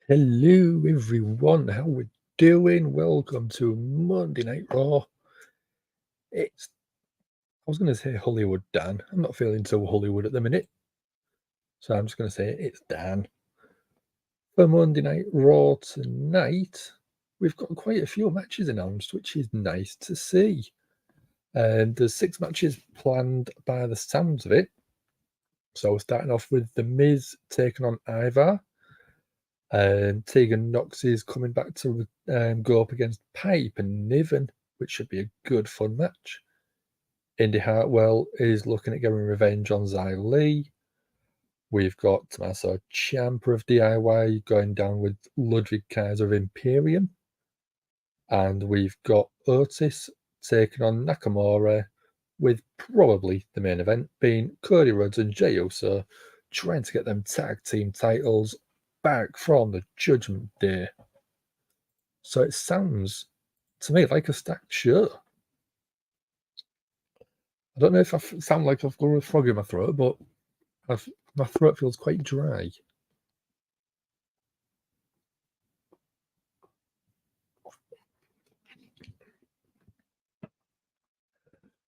Hello, everyone. How we doing? Welcome to Monday Night Raw. It's I was going to say Hollywood Dan. I'm not feeling so Hollywood at the minute, so I'm just going to say it's Dan. For Monday Night Raw tonight, we've got quite a few matches announced, which is nice to see. There's 6 matches planned by the sounds of it. So we're starting off with The Miz taking on Ivar. Tegan Knox is coming back to go up against Pipe and Niven, which should be a good fun match. Indy Hartwell is looking at getting revenge on Xia Li. We've got Tomasso Ciampa of D.I.Y going down with Ludwig Kaiser of Imperium. And we've got Otiz taking on Nakamura, with probably the main event being Cody Rhodes and Jey Uso trying to get them tag team titles back from the Judgement Day. So it sounds to me like a stacked show. I don't know if I sound like I've got a frog in my throat, but my throat feels quite dry.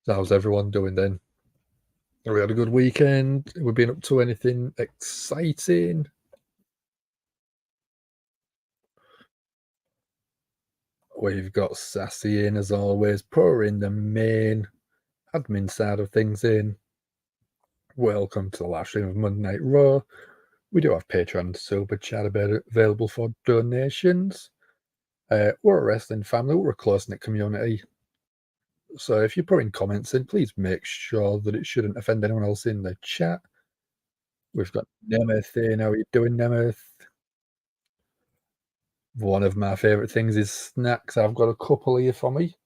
So how's everyone doing then? Have we had a good weekend? Have we been up to anything exciting? We've got Sassy in as always, pouring the main admin side of things in. Welcome to the live stream of Monday Night Raw. We do have Patreon Super Chat available for donations. We're a wrestling family, we're a close-knit community. So if you're putting comments in, please make sure that it shouldn't offend anyone else in the chat. We've got Nemeth in. How are you doing, Nemeth? One of my favourite things is snacks. I've got a couple here for me.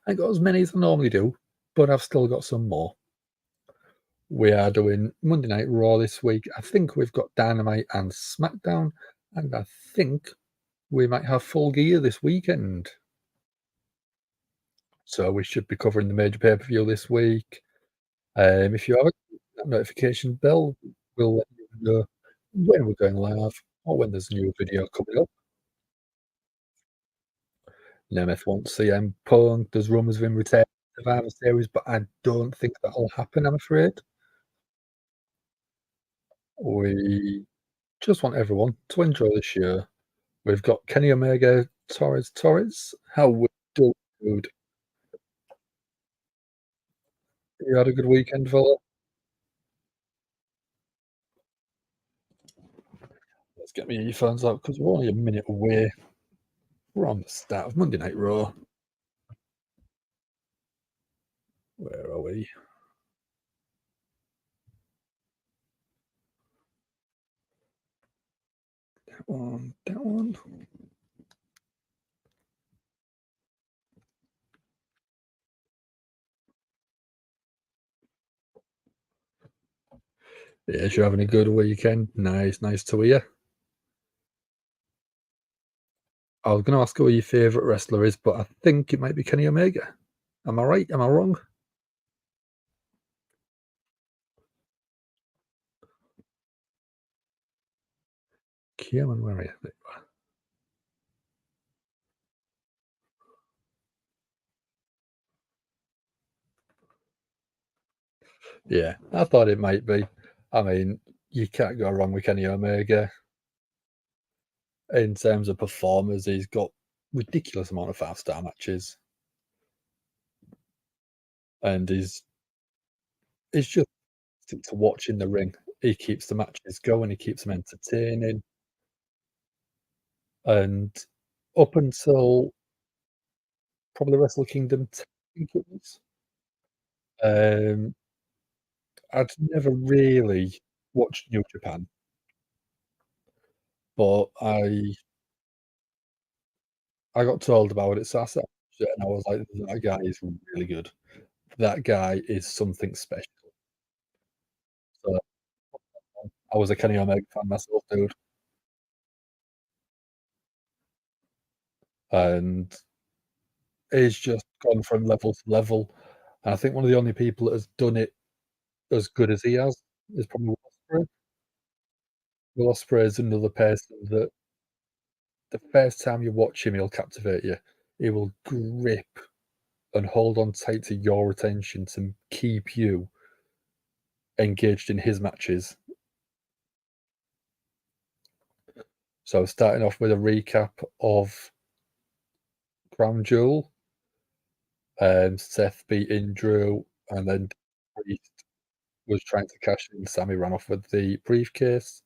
I ain't got as many as I normally do, but I've still got some more. We are doing Monday Night Raw this week. I think we've got Dynamite and SmackDown, and I think we might have Full Gear this weekend. So we should be covering the major pay-per-view this week. If you haven't, that notification bell will let you know when we're going live or when there's a new video coming up. Nemeth wants CM Punk. There's rumours of him returning to Survivor Series, but I don't think that'll happen, I'm afraid. We just want everyone to enjoy the show. We've got Kenny Omega, Torres. How we do, dude? You had a good weekend, fella? Let's get my earphones out because we're only a minute away. We're on the start of Monday Night Raw. Where are we? That one, that one. Yes, you're having a good weekend. Nice to hear. I was going to ask who your favourite wrestler is, but I think it might be Kenny Omega. Am I right? Am I wrong? Kieran, where are you? Yeah, I thought it might be. I mean, you can't go wrong with Kenny Omega. In terms of performers, he's got ridiculous amount of 5-star matches. And he's just to watch in the ring. He keeps the matches going, he keeps them entertaining. And up until probably Wrestle Kingdom 10, I think it was, um, I'd never really watched New Japan, but I got told about it, so I said, it, and I was like, "That guy is really good. That guy is something special." So, I was a Kenny Omega fan myself, dude, and he's just gone from level to level, and I think one of the only people that has done it as good as he has is probably Will Ospreay. Will Ospreay is another person that the first time you watch him, he'll captivate you. He will grip and hold on tight to your attention to keep you engaged in his matches. So starting off with a recap of Crown Jewel, Seth beating Drew, and then Priest was trying to cash in. Sammy ran off with the briefcase,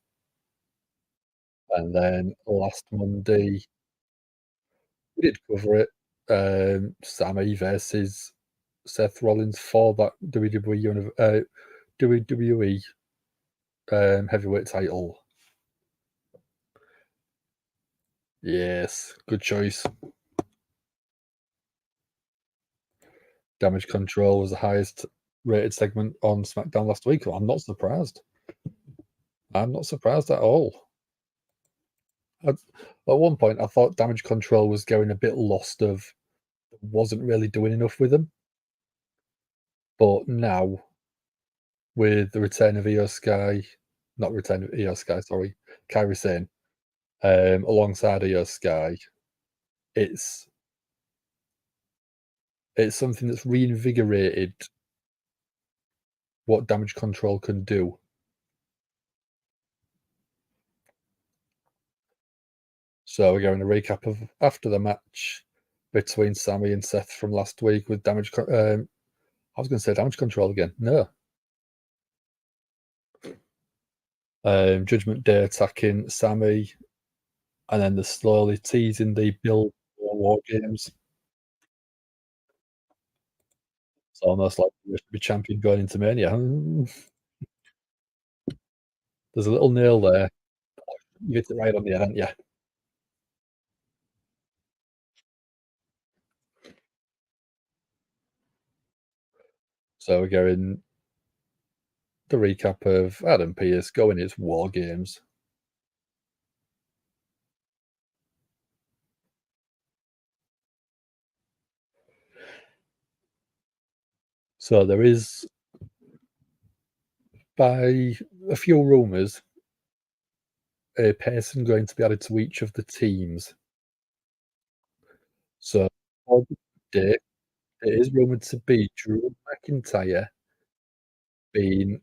and then last Monday we did cover it. Sammy versus Seth Rollins for that WWE heavyweight title. Yes, good choice. Damage Control was the highest rated segment on SmackDown last week. I'm not surprised. I'm not surprised at all. At one point, I thought Damage Control was going a bit lost of wasn't really doing enough with them. But now, with the return of Io Sky, not return of Io Sky, sorry, Kairi Sane, alongside Io Sky, it's it's something that's reinvigorated what Damage Control can do. So we're going to recap of after the match between Sammy and Seth from last week with I was going to say Damage Control again. No, Judgment Day attacking Sammy, and then they're slowly teasing the build for War Games. It's almost like you should be champion going into Mania. There's a little nail there. You hit it right on the head, haven't you? So we're going the recap of Adam Pearce going his War Games. So there is, by a few rumours, a person going to be added to each of the teams. So on the day, it is rumoured to be Drew McIntyre being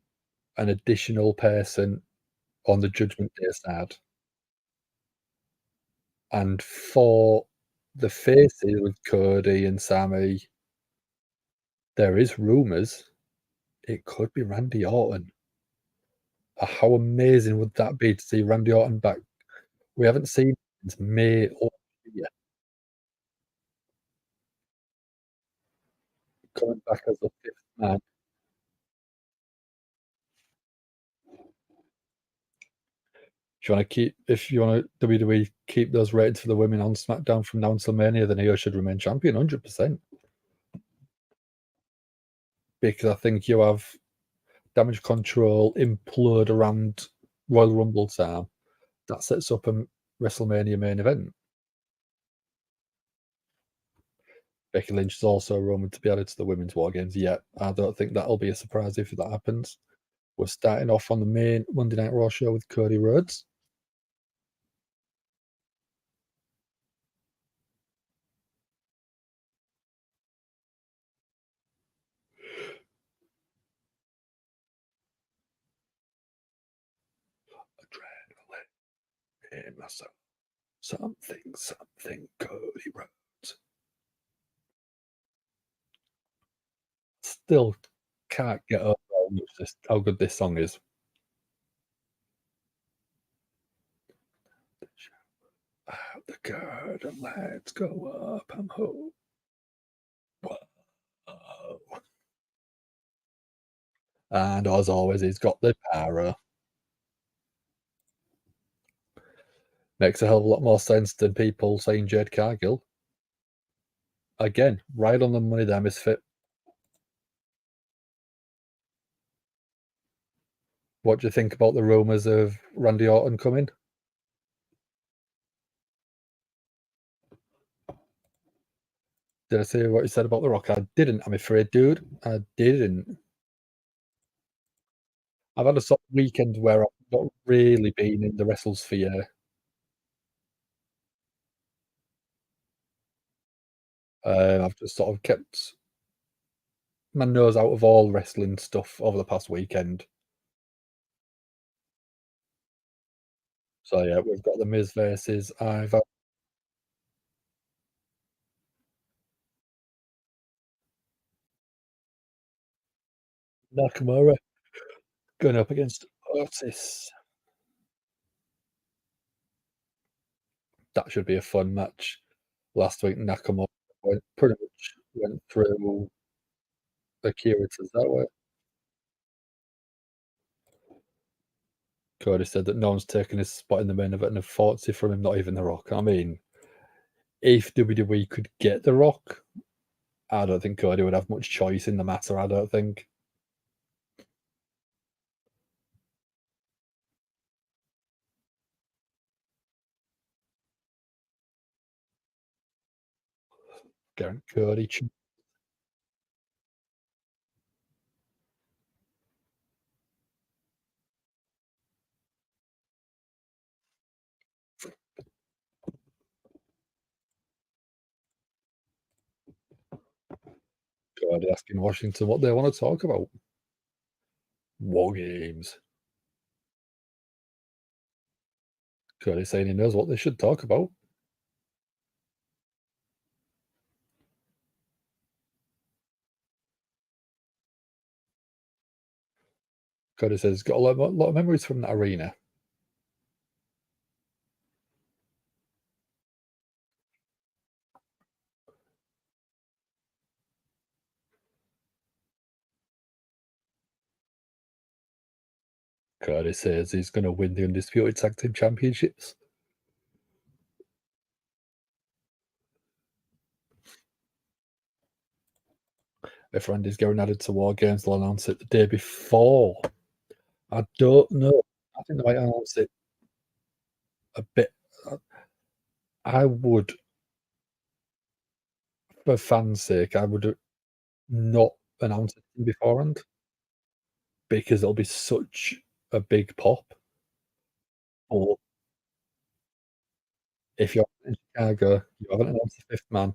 an additional person on the Judgment Day side. And for the faces with Cody and Sammy, there is rumours it could be Randy Orton. How amazing would that be to see Randy Orton back? We haven't seen him since May or year, coming back as the fifth man. If you want to WWE keep those ratings for the women on SmackDown from now until Mania, then Io should remain champion 100%. Because I think you have Damage Control implode around Royal Rumble time. That sets up a WrestleMania main event. Becky Lynch is also rumored to be added to the Women's War Games. Yet I don't think that'll be a surprise if that happens. We're starting off on the main Monday Night Raw show with Cody Rhodes. Adrenaline in myself. Something, Cody Rhodes. Still can't get over how good this song is. Out the curtain, let's go up. I'm home. Whoa. And as always, he's got the power. Makes a hell of a lot more sense than people saying Jade Cargill. Again, right on the money there, Misfit. What do you think about the rumours of Randy Orton coming? Did I say what you said about The Rock? I didn't, I'm afraid, dude. I didn't. I've had a sort of weekend where I've not really been in the wrestle sphere. I've just sort of kept my nose out of all wrestling stuff over the past weekend. So yeah, we've got The Miz versus Ivar Nakamura going up against Otis. That should be a fun match. Last week, Nakamura pretty much went through Akira Tozawa. Cody said that no one's taken his spot in the main event of 40 from him, not even The Rock. I mean, if WWE could get The Rock, I don't think Cody would have much choice in the matter. I don't think. Garrett Cody. Cody asking Washington what they want to talk about. WarGames. Cody saying he knows what they should talk about. Cody says he's got a lot of memories from that arena. Cody says he's going to win the Undisputed Tag Team Championships. If Randy's getting added to War Games, they'll announce it the day before. I don't know. I think they might announce it a bit. I would, for fans' sake, I would not announce it beforehand because it'll be such a big pop. Or if you're in Chicago, you haven't announced the fifth man,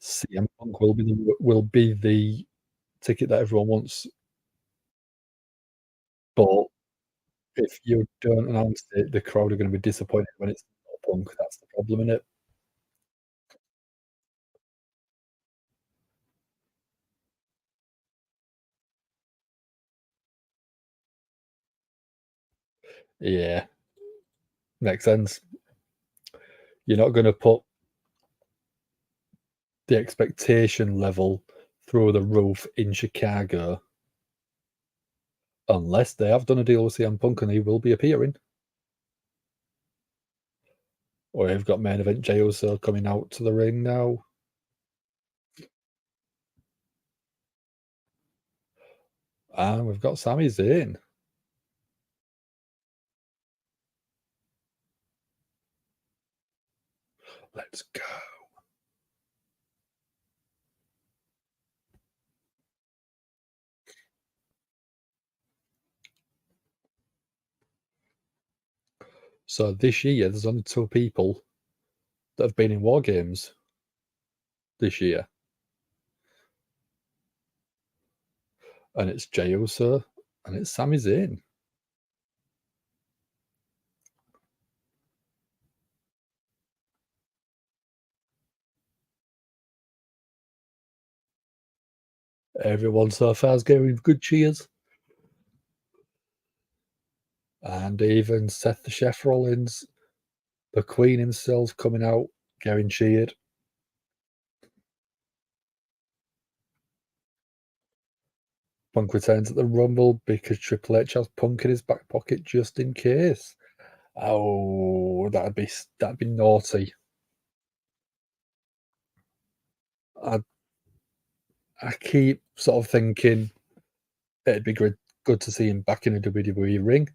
CM Punk will be the ticket that everyone wants. But if you don't announce it, the crowd are going to be disappointed when it's not Punk. That's the problem in it. Yeah, makes sense. You're not going to put the expectation level through the roof in Chicago unless they have done a deal with CM Punk and he will be appearing. Or you've got main event Jey Uso coming out to the ring now. And we've got Sami Zayn. Let's go. So this year, there's only two people that have been in War Games this year. And it's Jey Uso and it's Sami Zayn. Everyone so far is giving good cheers. And even Seth the Chef Rollins, the Queen himself coming out, getting cheered. Punk returns at the Rumble because Triple H has Punk in his back pocket just in case. Oh, that'd be naughty. I I keep sort of thinking it'd be good to see him back in a WWE ring,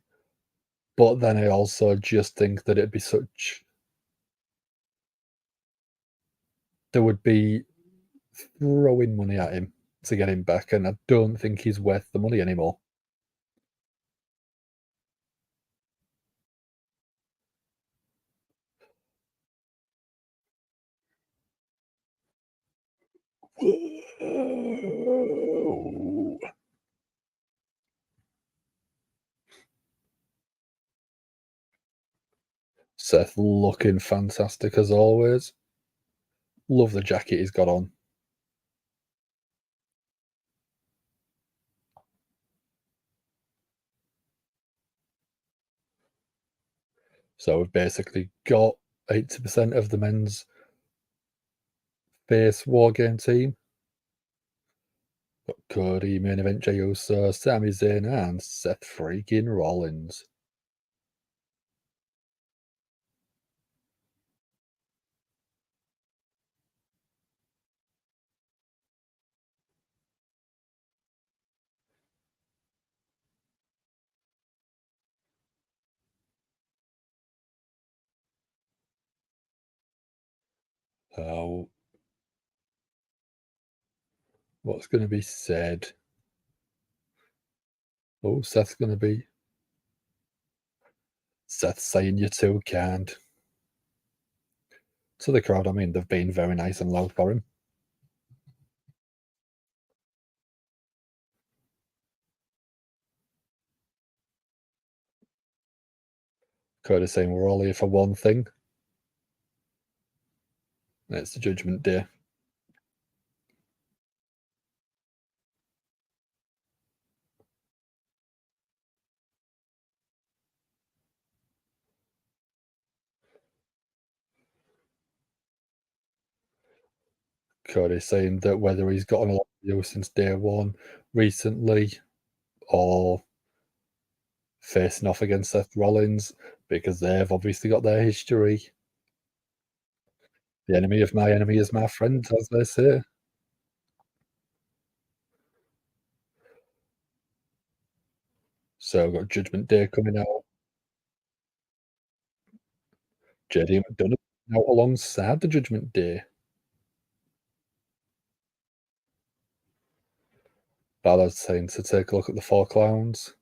but then I also just think that it'd be such there would be throwing money at him to get him back, and I don't think he's worth the money anymore. Seth looking fantastic as always. Love the jacket he's got on. So we've basically got 80% of the men's face wargame team. Got Cody, main event Jey Uso, Sami Zayn, and Seth freaking Rollins. Oh, what's going to be said? Oh, Seth's going to be. Seth saying you too can't. To the crowd, I mean, they've been very nice and loud for him. Cody saying we're all here for one thing. And it's the Judgment Day. Cody saying that whether he's gotten a lot of views since day one recently or facing off against Seth Rollins because they've obviously got their history. The enemy of my enemy is my friend, as they say. So we've got Judgment Day coming out. JD McDonough out alongside the Judgment Day. Balor's saying to take a look at the four clowns.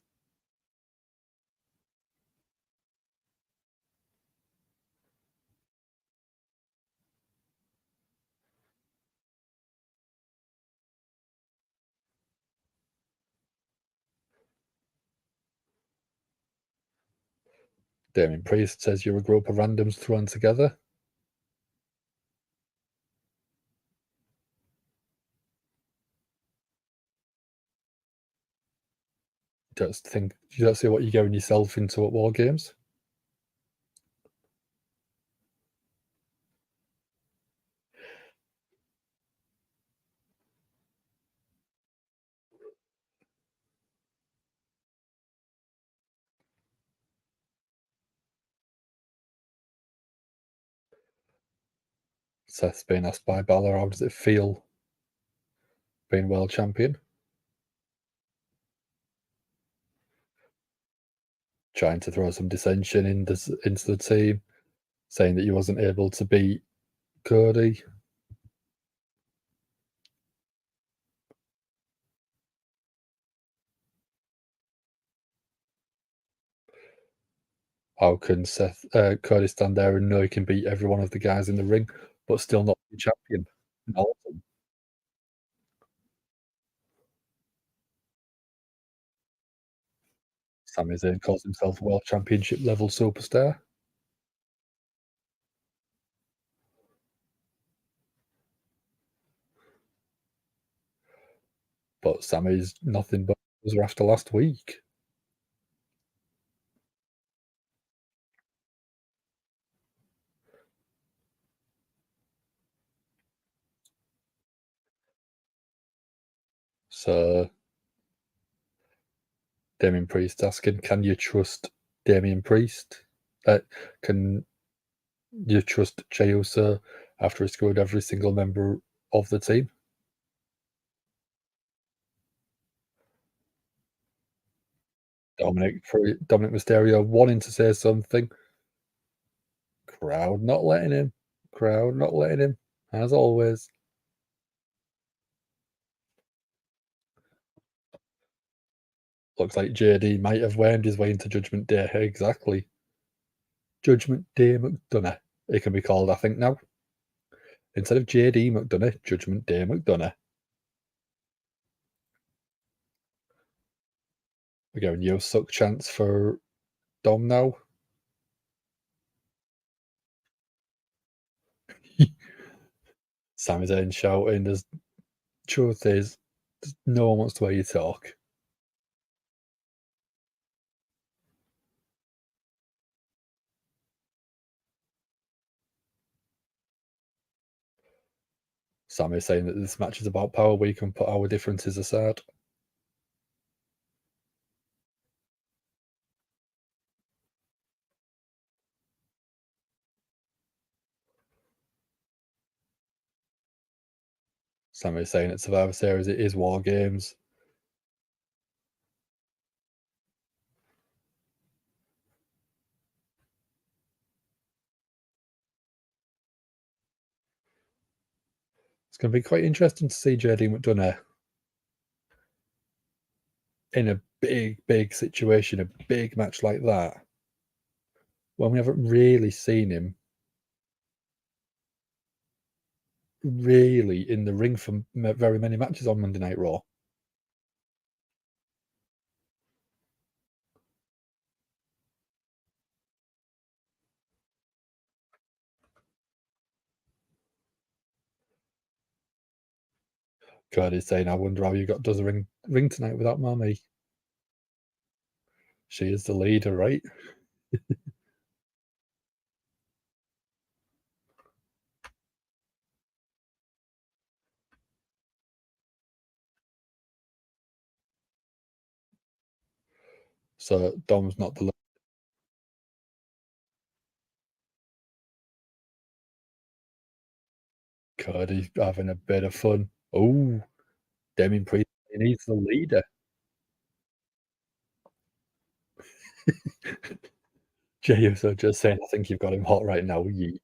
Damien Priest says you're a group of randoms thrown together. You don't see what you're getting yourself into at WarGames. Seth's being asked by Balor, how does it feel being world champion? Trying to throw some dissension into the team, saying that he wasn't able to beat Cody. How can Cody stand there and know he can beat every one of the guys in the ring, but still not be champion? Awesome. Sami Zayn calls himself a world championship level superstar. But Sammy's nothing but was after last week. So Damien Priest asking, can you trust Damien Priest? Can you trust Jey Uso after he screwed every single member of the team. Dominic Mysterio wanting to say something. Crowd not letting him. Crowd not letting him, as always. Looks like JD might have wormed his way into Judgment Day. Exactly. Judgment Day McDonough, it can be called, I think, now. Instead of JD McDonough, Judgment Day McDonough. We're going Yo Suck chance for Dom now. Sami Zayn shouting. There's truth is, no one wants to hear you talk. Sami saying that this match is about power. We can put our differences aside. Sami saying it's Survivor Series. It is War Games. It's going to be quite interesting to see JD McDonough in a big situation, a big match like that, when we haven't really seen him really in the ring for very many matches on Monday Night Raw. Cody's saying, "I wonder how you does a ring tonight without Mommy." She is the leader, right? So Dom's not the Cody having a bit of fun. Oh, Damien Priest, he needs the leader. Jey Uso just saying, "I think you've got him hot right now." Yeet.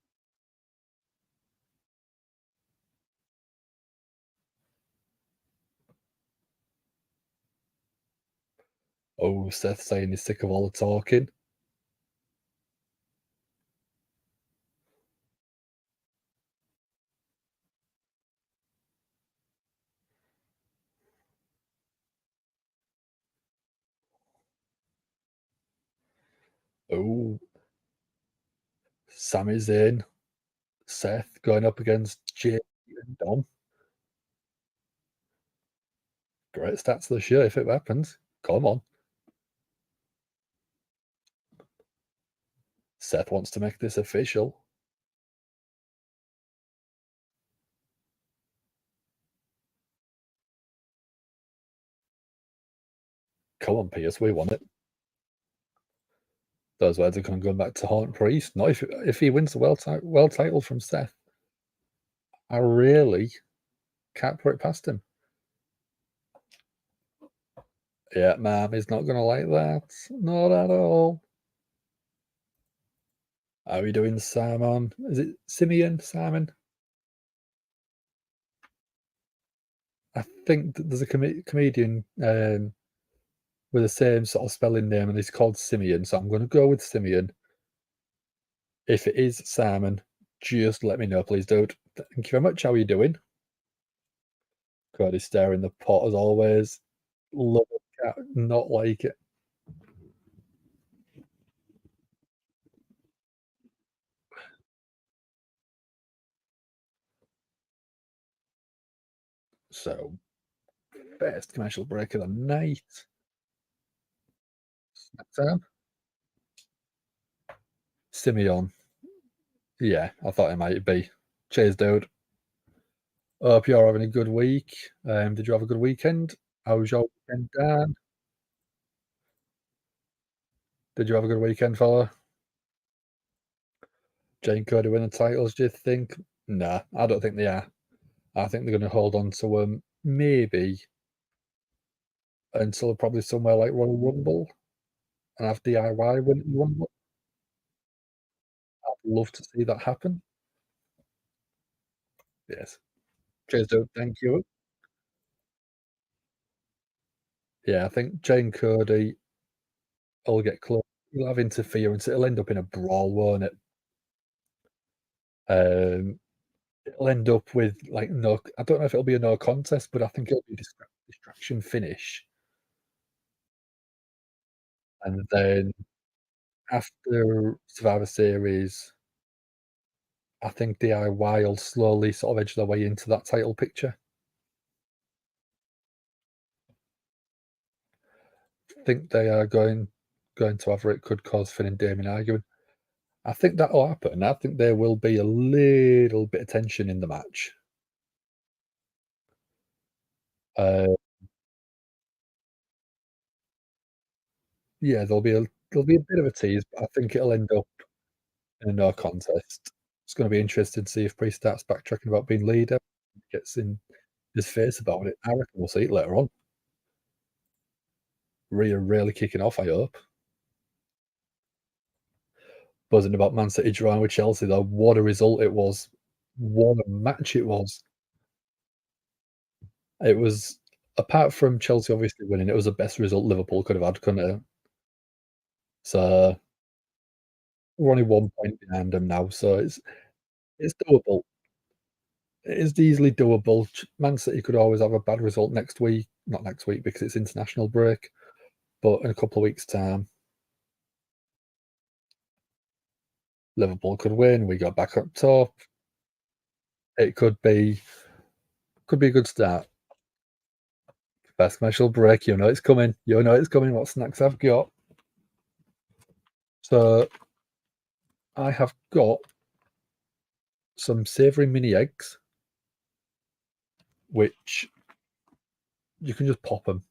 Oh, Seth saying he's sick of all the talking. Oh, Sami Zayn, Seth going up against Jey and Dom. Great stats of the show if it happens. Come on. Seth wants to make this official. Come on, Pierce, we want it. Those words are going to go back to Haunt Priest. Not if he wins the world title from Seth. I really can't put it past him. Yeah, ma'am, he's not going to like that. Not at all. How are we doing, Simon? Is it Simeon? Simon? I think that there's a comedian with the same sort of spelling name, and he's called Simeon. So I'm going to go with Simeon. If it is Simon, just let me know, please, dude. Thank you very much. How are you doing? Cody staring the pot as always. Love it, not like it. So, first commercial break of the night. SmackDown. Simeon. Yeah, I thought it might be. Cheers, dude. Hope you're having a good week. Did you have a good weekend? How was your weekend, Dan? Did you have a good weekend, fella? Jane Cody win the titles, do you think? Nah, I don't think they are. I think they're gonna hold on to him maybe until probably somewhere like Royal Rumble and have DIY win the Rumble. I'd love to see that happen. Yes. Cheers, dude. Thank you. Yeah, I think Jane Cody will get close. He'll have interference. It'll end up in a brawl, won't it? Um, it'll end up with, like, no I don't know if it'll be a no contest, but I think it'll be a distraction finish, and then after Survivor Series, I think DIY will slowly sort of edge their way into that title picture. Think they are going to whether it could cause Finn and Damien arguing. I think that'll happen. I think there will be a little bit of tension in the match. Uh, yeah, there'll be a bit of a tease, but I think it'll end up in a no contest. It's gonna be interesting to see if Priest starts backtracking about being leader, gets in his face about it. I reckon we'll see it later on. Rhea really kicking off, I hope. Buzzing about Man City drawing with Chelsea though. What a result it was. What a match it was. It was apart from Chelsea obviously winning, it was the best result Liverpool could have had, couldn't it? So, we're only 1 point behind them now, so it's doable. It is easily doable. Man City could always have a bad result next week, not next week because it's international break, but in a couple of weeks' time, Liverpool could win. We got back up top. It could be a good start. First commercial break. You know it's coming. You know it's coming. What snacks I've got? So I have got some savoury mini eggs, which you can just pop them.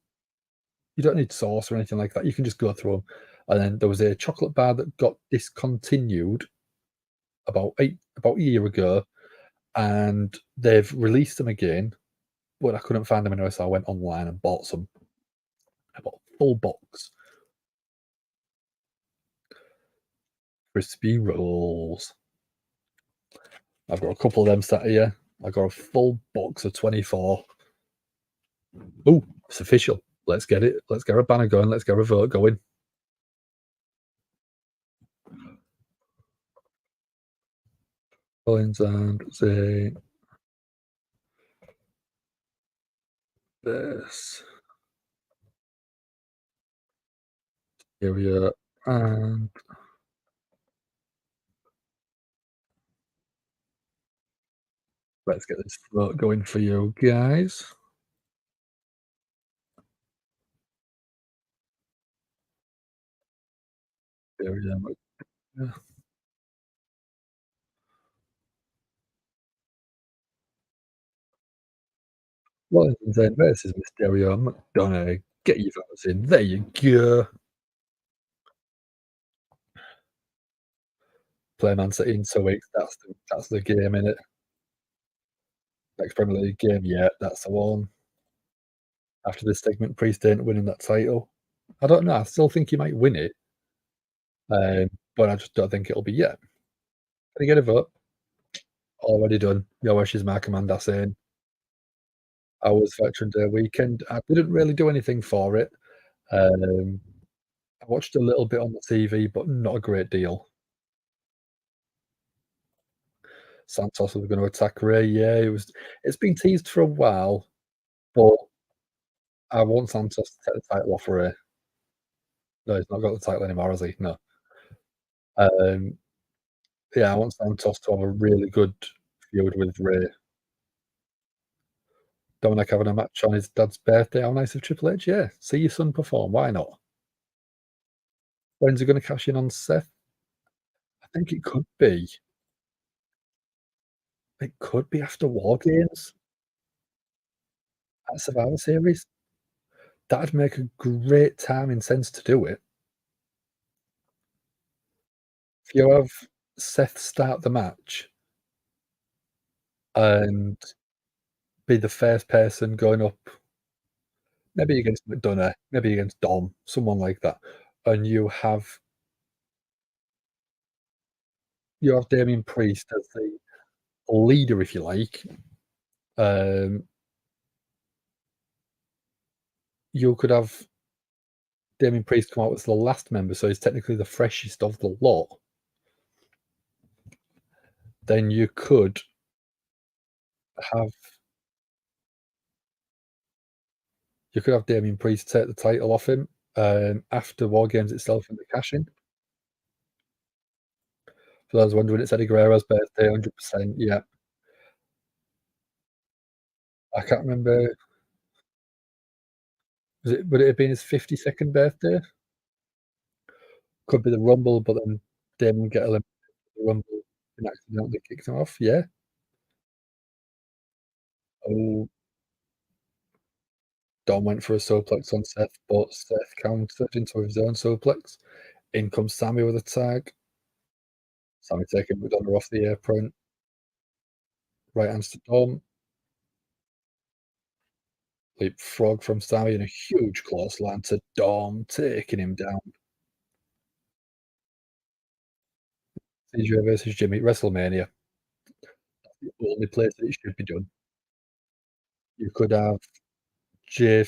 You don't need sauce or anything like that. You can just go through them. And then there was a chocolate bar that got discontinued about a year ago, and they've released them again, but I couldn't find them anywhere, so I went online and bought some. I bought a full box. Crispy rolls. I've got a couple of them sat here. I got a full box of 24. Oh, it's official. Let's get it. Let's get a banner going. Let's get a vote going. Collins and say this area, and let's get this vote going for you guys. Area, yeah. Wellington's in versus Mysterio, McDonough. Get your votes in. There you go. Play Man City in 2 weeks. That's the game, innit? Next Premier League game, yeah, that's the one. After this segment, Priest ain't winning that title. I don't know. I still think he might win it, but I just don't think it'll be yet. Can I get a vote? Already done. Your wish is my command, I saying. I was Veteran Day weekend. I didn't really do anything for it. Um, I watched a little bit on the TV, but not a great deal. Santos was gonna attack Ray, yeah, it's been teased for a while, but I want Santos to take the title off Ray. No, he's not got the title anymore, has he? No. Um, yeah, I want Santos to have a really good feud with Ray. Dominic having a match on his dad's birthday. How nice of Triple H, yeah. See your son perform, why not? When's he gonna cash in on Seth? I think it could be after WarGames at Survivor Series. That'd make a great timing sense to do it. If you have Seth start the match and be the first person going up, maybe against McDonough, maybe against Dom, someone like that, and you have Damien Priest as the leader, if you like. Um, you could have Damien Priest come out as the last member, so he's technically the freshest of the lot. Then have you could have Damien Priest take the title off him, after WarGames itself and the cash-in. For those wondering, it's Eddie Guerrero's birthday, 100%, yeah. I can't remember, would it have been his 52nd birthday? Could be the Rumble, but then Damien get eliminated at the Rumble and accidentally kicked him off, yeah. Oh, Dom went for a suplex on Seth, but Seth countered into his own suplex. In comes Sammy with a tag. Sammy taking Madonna off the apron. Right hands to Dom. Leapfrog from Sammy and a huge clothesline to Dom, taking him down. CJ versus Jimmy, WrestleMania. The only place that it should be done. You could have Jay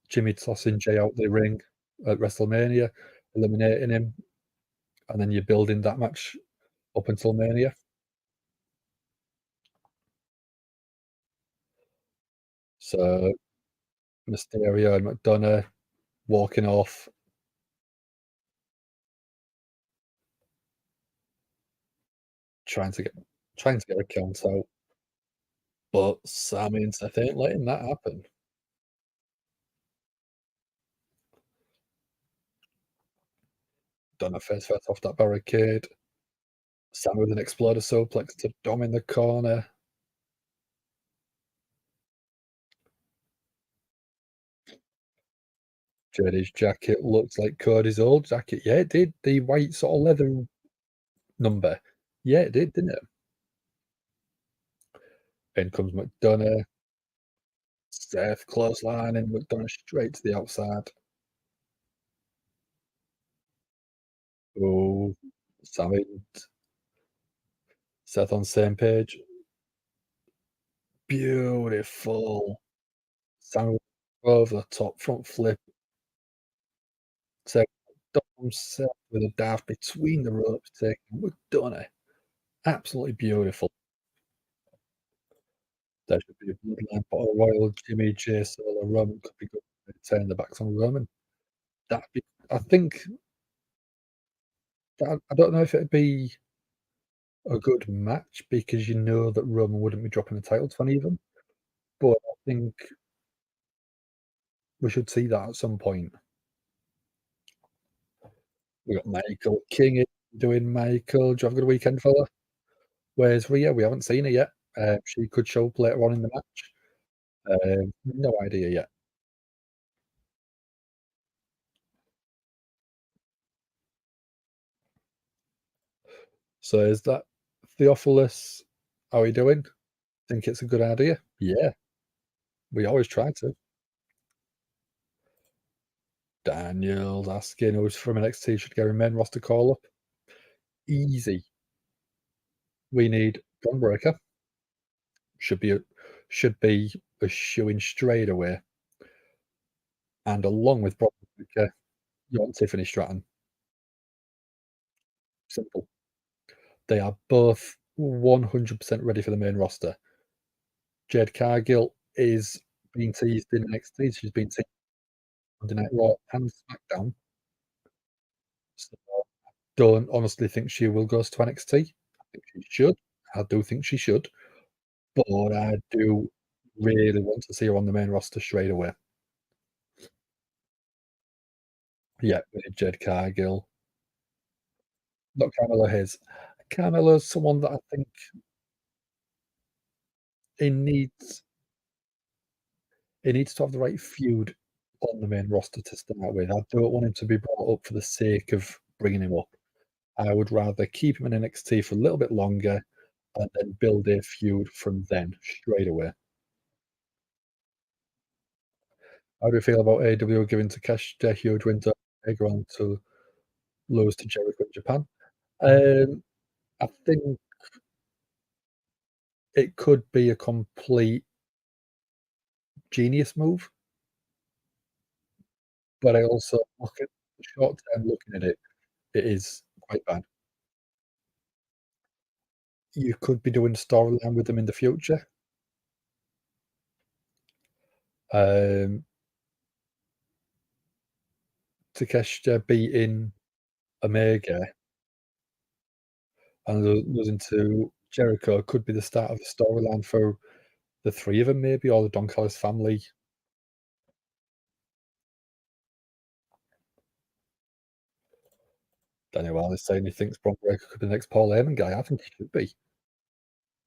Jimmy tossing Jay out the ring at WrestleMania, eliminating him, and then you're building that match up until Mania. So Mysterio and McDonough walking off, trying to get a count out, but Sami and Seth ain't letting that happen. Donna face first off that barricade. Sami with an exploder suplex to Dom in the corner. JD's jacket looks like Cody's old jacket. Yeah, it did. The white sort of leather number. Yeah, it did, didn't it? In comes McDonough. Seth clothesline and McDonough straight to the outside. Oh, Sami and Seth on same page. Beautiful. Sami over the top front flip. Take Dom Seth with a dive between the ropes, taking McDonough. Absolutely beautiful. There should be a bloodline battle royal. Jimmy, Jay, Solo, Roman could be good. Turning the backs on Roman. That'd be, I think that, I don't know if it'd be a good match because you know that Roman wouldn't be dropping the title to any of them, but I think we should see that at some point. We got Michael King doing Michael. Do you have a good weekend, fella? Where's Rhea? We haven't seen her yet. She could show up later on in the match. No idea yet. So is that Theophilus? How are we doing? Think it's a good idea? Yeah, we always try to. Daniel's asking who's from NXT should get a main roster call up. Easy. We need Bron Breakker. Should be a shoo-in straight away. And along with Bron Breakker, you want Tiffany Stratton. Simple. They are both 100% ready for the main roster. Jade Cargill is being teased in NXT. She's been teased on Monday Night Raw and SmackDown. So I don't honestly think she will go to NXT. I think she should. I do think she should. But I do really want to see her on the main roster straight away. Yeah, with Jade Cargill. Not Carmelo Hayes. Carmelo's someone that I think he needs he needs to have the right feud on the main roster to start with. I don't want him to be brought up for the sake of bringing him up. I would rather keep him in NXT for a little bit longer and then build a feud from then straight away. How do you feel about AEW giving Takeshi a huge win to Omega on to lose to Jericho in Japan? I think it could be a complete genius move, but I also look at the short term looking at it, it is quite bad. You could be doing a storyline with them in the future. Um, Takeshita beating Omega and losing to Jericho could be the start of a storyline for the 3 of them maybe, or the Don Callis family. Daniel Wise is saying he thinks Bron Breakker could be the next Paul Heyman guy. I think he should be.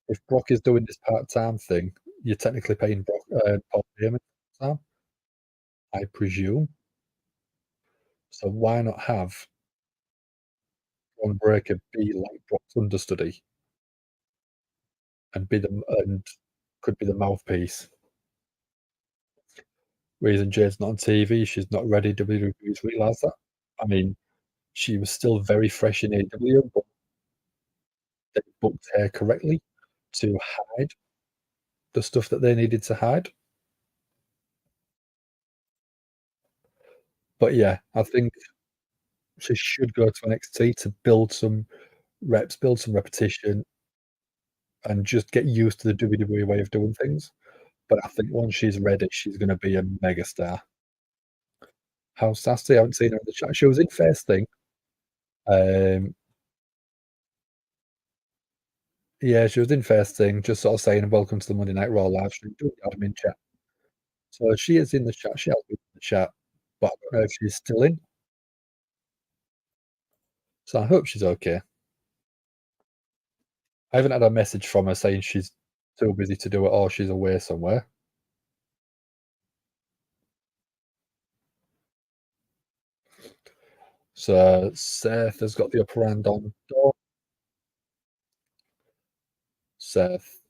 If Brock is doing this part-time thing, you're technically paying Paul Heyman time, I presume. So why not have Bron Breakker be like Brock's understudy and could be the mouthpiece? Reason Jade's not on TV, she's not ready. WWE's realised that. I mean, she was still very fresh in AEW, but they booked her correctly to hide the stuff that they needed to hide. But yeah, I think she should go to NXT to build some reps, build some repetition, and just get used to the WWE way of doing things. But I think once she's ready, she's gonna be a megastar. How's Sassy? I haven't seen her in the chat. She was in First Thing. Um, yeah, she was in First Thing, just sort of saying, "Welcome to the Monday Night Raw live stream," doing the admin chat. So she is in the chat. She has been in the chat, but I don't know if she's still in. So I hope she's okay. I haven't had a message from her saying she's too busy to do it or she's away somewhere. So Seth has got the upper hand on Dawn. Seth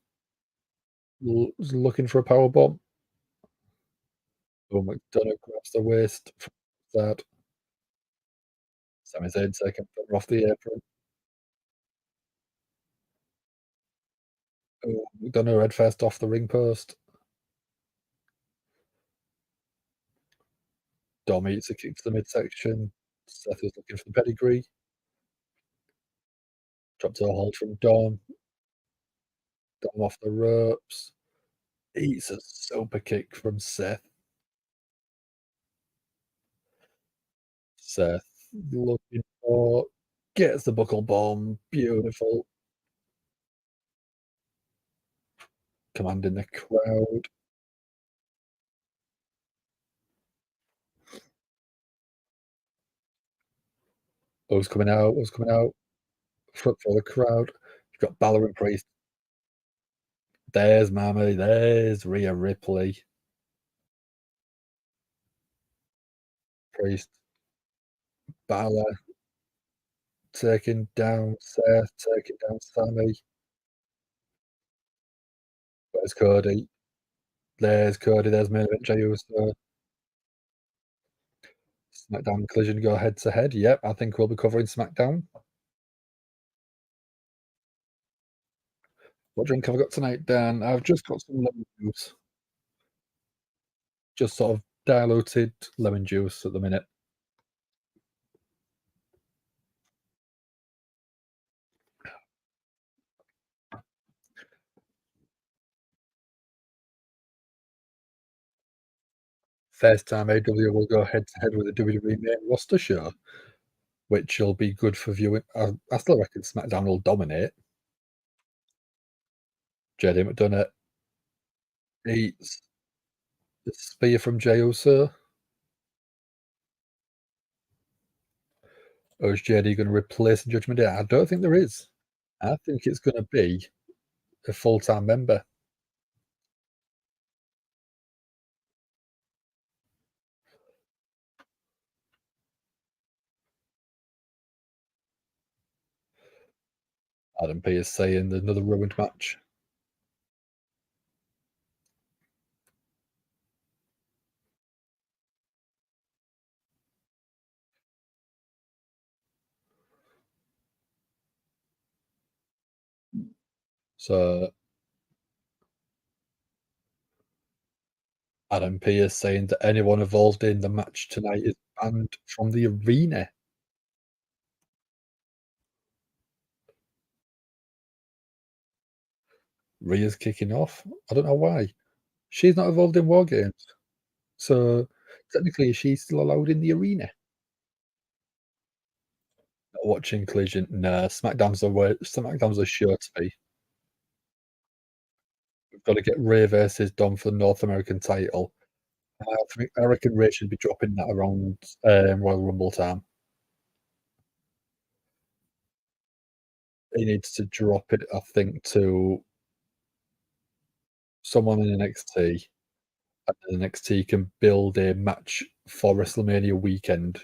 is looking for a power bomb. Oh, McDonough grabs the waist from that. Sami Zayn taking her off the apron. Oh, McDonough head first off the ring post. Dom eats a kick to the midsection. Seth is looking for the pedigree. Drop toe hold from Dom. Dom off the ropes. Eats a super kick from Seth. Seth looking for, gets the buckle bomb. Beautiful. Commanding the crowd. Who's coming out? Who's coming out? Front for the crowd. You've got Balor and Priest. There's Mammy. There's Rhea Ripley. Priest. Balor taking down Seth, taking down Sammy. Where's Cody? There's Cody. There's main event Jey Uso. SmackDown Collision go head to head. Yep, I think we'll be covering SmackDown. What drink have I got tonight, Dan? I've just got some lemon juice. Just sort of diluted lemon juice at the minute. First time AW will go head to head with a WWE main roster show, which will be good for viewing. I still reckon SmackDown will dominate. JD McDonough eats the spear from Jey Uso. Or is JD going to replace Judgement Day? I don't think there is. I think it's going to be a full-time member. Adam Pearce saying another ruined match. So Adam Pearce saying that anyone involved in the match tonight is banned from the arena. Rhea's kicking off. I don't know why. She's not involved in WarGames. So technically, is she still allowed in the arena? Not watching Collision. Nah, SmackDown's a show to be. We've got to get Rhea versus Dom for the North American title. I reckon Rhea should be dropping that around Royal Rumble time. He needs to drop it, I think, to someone in NXT, and then NXT can build a match for WrestleMania weekend.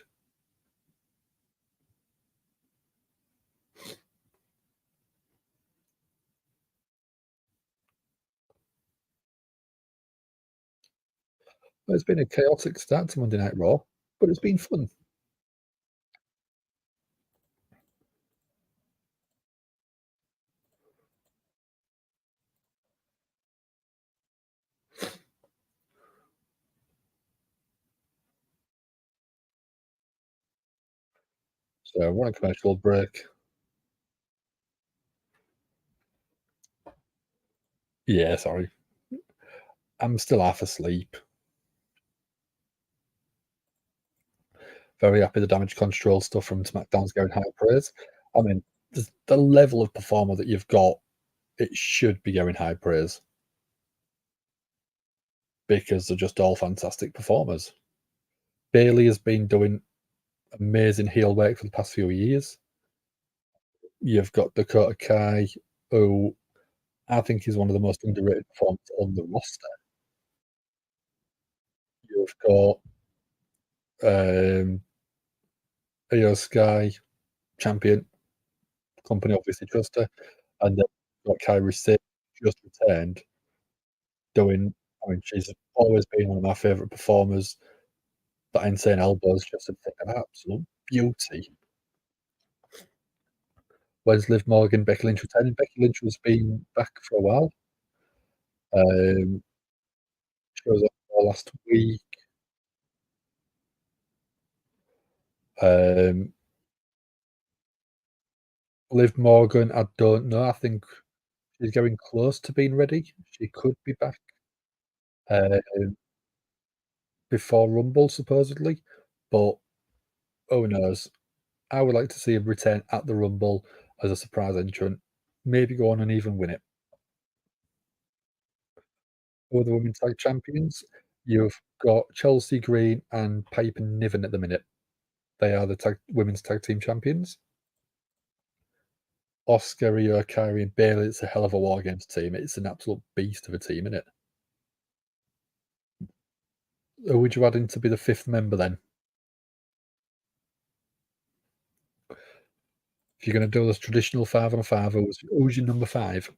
It's been a chaotic start to Monday Night Raw, but it's been fun. So we're on a commercial break. Yeah, sorry. I'm still half asleep. Very happy the damage control stuff from SmackDown's going high praise. I mean, the level of performer that you've got, it should be going high praise because they're just all fantastic performers. Bailey has been doing amazing heel work for the past few years. You've got Dakota Kai, who I think is one of the most underrated performers on the roster. You've got Io Sky, champion, company obviously trust her, and then you've got Kairi Sane, just returned, doing. I mean, she's always been one of my favourite performers. That insane elbow is just a thing of absolute beauty. Where's Liv Morgan, Becky Lynch returning? Becky Lynch has been back for a while. Um, she was on last week. Um, Liv Morgan, I don't know. I think she's getting close to being ready. She could be back um, before Rumble, supposedly, but who knows? I would like to see him return at the Rumble as a surprise entrant. Maybe go on and even win it. For the women's tag champions, you've got Chelsea Green and Piper Niven at the minute. They are the women's tag team champions. Oscar, Io, Kyrie, and Bailey. It's a hell of a WarGames team. It's an absolute beast of a team, isn't it? Who would you add in to be the fifth member then? If you're going to do this traditional 5-on-5, who's your number 5?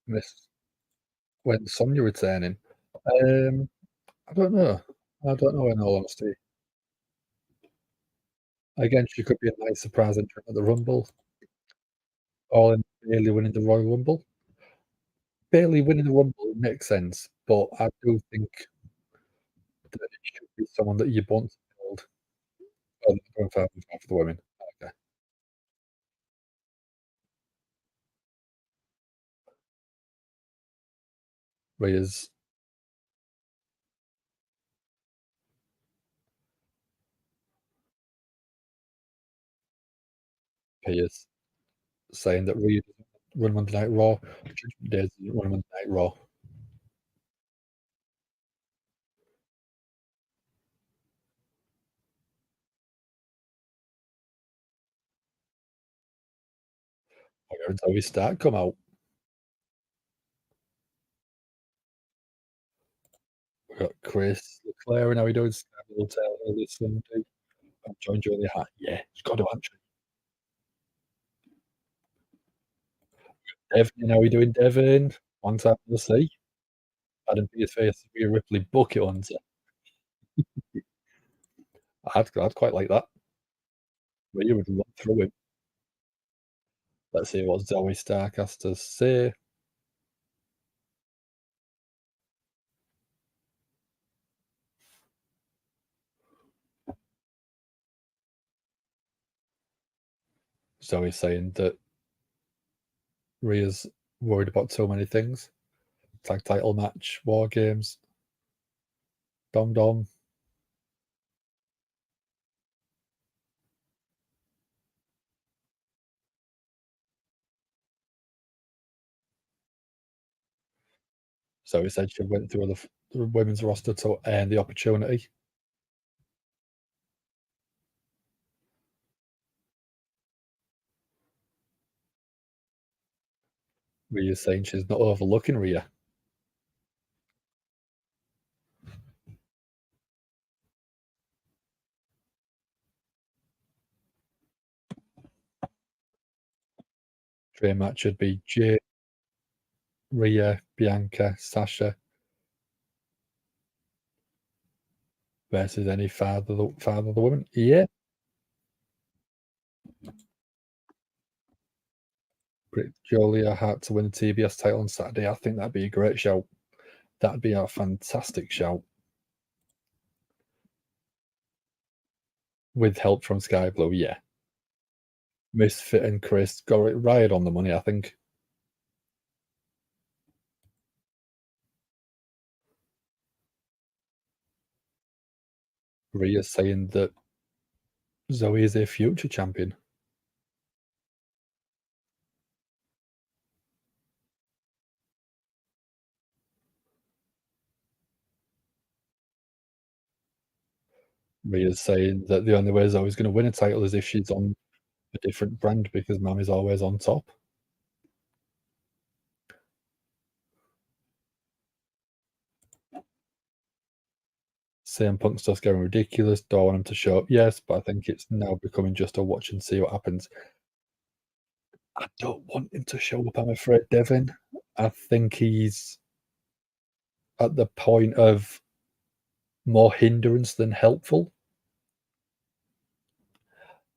Miss when Sonya returning? Um, I don't know. I don't know, in all honesty. Again, she could be a nice surprise entrant at the Rumble, or in Bayley winning the Royal Rumble. Bayley winning the Rumble makes sense, but I do think that it should be someone that you want to build. Oh, going for the women. Okay. Rhea's Pierce saying that Rhea doesn't run Monday Night Raw. Judgement Day doesn't run Monday Night Raw. Until we start come out. We've got Chris Leclerc and how he doing Scandal Taylor this Sunday. I'm joined Julia Hart. Yeah, he's got to answer. Devin, how are you doing, Devin? Long time no see. Hadn't seen your face to be a Ripley bucket hunter. I'd quite like that. But you would run through him. Let's see what Zoe Stark has to say. Zoe's saying that Rhea's worried about so many things. Tag title match, WarGames, Dom Dom. Zoe said she went through the women's roster to earn the opportunity. Rhea's saying she's not overlooking Rhea. Dream match should be Jay, Rhea, Bianca, Sasha versus any father of the woman. Yeah. Julia Hart to win the TBS title on Saturday. I think that'd be a great show. That'd be a fantastic show. With help from Sky Blue, yeah. Misfit and Chris got it right on the money, I think. Rhea's saying that Zoe is a future champion. Rhea's saying that the only way Zoe's going to win a title is if she's on a different brand because Mami's always on top. CM Punk's just getting ridiculous. Do I want him to show up? Yes, but I think it's now becoming just a watch and see what happens. I don't want him to show up, I'm afraid, Devin. I think he's at the point of more hindrance than helpful.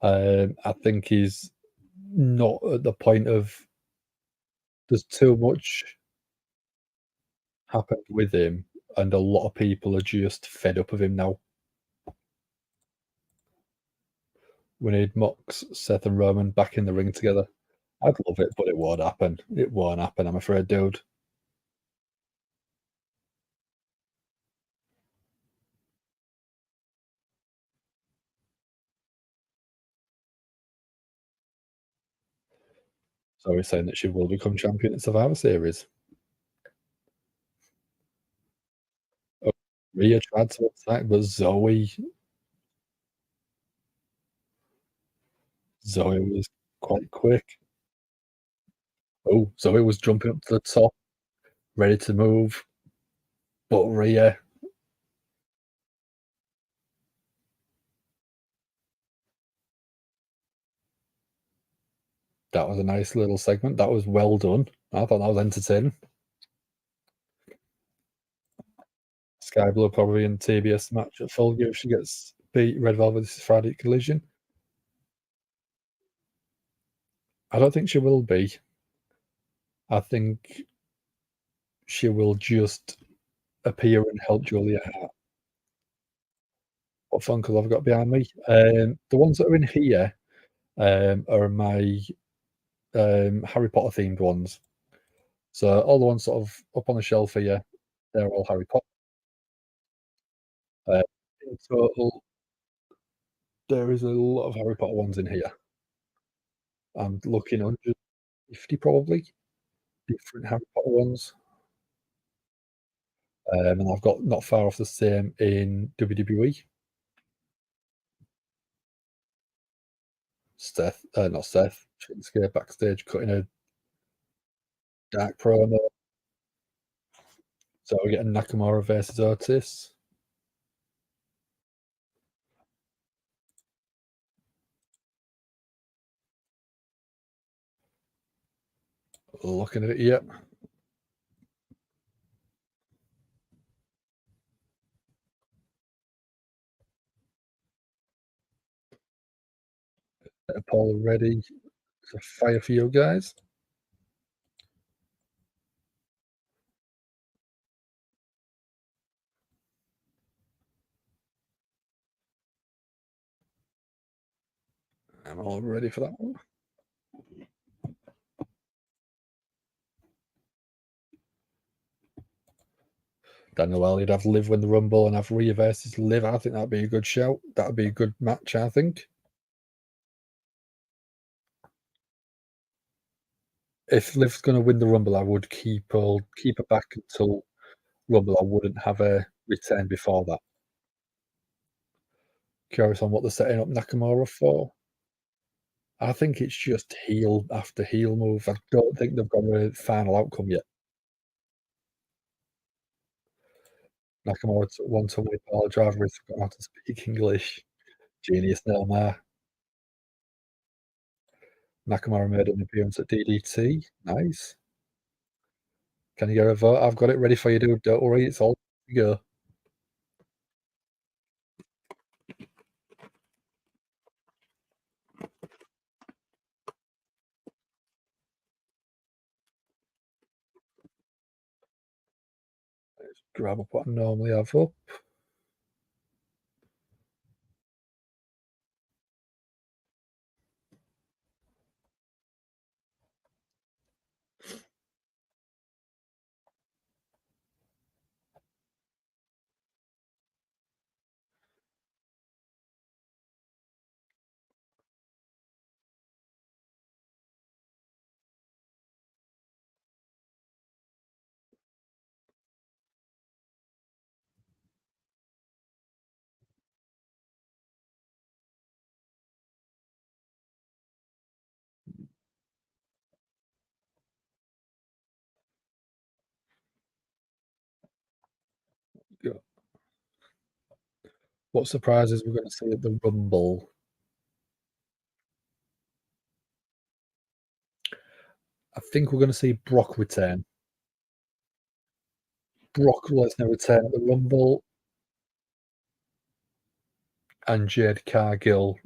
I think he's not at the point of there's too much happened with him, and a lot of people are just fed up of him now. We need Mox, Seth, and Roman back in the ring together. I'd love it, but it won't happen. It won't happen, I'm afraid, dude. So he's saying that she will become champion at Survivor Series. Oh, Rhea tried to attack, but Zoe was quite quick. Oh, Zoe was jumping up to the top, ready to move, but Rhea. That was a nice little segment. That was well done. I thought that was entertaining. Sky Blue probably in TBS match at Full Gear if she gets beat. Red Velvet this is Friday Collision. I don't think she will be. I think she will just appear and help Julia Hart. What fun because I've got behind me. The ones that are in here are my Harry Potter themed ones. So all the ones sort of up on the shelf here, they're all Harry Potter. Uh, in total, there is a lot of Harry Potter ones in here. I'm looking 150 probably different Harry Potter ones. And I've got not far off the same in WWE. Not Seth, Shinsuke backstage cutting a dark promo. So we're getting Nakamura versus Otis. Looking at it, yeah. Paul ready to fire for you guys. I'm all ready for that one. Daniel Well, you'd have Liv win the Rumble and have Rhea versus Liv. I think that'd be a good shout. That'd be a good match, I think. If Liv's going to win the Rumble, I would keep her back until Rumble. I wouldn't have her return before that. Curious on what they're setting up Nakamura for. I think it's just heel after heel move. I don't think they've got a final outcome yet. Nakamura took one to win power driver. He's forgotten how to speak English. Genius Nelmar. Nakamura made an appearance at DDT. Nice. Can you get a vote? I've got it ready for you, dude. Don't worry, it's all to go. Let's grab up what I normally have up. Go. What surprises we're going to see at the Rumble? I think we're going to see Brock return. Brock Lesnar return at the Rumble, and Jade Cargill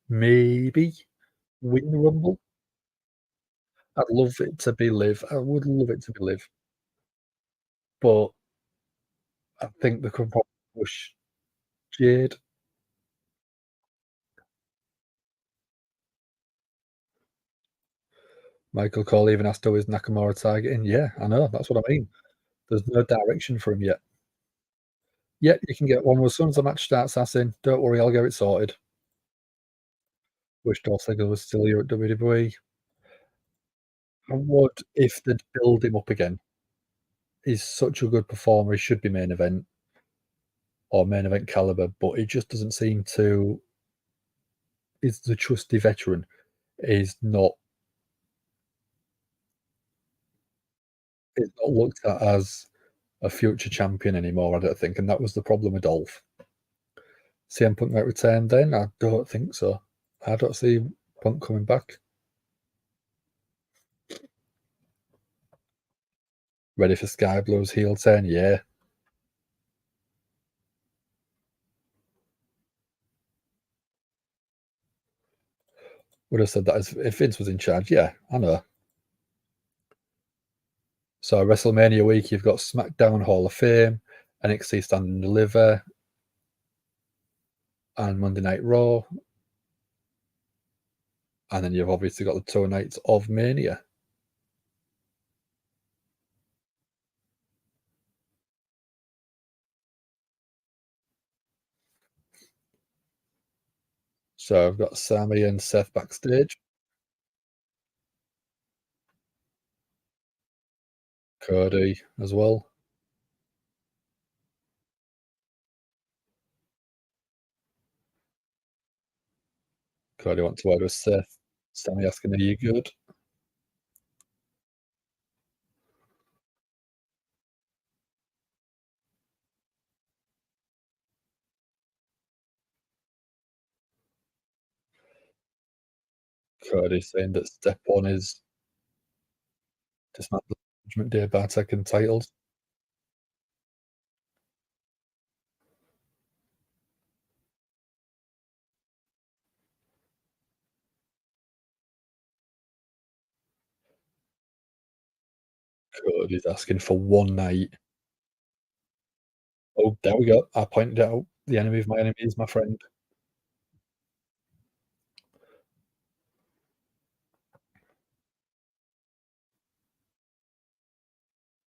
maybe win the Rumble. I'd love it to be Liv. I would love it to be Liv, but I think they could probably push Jade. Michael Cole even asked, "Oh, is Nakamura targeting?" Yeah, I know. That's what I mean. There's no direction for him yet. Yeah, you can get one. As soon as the match starts, Assassin, don't worry, I'll get it sorted. Wish Dolph Ziggler was still here at WWE. I would if they'd build him up again. He's such a good performer. He should be main event or main event caliber, but he just doesn't seem to. He's the trusty veteran. He's not. He's not looked at as a future champion anymore. I don't think, and that was the problem with Dolph. CM Punk might return then? I don't think so. I don't see Punk coming back. Ready for Sky Blue's heel turn? Yeah. Would have said that if Vince was in charge. Yeah, I know. So WrestleMania week, you've got SmackDown Hall of Fame, NXT Stand and Deliver, and Monday Night Raw. And then you've obviously got the 2 nights of Mania. So I've got Sami and Seth backstage. Cody as well. Cody wants to word with Seth. Sami asking, "Are you good?" Cody saying that step one is dismantle Judgement Day by taking titles. Cody's asking for one night. Oh, there we go. I pointed it out. The enemy of my enemy is my friend.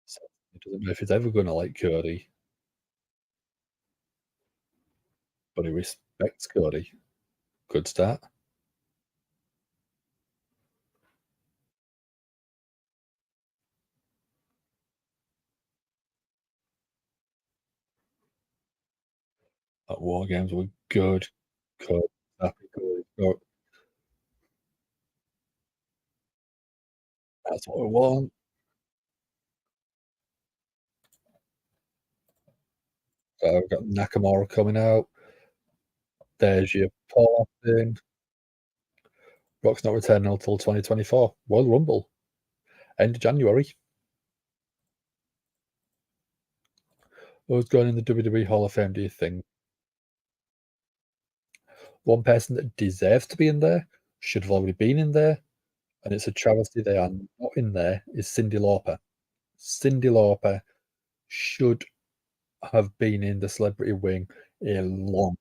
So he doesn't know if he's ever gonna like Cody, but he respects Cody. Good start. At WarGames were good. Cody, happy Cody. Oh, that's what we want. So we've got Nakamura coming out. There's your Paul thing. Rock's not returning until 2024. Royal Rumble, end of January. Who's going in the WWE Hall of Fame, do you think? One person that deserves to be in there, should have already been in there, and it's a travesty they are not in there, is Cyndi Lauper. Cyndi Lauper should have been in the celebrity wing a long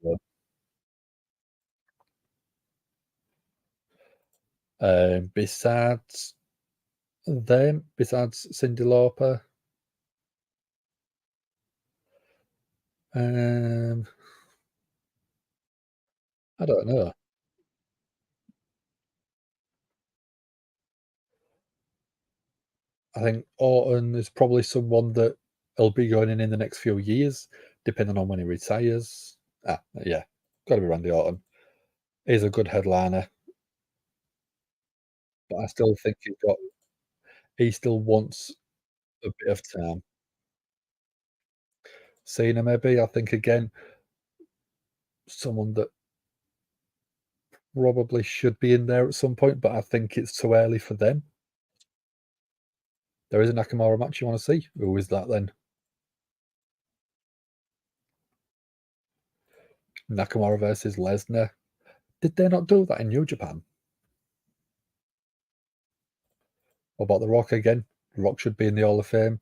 time ago. Besides them, besides Cyndi Lauper, um, I don't know. I think Orton is probably someone that will be going in the next few years, depending on when he retires. Yeah, gotta be Randy Orton. He's a good headliner, but I still think he still wants a bit of time. Cena maybe, I think again, someone that probably should be in there at some point, but I think it's too early for them. There is a Nakamura match you wanna see? Who is that then? Nakamura versus Lesnar. Did they not do that in New Japan? What about The Rock again? The Rock should be in the Hall of Fame.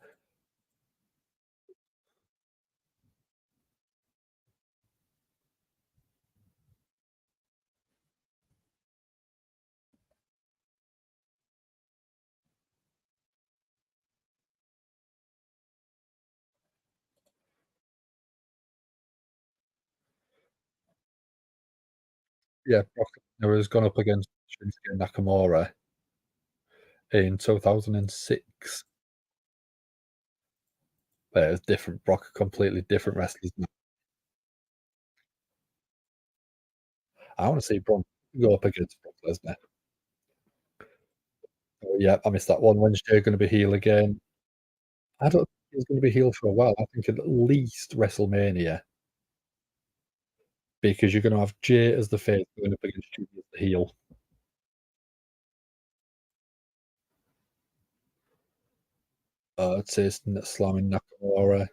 Yeah, Brock Lesnar has gone up against Shinsuke Nakamura in 2006. It's different. Brock, completely different wrestlers now. I wanna see Braun go up against Brock Lesnar. Oh, yeah, I missed that one. When's Jey gonna be heel again? I don't think he's gonna be heel for a while. I think at least WrestleMania, because you're gonna have Jey as the face going up against Jey as the heel. Otis slamming Nakamura.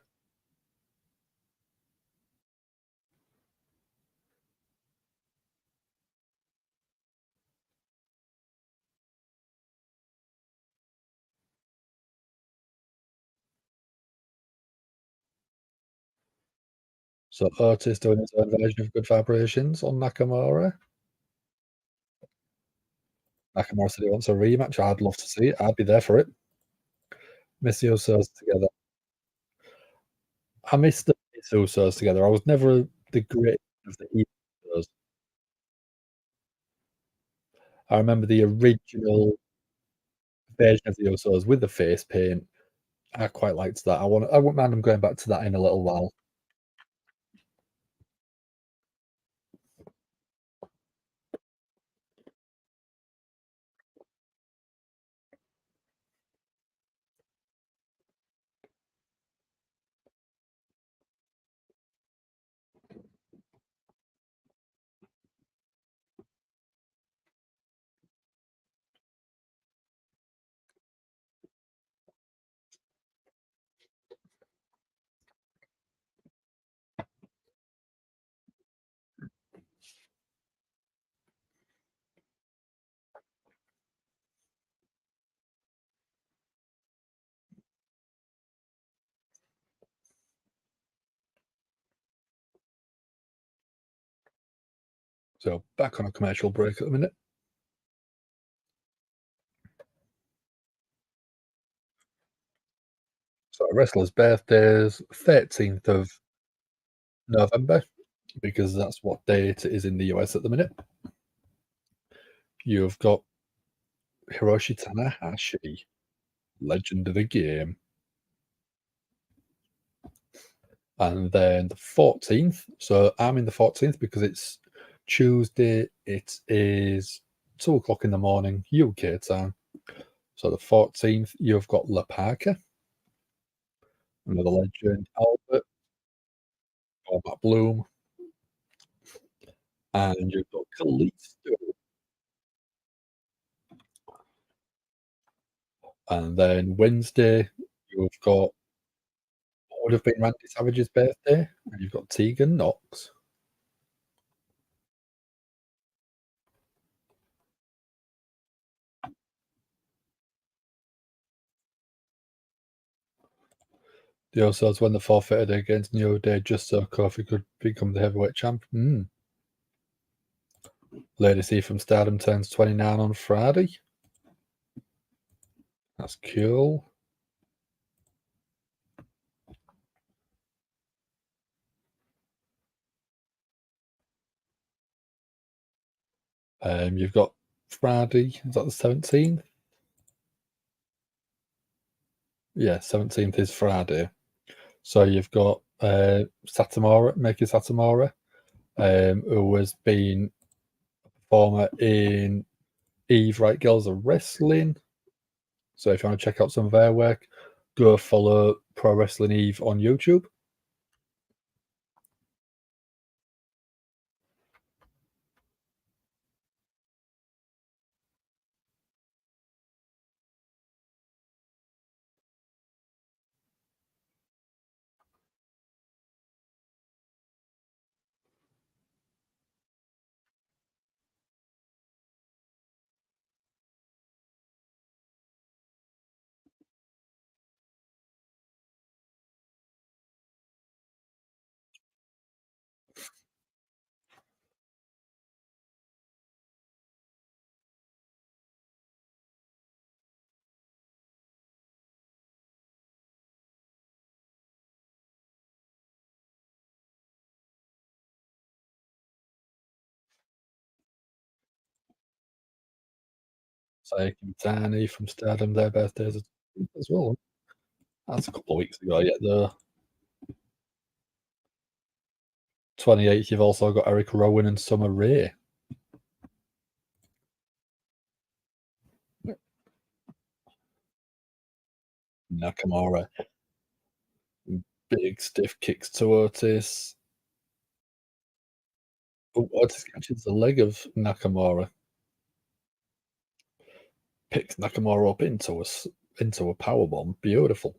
So Otis doing his own version of Good Vibrations on Nakamura. Nakamura said he wants a rematch. I'd love to see it. I'd be there for it. Miss the Usos together. I miss the Miss Usos together. I was never the great of the Usos. I remember the original version of the Usos with the face paint. I quite liked that. I wouldn't mind them going back to that in a little while. So back on a commercial break at the minute. So wrestlers' birthdays, 13th of November, because that's what date it is in the US at the minute. You've got Hiroshi Tanahashi, legend of the game. And then the 14th, so I'm in the 14th because it's Tuesday. It is 2 o'clock in the morning, UK time. So the 14th, you've got La Parka, another legend, Albert, or Matt Bloom, and you've got Kalisto. And then Wednesday, you've got what would have been Randy Savage's birthday, and you've got Tegan Knox. The Usos when they forfeited against New Day just so Kofi could become the heavyweight champ. Lady C from Stardom turns 29 on Friday. That's cool. You've got Friday, is that the 17th? Yeah, 17th is Friday. So you've got Satomura, Maki Satomura, who has been a performer in Eve Right Girls of Wrestling. So if you want to check out some of their work, go follow Pro Wrestling Eve on YouTube. Sayaka Mitani from Stardom, their birthdays as well. That's a couple of weeks ago, yet the 28th, you've also got Eric Rowan and Summer Rae. Nakamura, big stiff kicks to Otis. Oh, Otis catches the leg of Nakamura, picks Nakamura up into a powerbomb. Beautiful.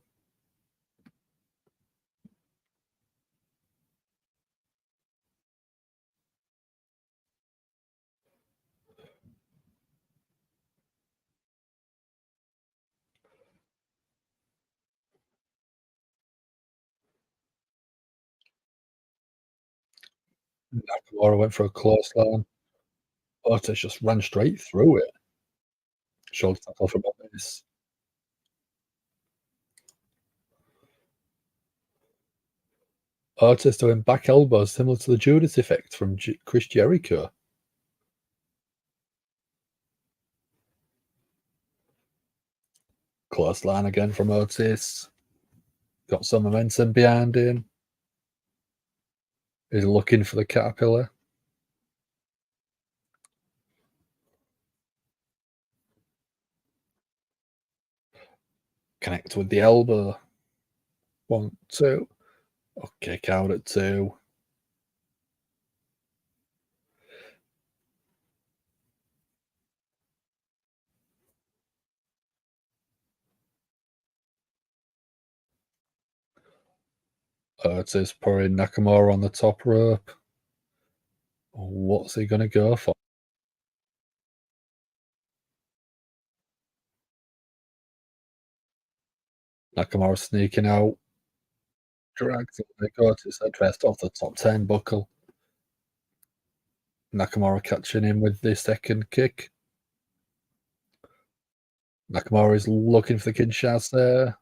Nakamura went for a clothesline. Otis just ran straight through it. Shoulder tackle from Otis. Otis doing back elbows similar to the Judas effect from Chris Jericho. Clothesline again from Otis. Got some momentum behind him. He's looking for the caterpillar. Connect with the elbow. 1, 2. Kick out at 2. Otis pouring Nakamura on the top rope. What's he going to go for? Nakamura sneaking out. Drags Otis headfirst off the top turnbuckle. Nakamura catching him with the second kick. Nakamura is looking for the Kinshasa.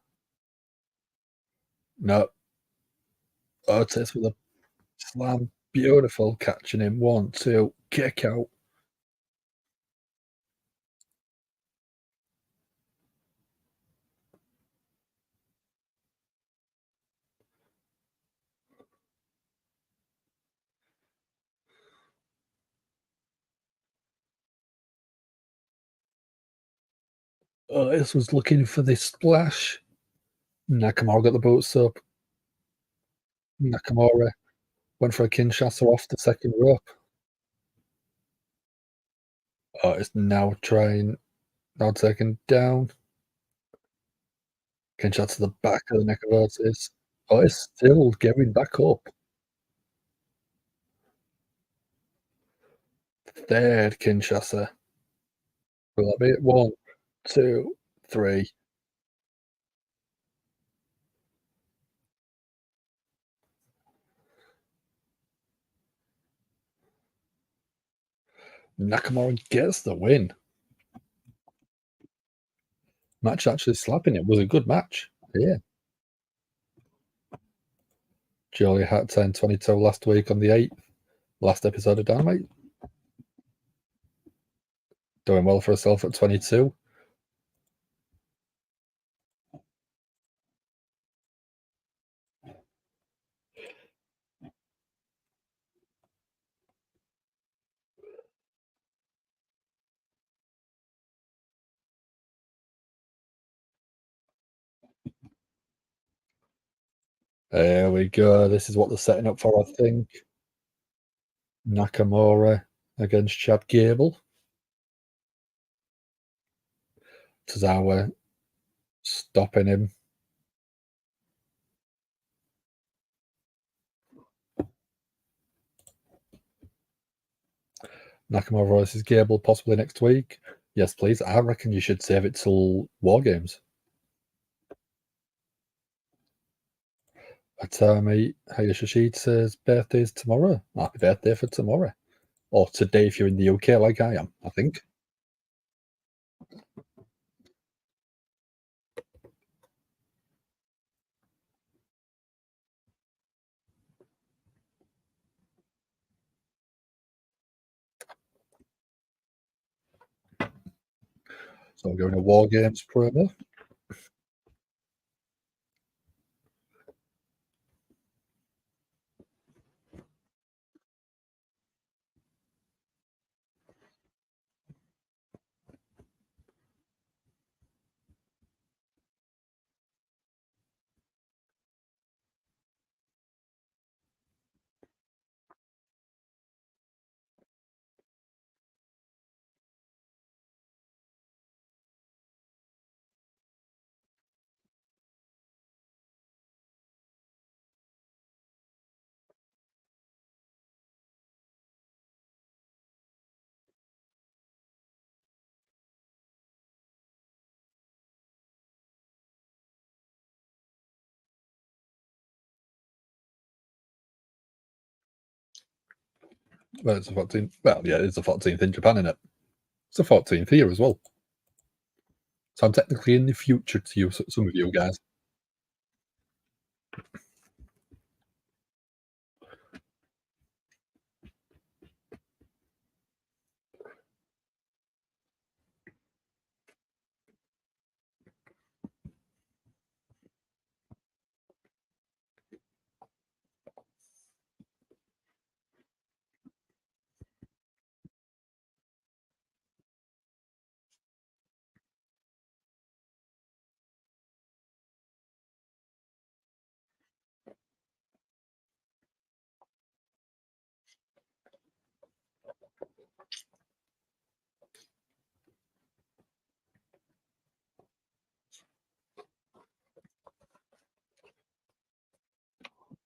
No. Otis with a slam. Beautiful catching him. 1, 2, kick out. Otis was looking for the splash. Nakamura got the boots up. Nakamura went for a Kinshasa off the second rope. Otis now taken down. Kinshasa to the back of the neck of Otis. Otis still getting back up. Third Kinshasa. Will that be it? 1, 2, 3. Nakamura gets the win. Match actually slapping it was a good match. Yeah. Julia had 10-22 last week on the 8th. Last episode of Dynamite. Doing well for herself at 22. There we go. This is what they're setting up for, I think. Nakamura against Chad Gable. Tozawa stopping him. Nakamura versus Gable possibly next week. Yes, please. I reckon you should save it till WarGames. Atami Hayashishita's birthday is tomorrow. Happy birthday for tomorrow. Or today if you're in the UK like I am, I think. So we're going to WarGames promo. Well, it's the 14th. Well, yeah, it's the 14th in Japan, isn't it? It's the 14th here as well. So I'm technically in the future to you, some of you guys.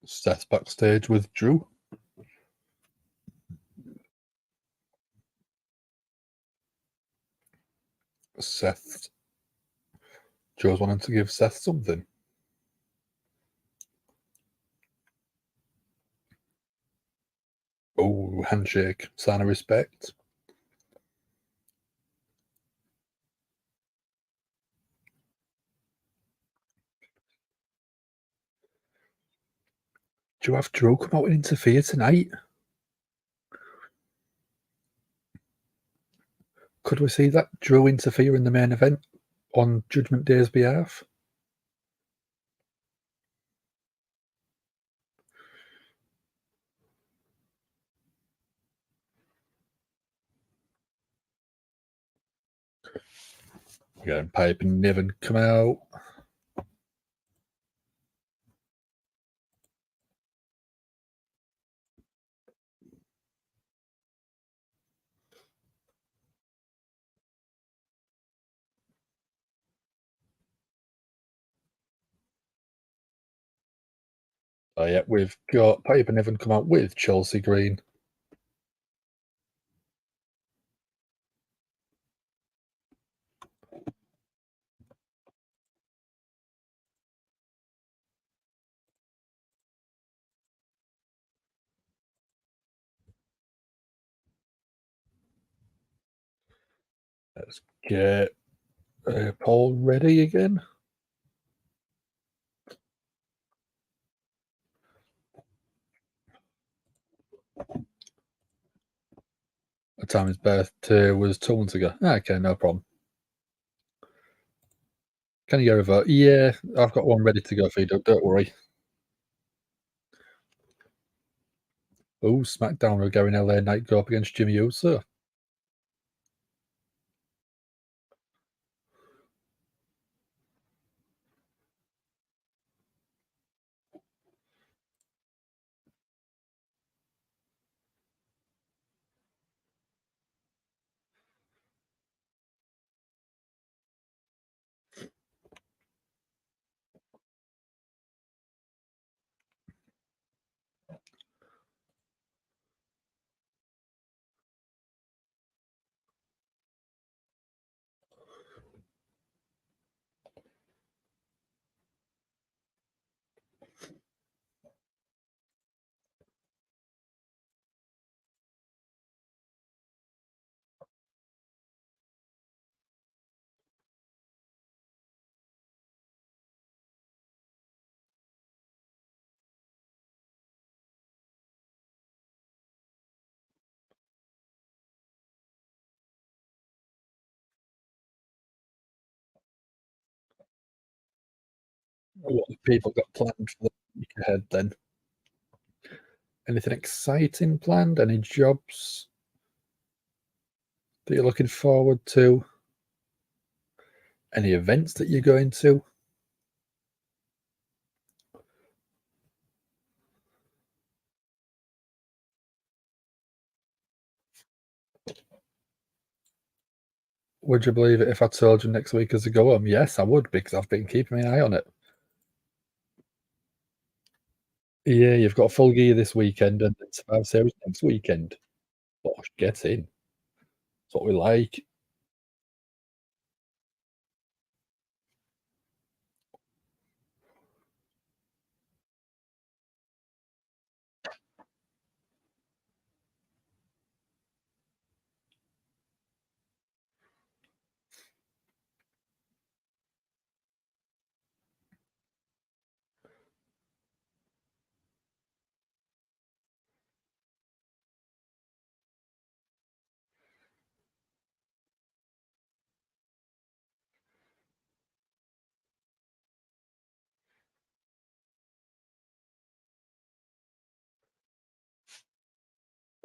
Seth backstage with Drew. Joe's wanting to give Seth something. Oh, handshake, sign of respect. Do you have Drew come out and interfere tonight? Could we see that Drew interfere in the main event on Judgment Day's behalf? We're getting Pipe and Niven come out. Oh, yeah, we've got Pipe and Niven come out with Chelsea Green. Let's get Paul ready again. The time his birthday was 2 months ago. Okay, no problem. Can you get a vote? Yeah, I've got one ready to go for you, don't worry. Oh, SmackDown are going LA Knight go up against Jimmy Uso. What have people got planned for the week ahead then? Anything exciting planned? Any jobs that you're looking forward to? Any events that you're going to? Would you believe it if I told you next week is a go home? Yes, I would, because I've been keeping my eye on it. Yeah, you've got Full Gear this weekend and then Survivor Series next weekend. Bosh, get in. That's what we like.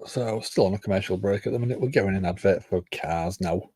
So, still on a commercial break at the minute. We're going in advert for cars now.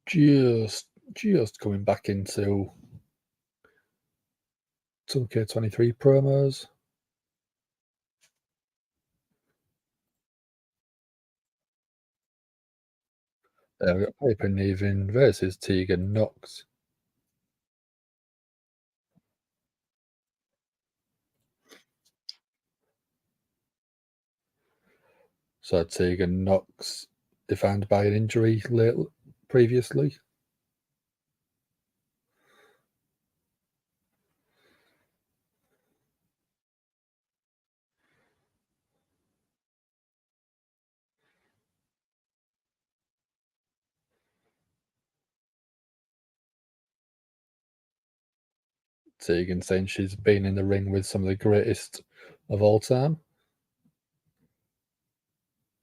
just coming back into 2K23 promos. We've got Piper Niven versus Tegan Knox. So Tegan Knox defined by an injury previously. Tegan saying she's been in the ring with some of the greatest of all time.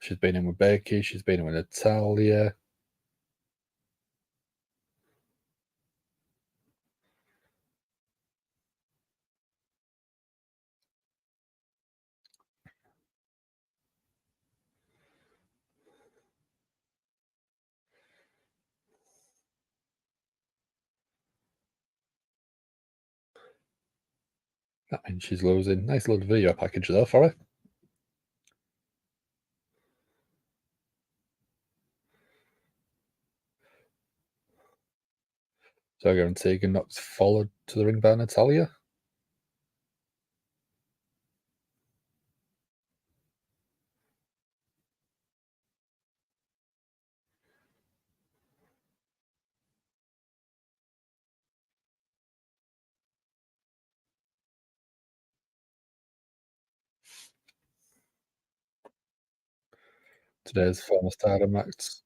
She's been in with Becky, she's been in with Natalia. That means she's losing. Nice little video package there for her. So again, Tegan Knox followed to the ring by Natalia. Today's former Stardom Max.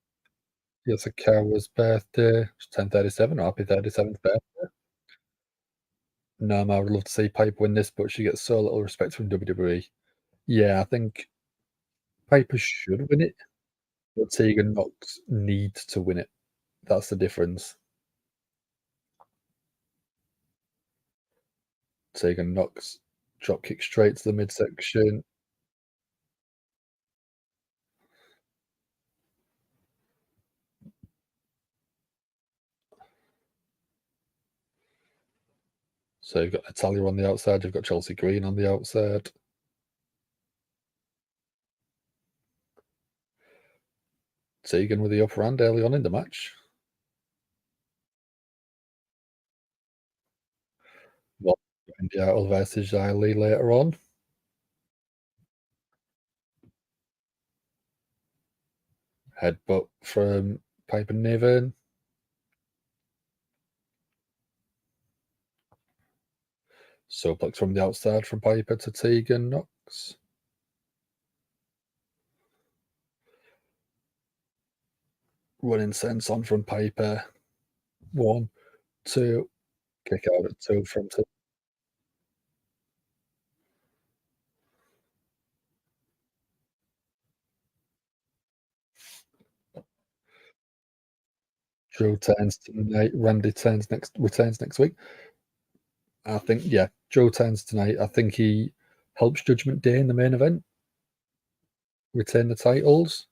It's Akira's birthday. It's 10:37. Happy 37th birthday. No, I would love to see Piper win this, but she gets so little respect from WWE. Yeah, I think Piper should win it, but Tegan Knox needs to win it. That's the difference. Tegan Knox drop kick straight to the midsection. So you've got Natalia on the outside, you've got Chelsea Green on the outside. Tegan with the upper hand early on in the match. Well, India versus Riley later on. Headbutt from Piper Niven. Suplex from the outside from Piper to Tegan Knox. Running sense on from Piper. 1, 2. Kick out at 2 from Drew turns tonight. Randy returns next week. I think, yeah, Joe turns tonight. I think he helps Judgment Day in the main event retain the titles.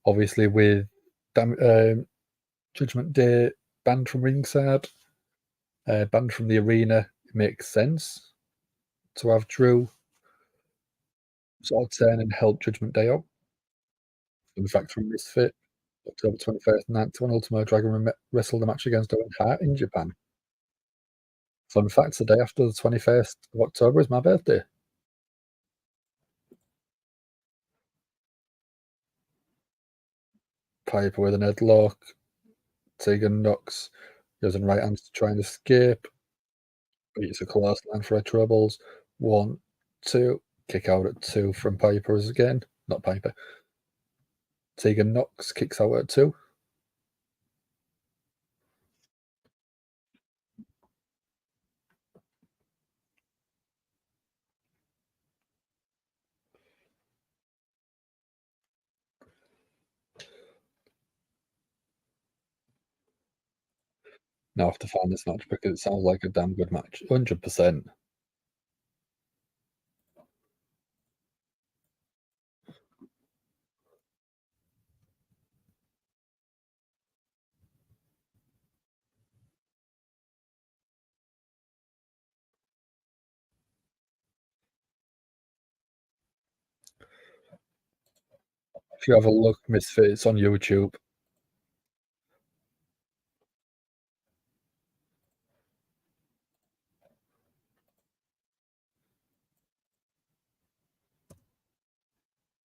Obviously, with Judgment Day banned from ringside, banned from the arena, it makes sense to have Drew sort of turn and help Judgment Day out. In fact, from Misfit, October 21st, night when Ultimo Dragon wrestled a match against Owen Hart in Japan. Fun fact, the day after the 21st of October is my birthday. Piper with an headlock. Tegan Knox goes in right hands to try and escape. Beats a close line for her troubles. 1, 2. Kick out at 2 from Piper's again. Not Piper. Tegan Knox kicks out at 2. Now I have to find this match because it sounds like a damn good match. 100%. If you have a look, Misfits on YouTube.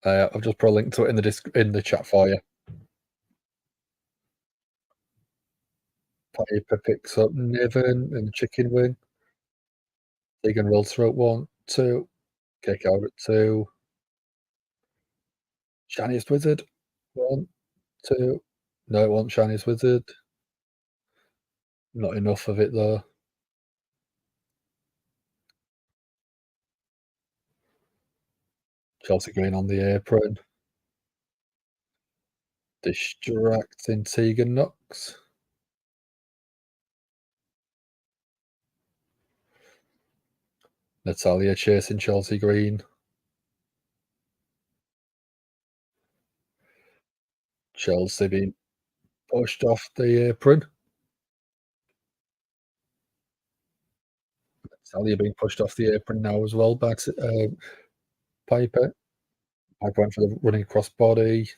I've just put a link to it in the chat for you. Piper picks up Niven and chicken wing. Tegan rolls through at 1, 2. Kick out at 2. Shiniest Wizard. 1, 2. No, it wasn't Shiniest Wizard. Not enough of it, though. Chelsea Green on the apron. Distracting Tegan Knox. Natalia chasing Chelsea Green. Chelsea being pushed off the apron. Natalia being pushed off the apron now as well by Piper. Piper went for the running across body.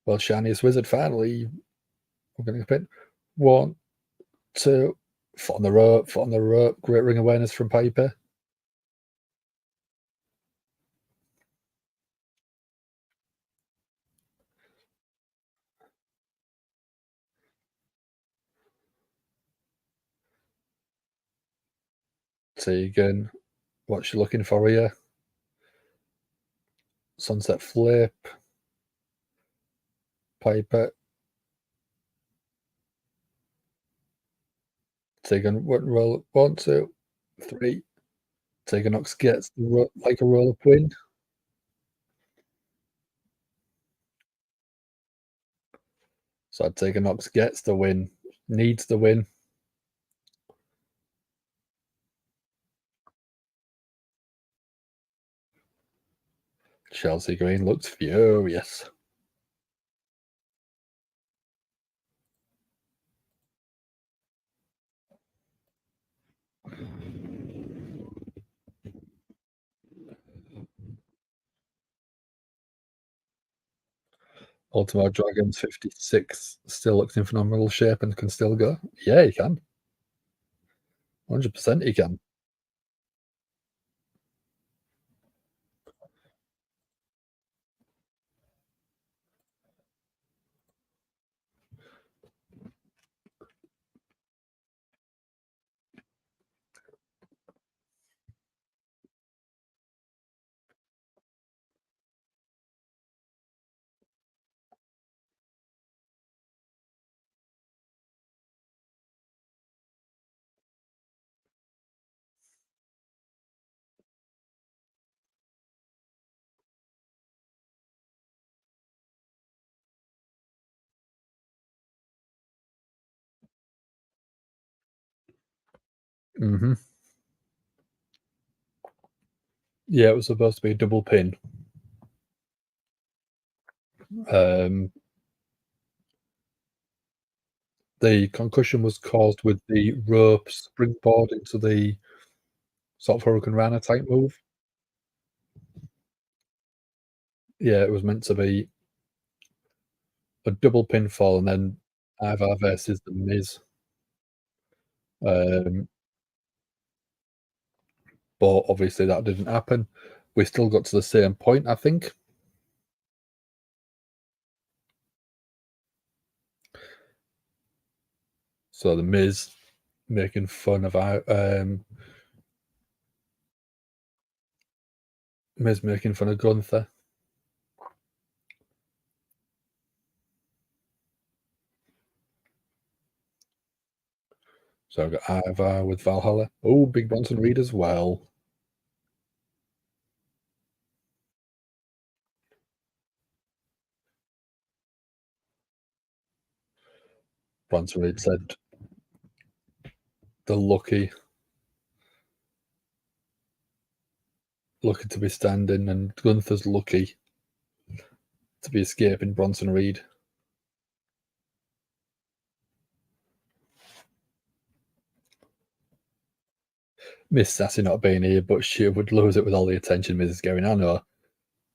Well, Shiniest Wizard finally. We're going to pin. 1, 2. Foot on the rope. Foot on the rope. Great ring awareness from Piper. Tegan. What's she looking for here? Sunset flip. Piper. Tegan roll. 1, 2, 3. Tegan Knox gets like a roll up win. So Tegan Knox gets the win. Needs the win. Chelsea Green looks furious. Ultimo Dragons 56 still looks in phenomenal shape and can still go. Yeah, he can. 100% he can. Mm-hmm. Yeah, it was supposed to be a double pin. The concussion was caused with the rope springboard into the sort of Hurricane Rana type move. Yeah, it was meant to be a double pinfall and then Ivar versus The Miz. But obviously that didn't happen. We still got to the same point, I think. So The Miz making fun of Miz making fun of Gunther. So I've got Ivar with Valhalla. Oh, Big Bronson Reed as well. Bronson Reed said the lucky to be standing, and Gunther's lucky to be escaping Bronson Reed. Miss Sassy not being here, but she would lose it with all the attention Miz is getting. I know.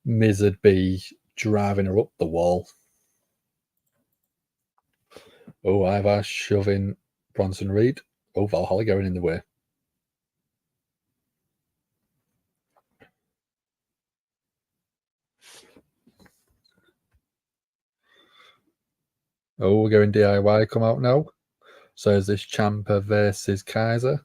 Miz would be driving her up the wall. Oh, Ivar shoving Bronson Reed. Oh, Valhalla going in the way. Oh, we're going DIY come out now. So is this Ciampa versus Kaiser?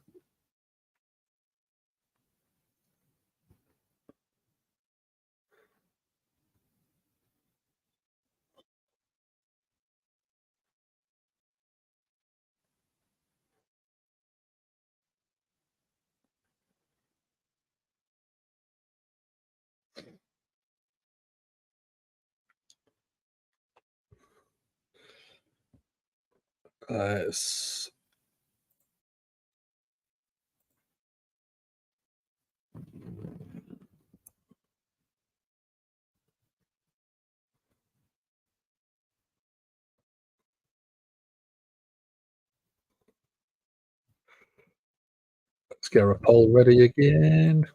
Let's get a poll ready again.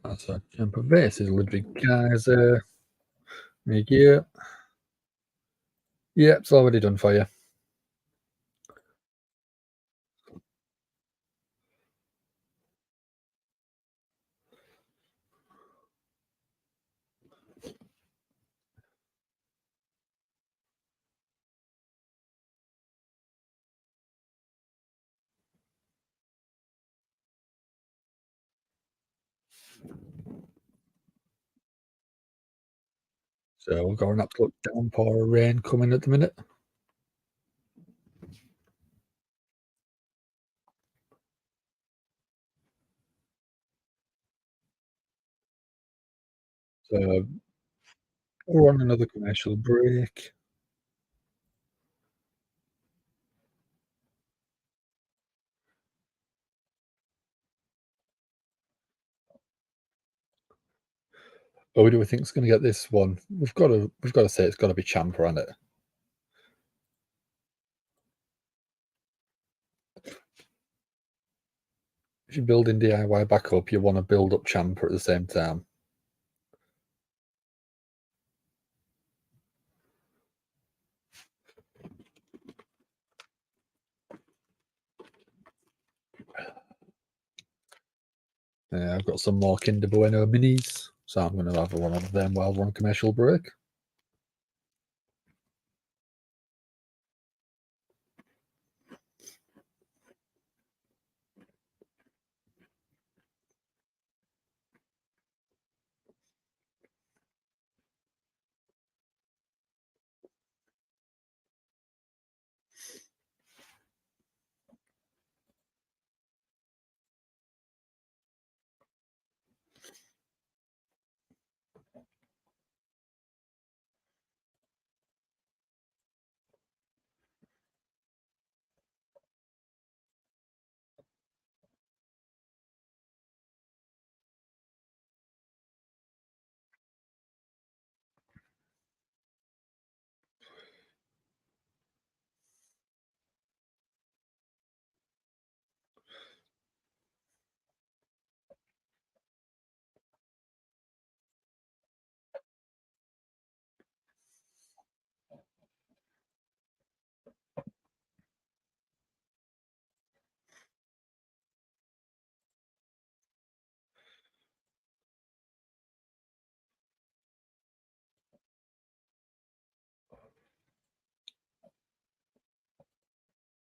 That's a Ciampa versus Ludwig Kaiser. Thank you. Yeah, it's already done for you. So we've got an absolute downpour of rain coming at the minute. So we're on another commercial break. Oh, who do we think's going to get this one? We've got to say it's got to be Ciampa on it. If you're building DIY back up, you want to build up Ciampa at the same time. Yeah, I've got some more Kinder Bueno minis, so I'm going to have one of them while we're on commercial break.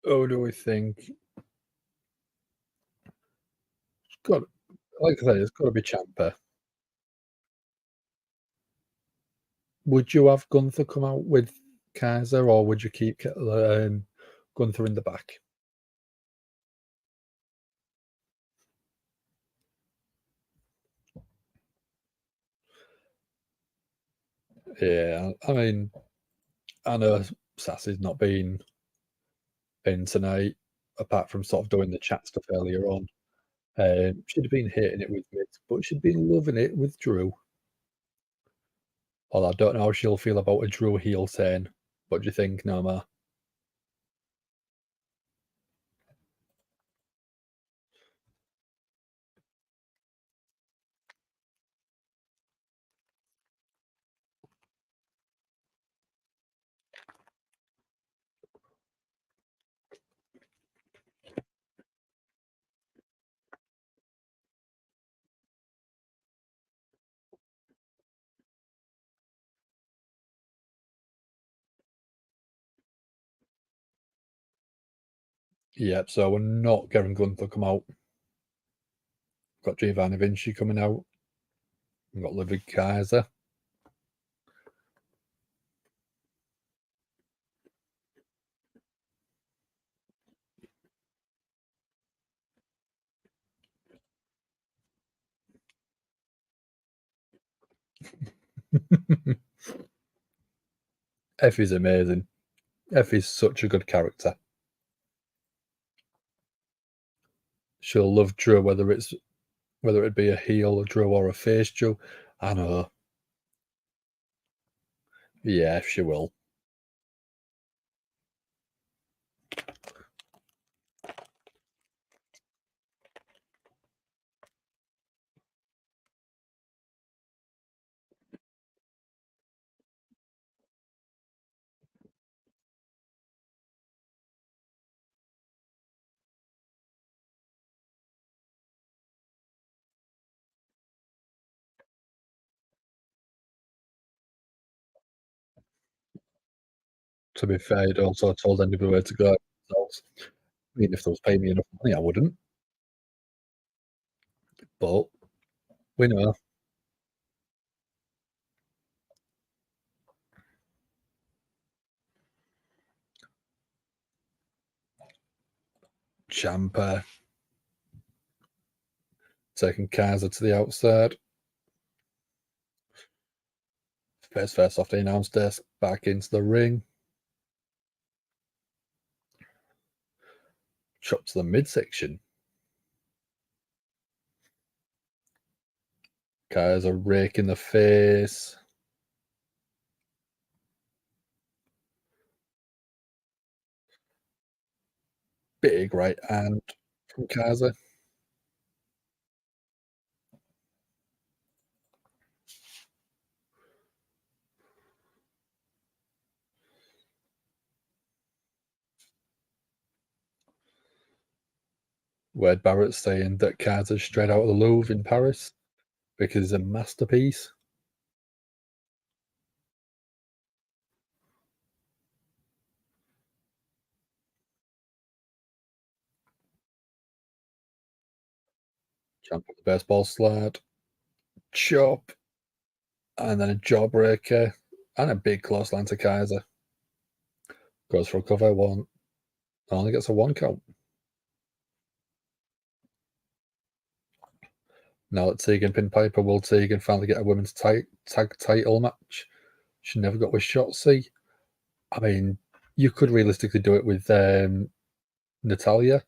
Oh, do we think? Got like I say, it's got to be Ciampa. Would you have Gunther come out with Kaiser, or would you keep Gunther in the back? Yeah, I mean, I know Sassy's not been in tonight, apart from sort of doing the chat stuff earlier on. She'd have been hating it with Miz, but she'd been loving it with Drew. Although I don't know how she'll feel about a Drew heel turn. What do you think, Norma? Yep, so we're not getting Gunther come out. Got Giovanni Vinci coming out. We've got Ludwig Kaiser. Effie's amazing. Effie's such a good character. She'll love Drew, whether it be a heel Drew or a face Drew. I know. Yeah, she will. To be fair, it also told anybody where to go themselves. I mean, if they was paying me enough money, I wouldn't. But we know. Ciampa taking Kaiser to the outside. First off the announce desk, back into the ring. Chop to the midsection. Kaiser rake in the face. Big right hand from Kaiser. Wade Barrett saying that Kaiser's straight out of the Louvre in Paris because he's a masterpiece. Jump with the baseball slide, chop, and then a jawbreaker, and a big clothesline to Kaiser. Goes for a cover one, only gets a one count. Now that Tegan pinned Piper, will Tegan finally get a women's tag title match? She never got with Shotzi. I mean, you could realistically do it with Natalia,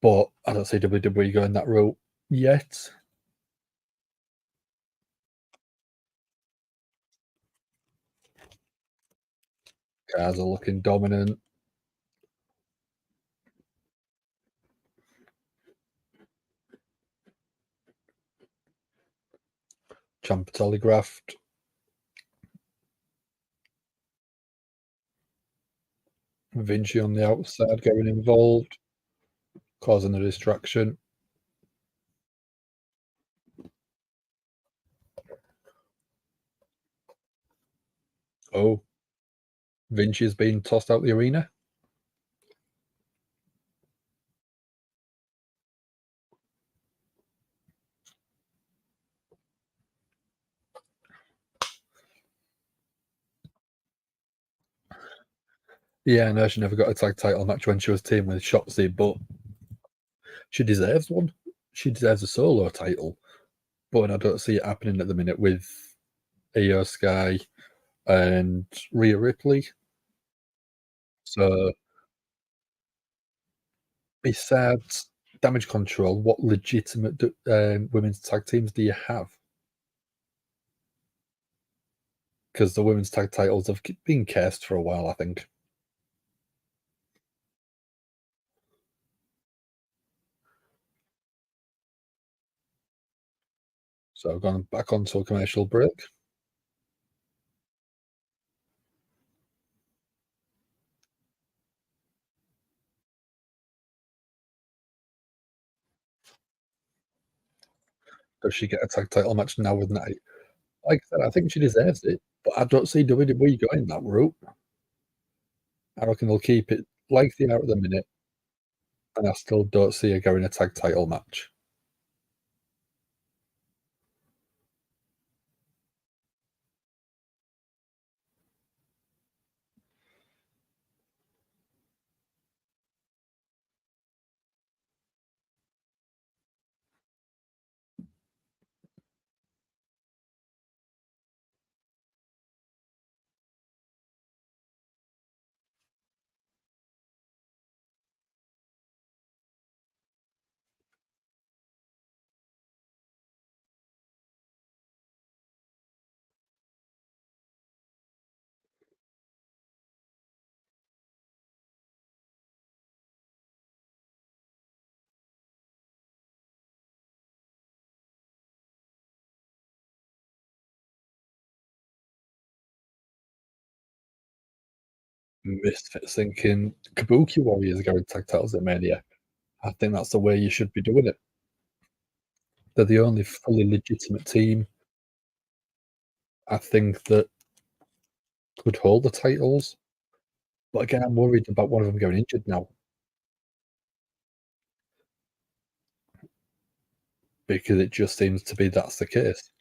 but I don't see WWE going that route yet. Kaiser looking dominant. Ciampa telegraphed. Vinci on the outside getting involved, causing a distraction. Oh, Vinci is being tossed out the arena. Yeah, no, she never got a tag title match when she was teaming with Shotzi, but she deserves one. She deserves a solo title, but I don't see it happening at the minute with Io Sky and Rhea Ripley. So Besides Damage Control, what legitimate women's tag teams do you have? Because the women's tag titles have been cursed for a while, I think. So I've gone back onto a commercial break. Does she get a tag title match now with Nia? Like I said, I think she deserves it, but I don't see WWE going that route. I reckon they'll keep it like they are at the minute, and I still don't see her going a tag title match. Misfits thinking Kabuki Warriors are going tag titles at Mania. I think that's the way you should be doing it. They're the only fully legitimate team I think that could hold the titles. But again, I'm worried about one of them going injured now because it just seems to be that's the case.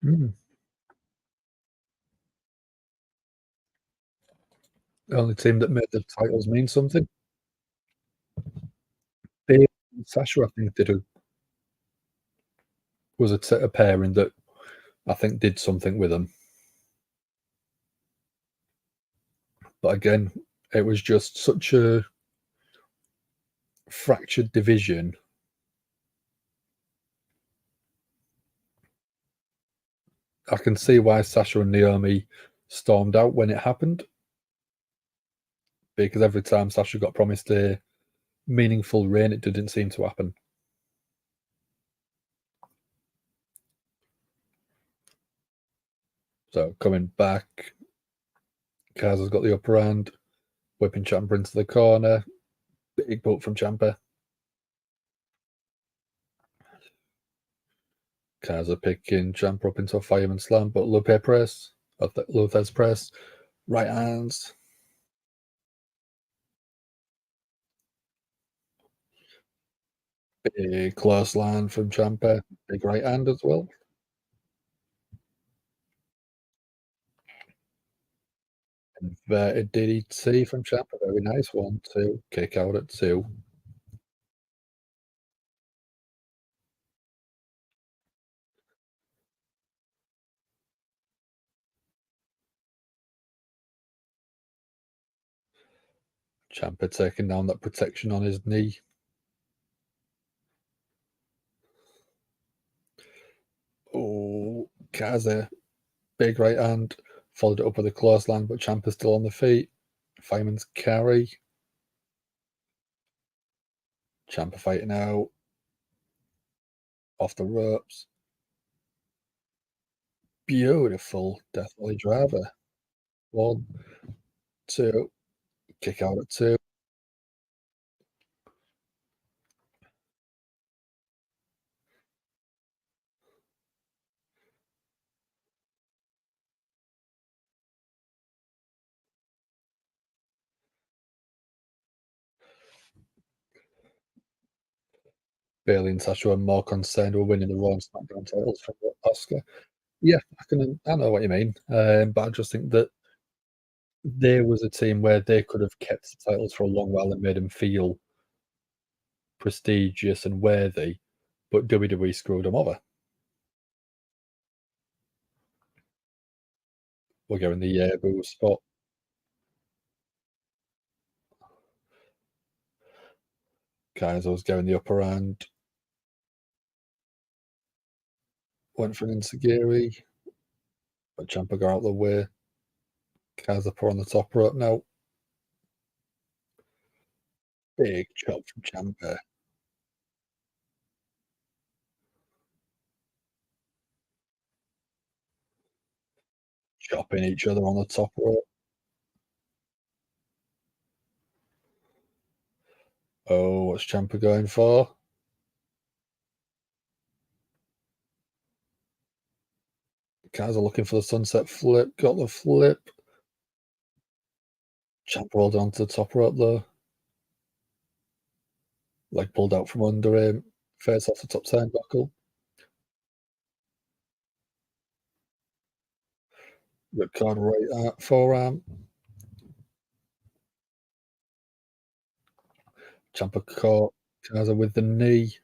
Mm. The only team that made the titles mean something. Bayley and Sasha, I think, was a pairing that I think did something with them. But again, it was just such a fractured division. I can see why Sasha and Naomi stormed out when it happened because every time Sasha got promised a meaningful reign, it didn't seem to happen. So coming back, Kaiser's got the upper hand, whipping Ciampa into the corner. Big boot from Ciampa. Kaiser picking Ciampa up into a fireman slam, but Lupe press, Lopez press, right hands. Big clothesline from Ciampa, big right hand as well. Inverted DDT from Ciampa, very nice. 1, 2, kick out at 2. Ciampa taking down that protection on his knee. Oh, Kaiser, big right hand, followed it up with a clothesline, but Ciampa's still on the feet. Fireman's carry. Ciampa fighting out, off the ropes. Beautiful Death Valley driver. 1, 2, kick out at 2. Bayley and Sasha were more concerned with winning the Raw and SmackDown titles from Asuka. Yeah, I know what you mean, but I just think that there was a team where they could have kept the titles for a long while and made them feel prestigious and worthy, but WWE screwed them over. We're going the boo spot. Kaiser was going the upper hand, went for an enziguri, but Ciampa got out of the way. Kaiser put on the top rope now. Big chop from Ciampa. Chopping each other on the top rope. Oh, what's Ciampa going for? Kaiser looking for the sunset flip. Got the flip. Ciampa rolled onto the top rope though. Leg pulled out from under him. Face off the top turnbuckle. Ripcord right forearm. Ciampa caught Kaiser with the knee.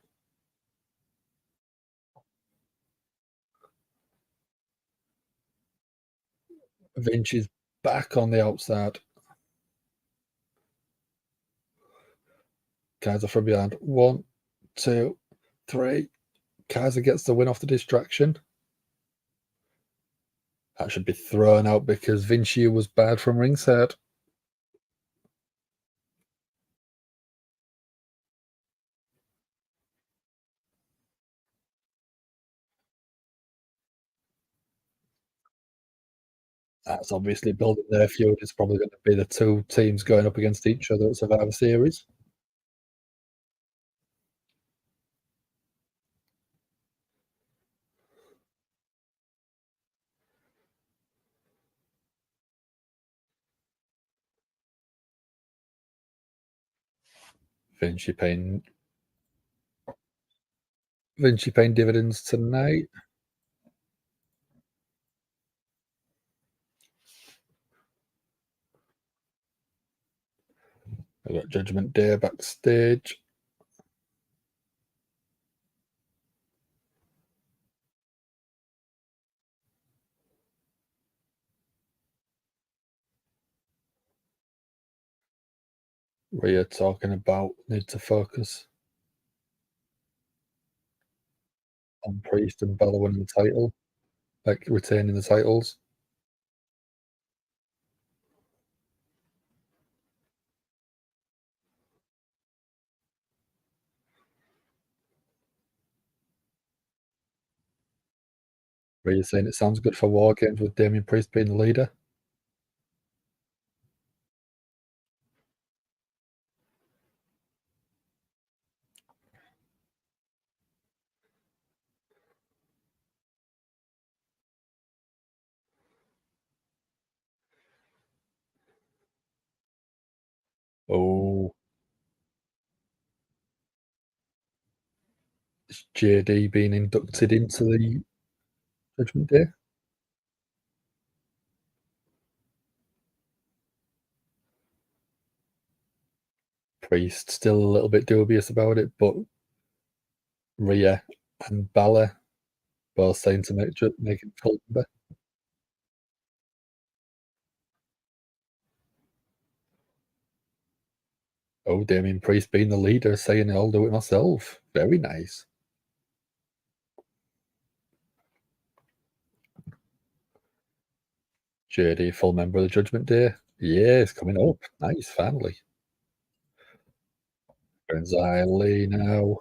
Vinci's back on the outside. Kaiser from behind. 1, 2, 3. Kaiser gets the win off the distraction. That should be thrown out because Vinci was bad from ringside. That's obviously building their feud. It's probably going to be the two teams going up against each other at Survivor Series. Vinci paying dividends tonight. We got Judgement Day backstage. Rhea talking about need to focus on Priest and Bella winning the title, like retaining the titles. Rhea saying it sounds good for WarGames with Damian Priest being the leader. Oh, is JD being inducted into the Judgment Day? Priest still a little bit dubious about it, but Rhea and Bella both saying to make it full member. Oh, Damian Priest being the leader, saying I'll do it myself. Very nice. JD, full member of the Judgment Day. Yeah, it's coming up. Nice, finally. Lee now.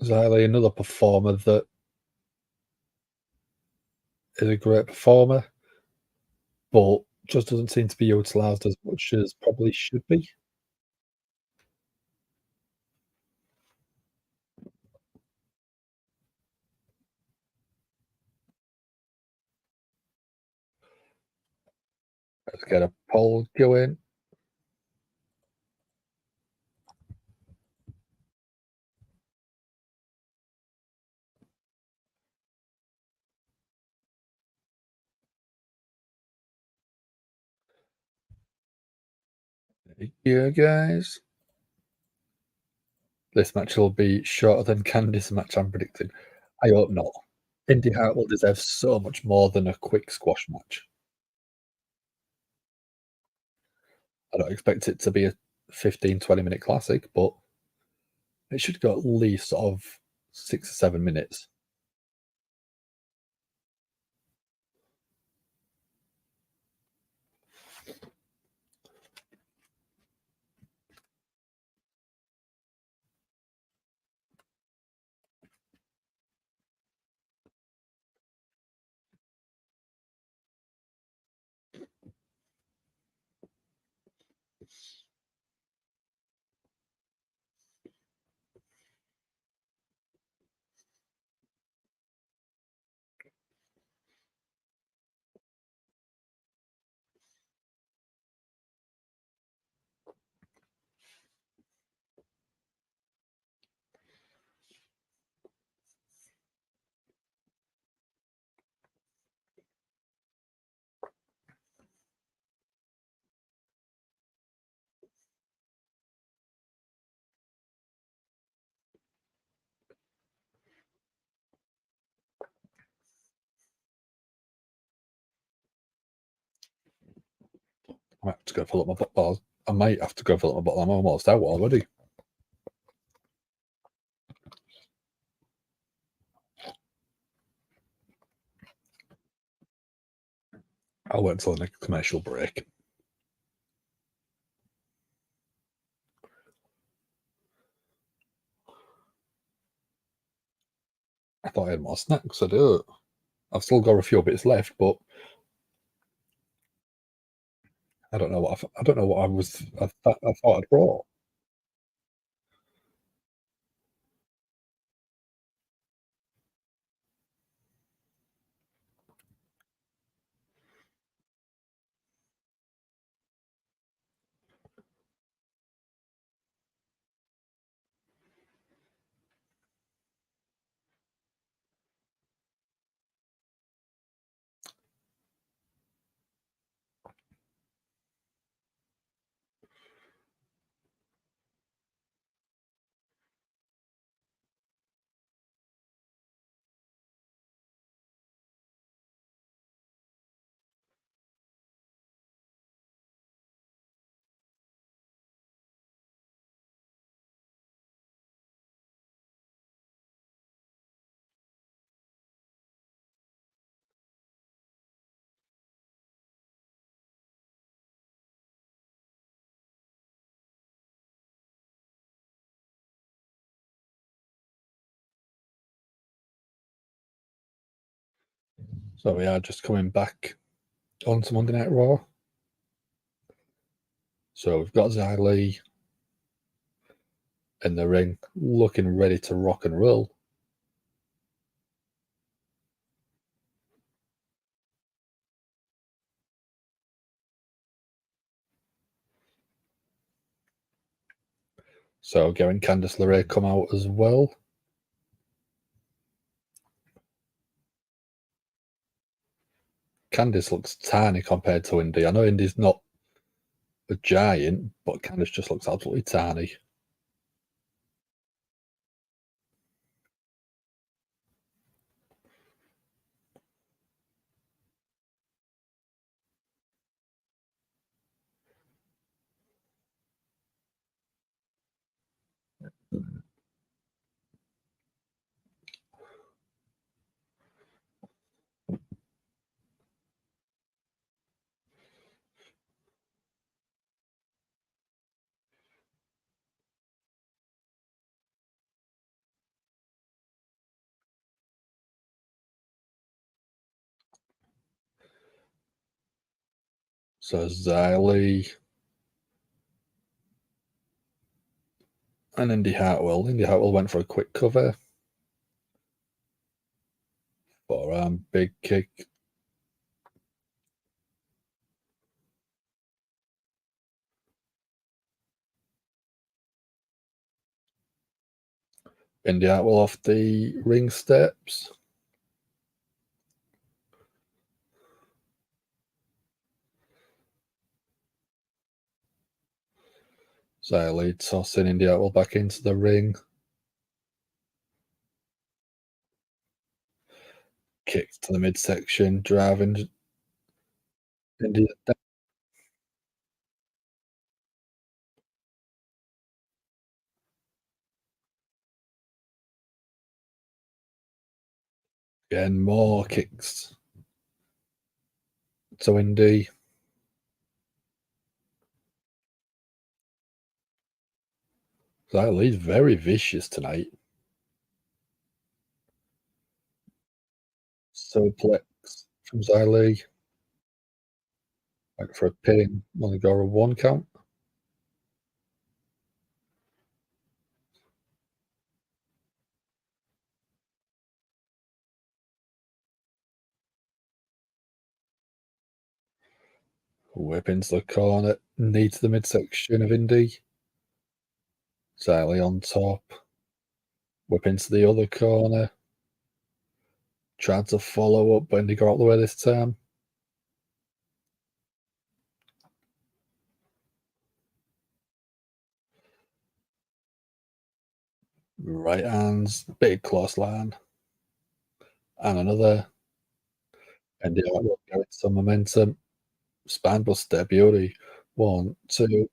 Xylee, another performer that is a great performer, but just doesn't seem to be utilised as much as probably should be. Let's get a poll going. Yeah, guys. This match will be shorter than Candice's match, I'm predicting. I hope not. Indy Hart will deserve so much more than a quick squash match. I don't expect it to be a 15, 20-minute classic, but it should go at least sort of 6 or 7 minutes. I might have to go fill up my bottle. I might have to go fill up my bottle. I'm almost out already. I'll wait until the next commercial break. I thought I had more snacks. I do. I've still got a few bits left, but I don't know what I don't know what I thought I'd brought. So we are just coming back onto Monday Night Raw. So we've got Xylee in the ring, looking ready to rock and roll. So getting Candice LeRae come out as well. Candice looks tiny compared to Indy. I know Indy's not a giant, but Candice just looks absolutely tiny. So Xylee and Indy Hartwell. Indy Hartwell went for a quick cover. Forearm, big kick. Indy Hartwell off the ring steps. Xylee tossing Indy Hartwell back into the ring. Kicks to the midsection, driving Indy again. More kicks to Indy. Xylee's very vicious tonight. Suplex from Xylee. Back for a pin. Only got a 1 count. Whip into the corner. Knee to the midsection of Indy. Xylee on top. Whip into the other corner. Tried to follow up, but Indy got out the way this time. Right hands, big clothesline. And another. Indy getting some momentum. Spinebuster, beauty. 1, 2, kick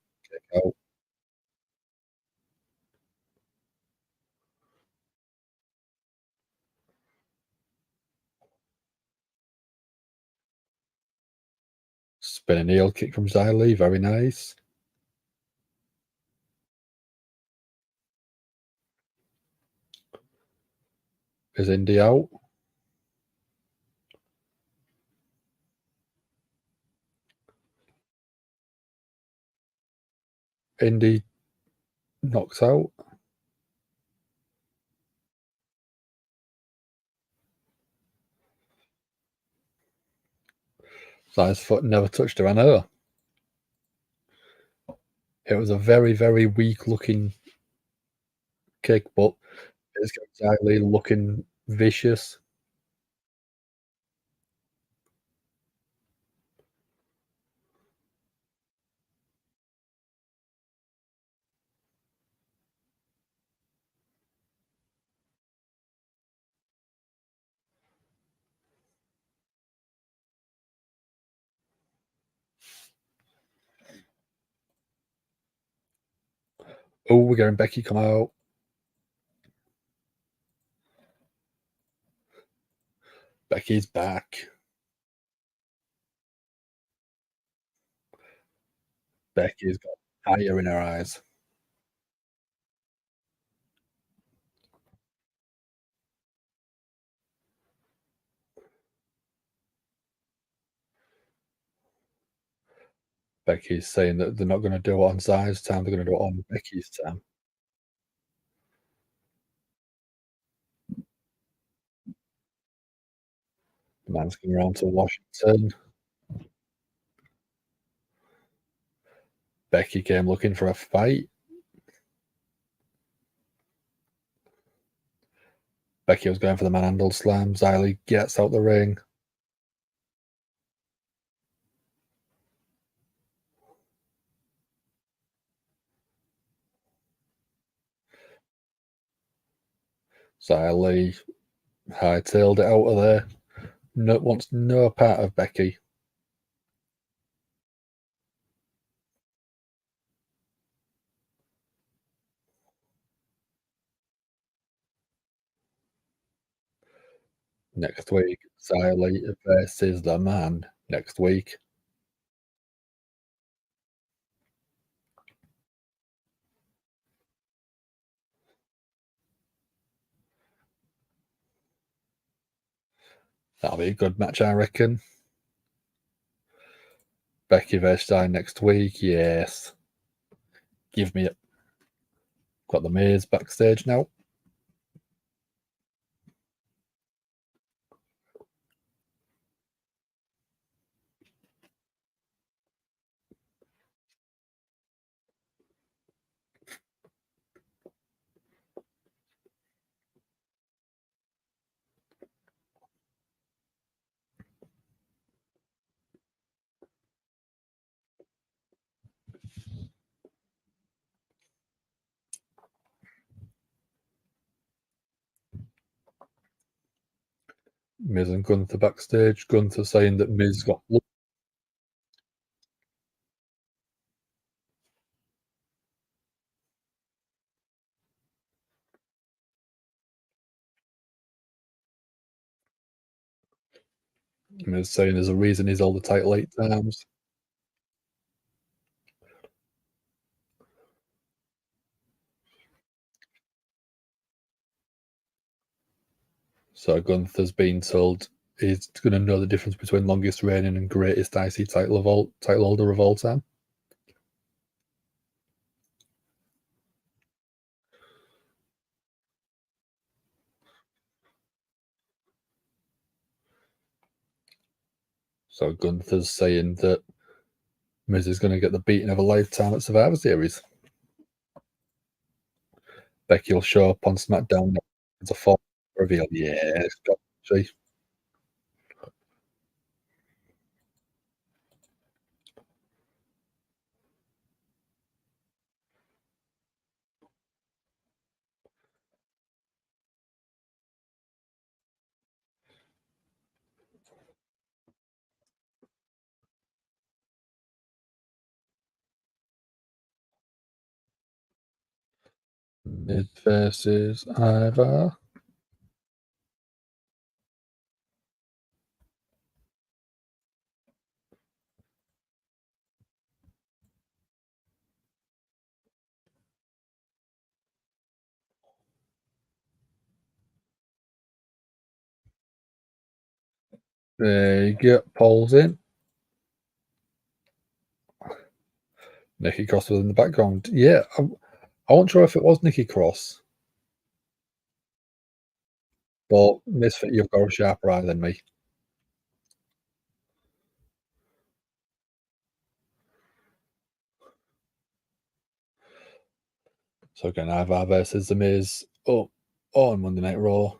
out. Spinning heel kick from Xylee, very nice. Is Indy out? Indy knocks out. Xylee's foot never touched her, I know. It was a very, very weak looking kick, but it's got Xylee looking vicious. Oh, we're getting Becky come out. Becky's back. Becky's got fire in her eyes. Becky's saying that they're not going to do it on Xylee's time, they're going to do it on Becky's time. The man's coming around to Washington. Becky came looking for a fight. Becky was going for the manhandle slam. Xylee gets out the ring. Xylee hightailed it out of there. No, wants no part of Becky. Next week, Xylee versus the man. Next week. That'll be a good match, I reckon. Becky versus Stein next week. Yes. Give me it. Got the Miz backstage now. Miz and Gunther backstage. Gunther saying that Miz got Miz saying there's a reason he's held the title 8 times. So Gunther's been told he's going to know the difference between longest reigning and greatest IC title holder of all time. So Gunther's saying that Miz is going to get the beating of a lifetime at Survivor Series. Becky will show up on SmackDown as a fall reveal. Yeah, it's got she. Miz versus Ivar. There you go. Paul's in. Nikki Cross was in the background. Yeah, I wasn't sure if it was Nikki Cross, but Misfit, you've got a sharper eye than me. So again, Ivar versus The Miz on Monday Night Raw.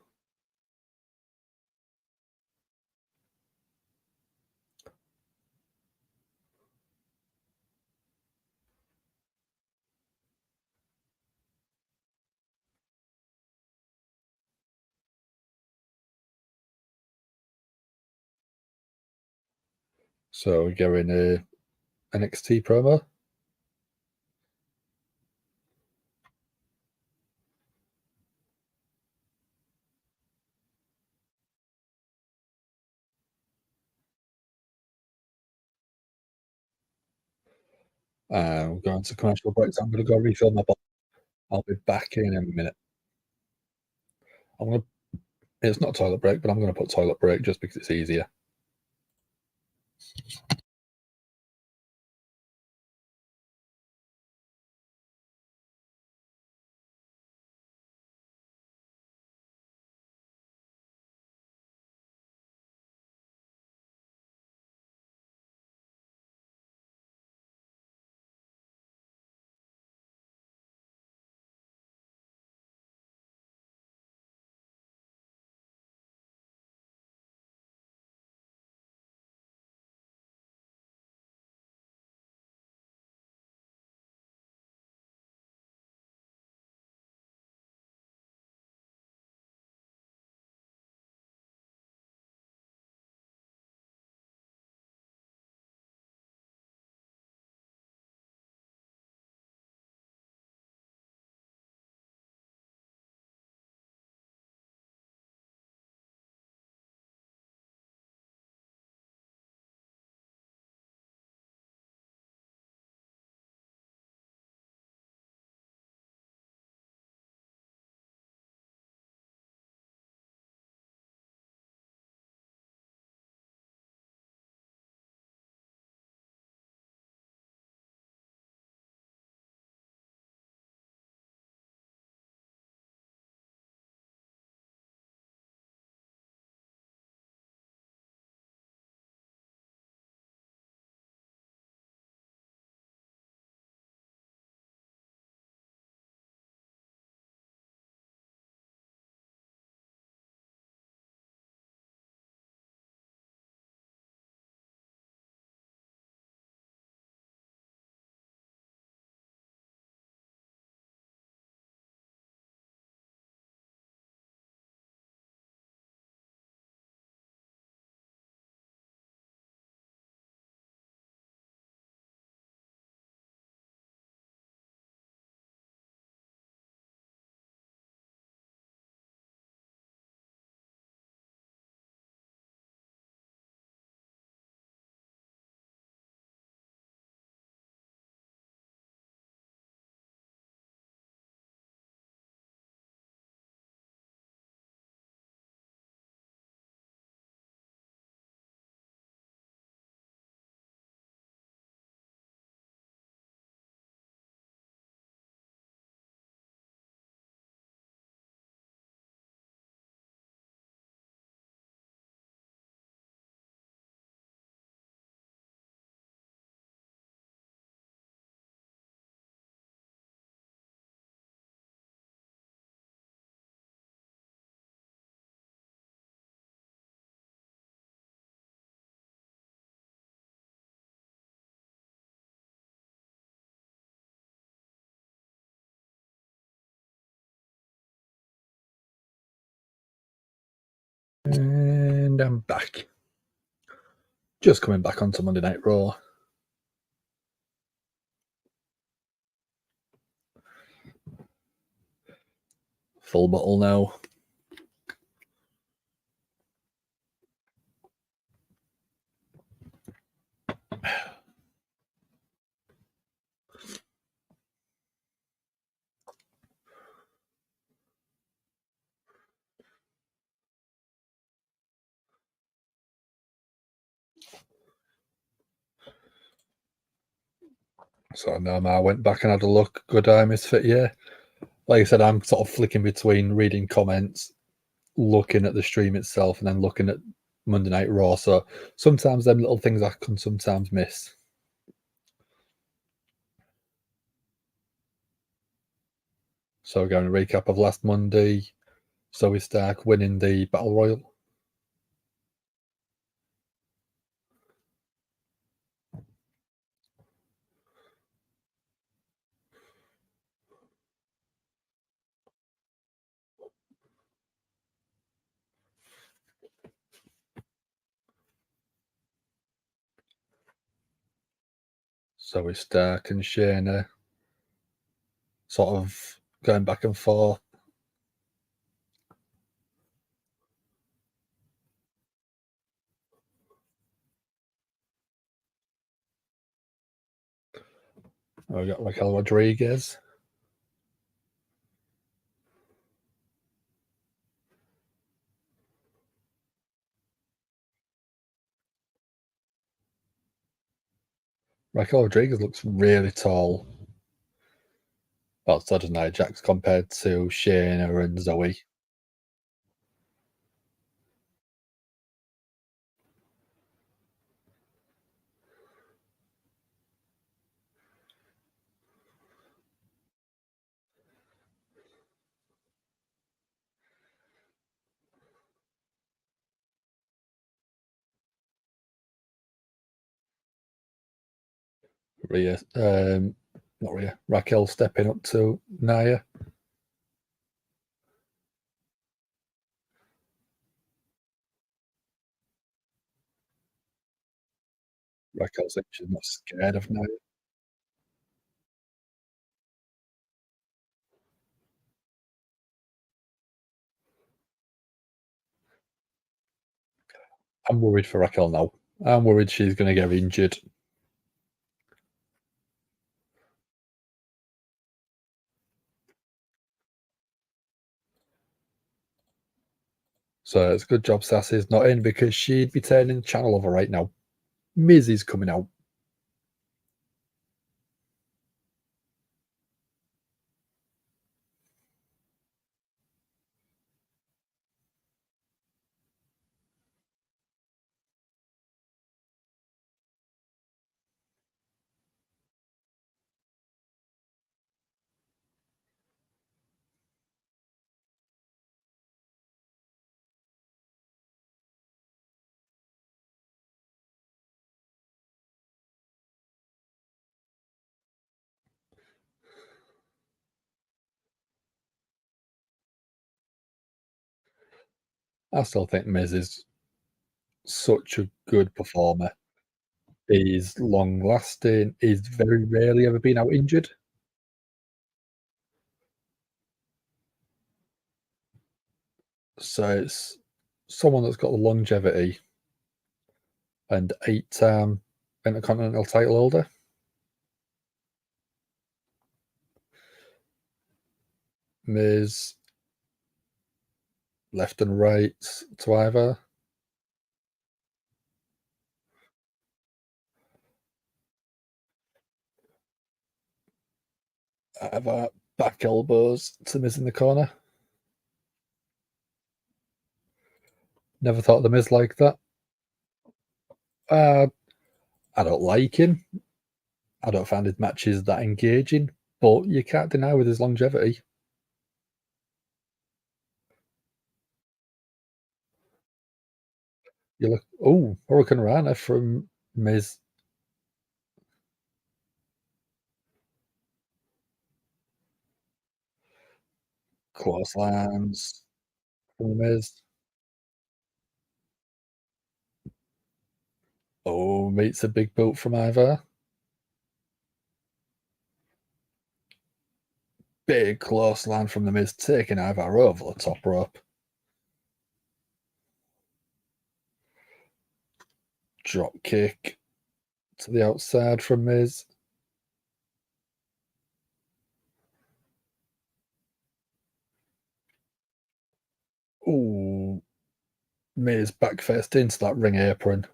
So we're going a NXT promo. We're going to commercial breaks. I'm going to go refill my bottle. I'll be back in a minute. It's not a toilet break, but I'm going to put toilet break just because it's easier. And I'm back. Just coming back onto Monday Night Raw. Full bottle now. So now I went back and had a look. Good eye misfit, yeah. Like I said, I'm sort of flicking between reading comments, looking at the stream itself, and then looking at Monday Night Raw. So sometimes them little things I can sometimes miss. So we're going to recap of last Monday. Zoe Stark winning the Battle Royal. Zoe Stark and Shayna sort of going back and forth. We got Raquel Rodriguez. Raquel Rodriguez looks really tall. Well, so does Nia Jax compared to Shayna and Zoe. Not Rhea, Raquel stepping up to Nia. Raquel said she's not scared of Nia. I'm worried for Raquel now. I'm worried she's going to get injured. So it's a good job Sassy's not in because she'd be turning the channel over right now. Miz is coming out. I still think Miz is such a good performer. He's long lasting. He's very rarely ever been out injured. So it's someone that's got the longevity and 8-time Intercontinental title holder. Miz left and right to either. Either back elbows to Miz in the corner. Never thought of the Miz like that. Uh, I don't like him. I don't find his matches that engaging, but you can't deny with his longevity. You look, oh, Hurricane Rana from Miz. Close lines from Miz. Oh, meets a big boot from Ivar. Big close line from the Miz, taking Ivar over the top rope. Drop kick to the outside from Miz. Ooh, Miz backfaced into that ring apron.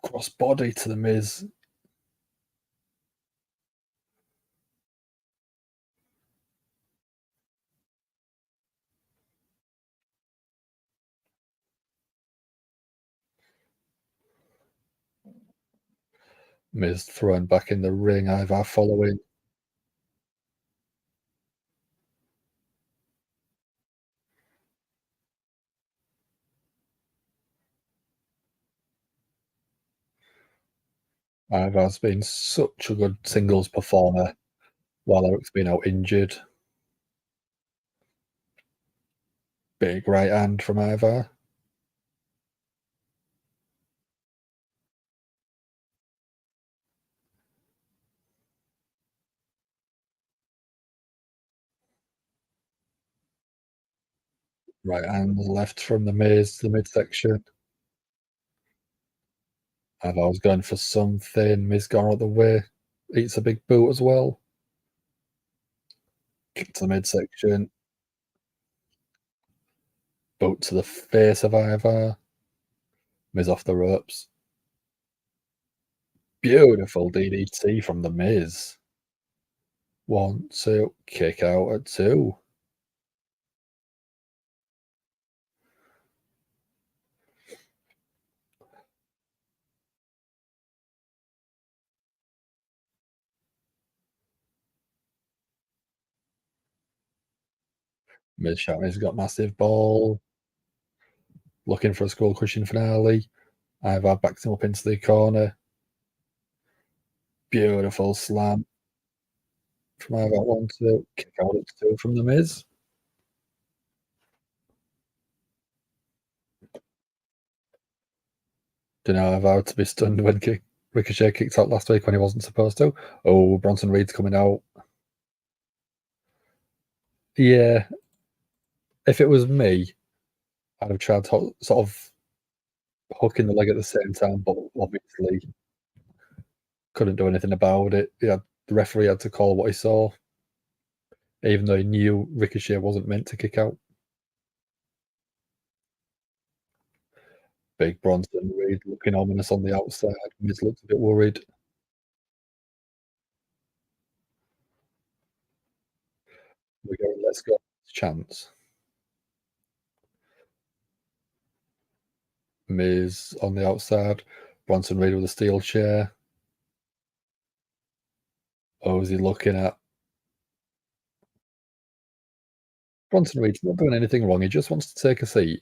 Cross body to the Miz. Miz thrown back in the ring. Ivar following. Ivar's been such a good singles performer while Eric's been out injured. Big right hand from Ivar. Right hand left from the Miz, the midsection. Ivar's going for something. Miz gone out of the way. Eats a big boot as well. Kick to the midsection. Boot to the face of Ivar. Miz off the ropes. Beautiful DDT from the Miz. 1, 2, kick out at 2. Miz shouting he's got massive ball. Looking for a skull crushing finale. Ivar backs him up into the corner. Beautiful slam from Ivar. 1, 2, kick out at 2 from the Miz. Don't know Ivar to be stunned when Ricochet kicked out last week when he wasn't supposed to. Oh, Bronson Reed's coming out. Yeah, if it was me, I'd have tried to sort of hook in the leg at the same time, but obviously couldn't do anything about it. Yeah, the referee had to call what he saw, even though he knew Ricochet wasn't meant to kick out. Big Bronson Reed looking ominous on the outside. Miz looked a bit worried. We go, let's go. Chance. Miz on the outside. Bronson Reed with a steel chair. Oh, is he looking at Bronson Reed's not doing anything wrong. He just wants to take a seat.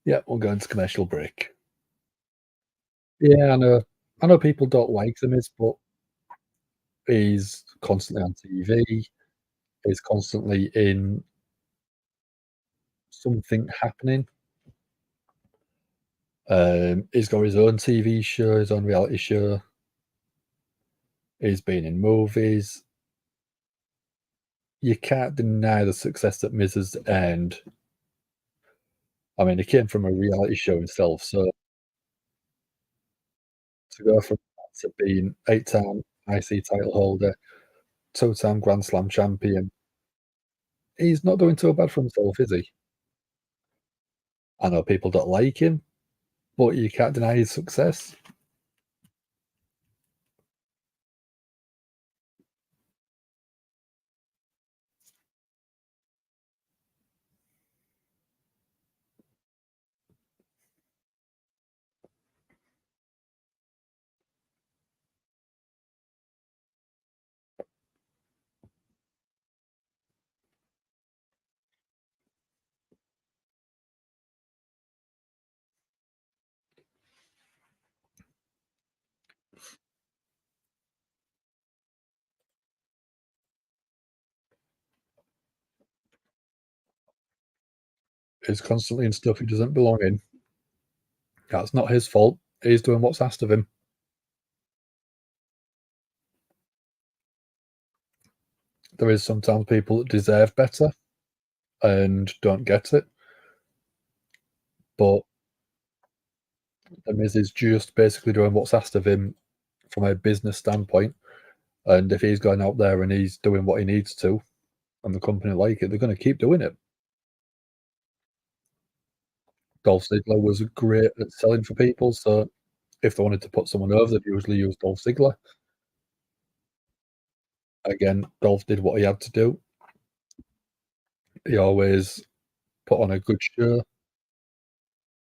Yeah, we'll go into commercial break. Yeah, I know. I know people don't like the Miz, but he's constantly on TV. He's constantly in something happening. He's got his own TV show, his own reality show. He's been in movies. You can't deny the success that Miz has earned. I mean, he came from a reality show himself, so to go from that to being 8-time IC title holder, 2-time Grand Slam champion, he's not doing too bad for himself, is he? I know people don't like him, but you can't deny his success. He's constantly in stuff he doesn't belong in. That's not his fault. He's doing what's asked of him. There is sometimes people that deserve better and don't get it, but The Miz is just basically doing what's asked of him from a business standpoint, and if he's going out there and he's doing what he needs to, and the company like it, they're gonna keep doing it. Dolph Ziggler was great at selling for people, so if they wanted to put someone over, they'd usually use Dolph Ziggler. Again, Dolph did what he had to do. He always put on a good show.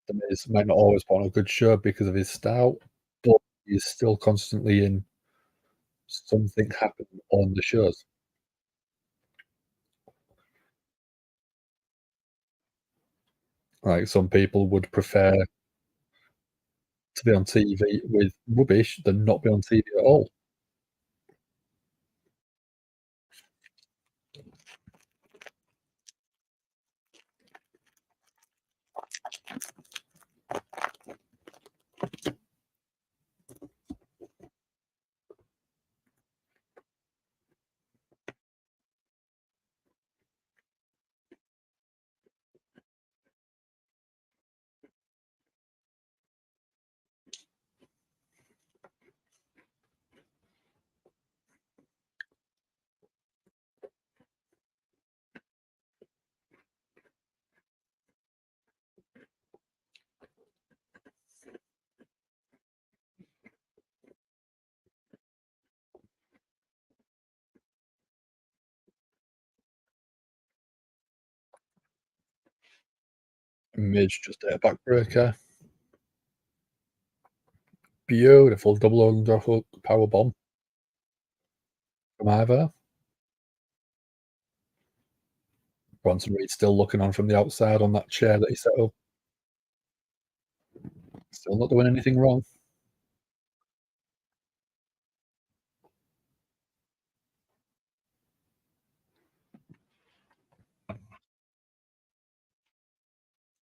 The Miz might not always put on a good show because of his style, but he's still constantly in something happening on the shows. Like, some people would prefer to be on TV with rubbish than not be on TV at all. Midge just a backbreaker. Beautiful double underhook powerbomb from Ivar. Bronson Reed still looking on from the outside on that chair that he set up. Still not doing anything wrong.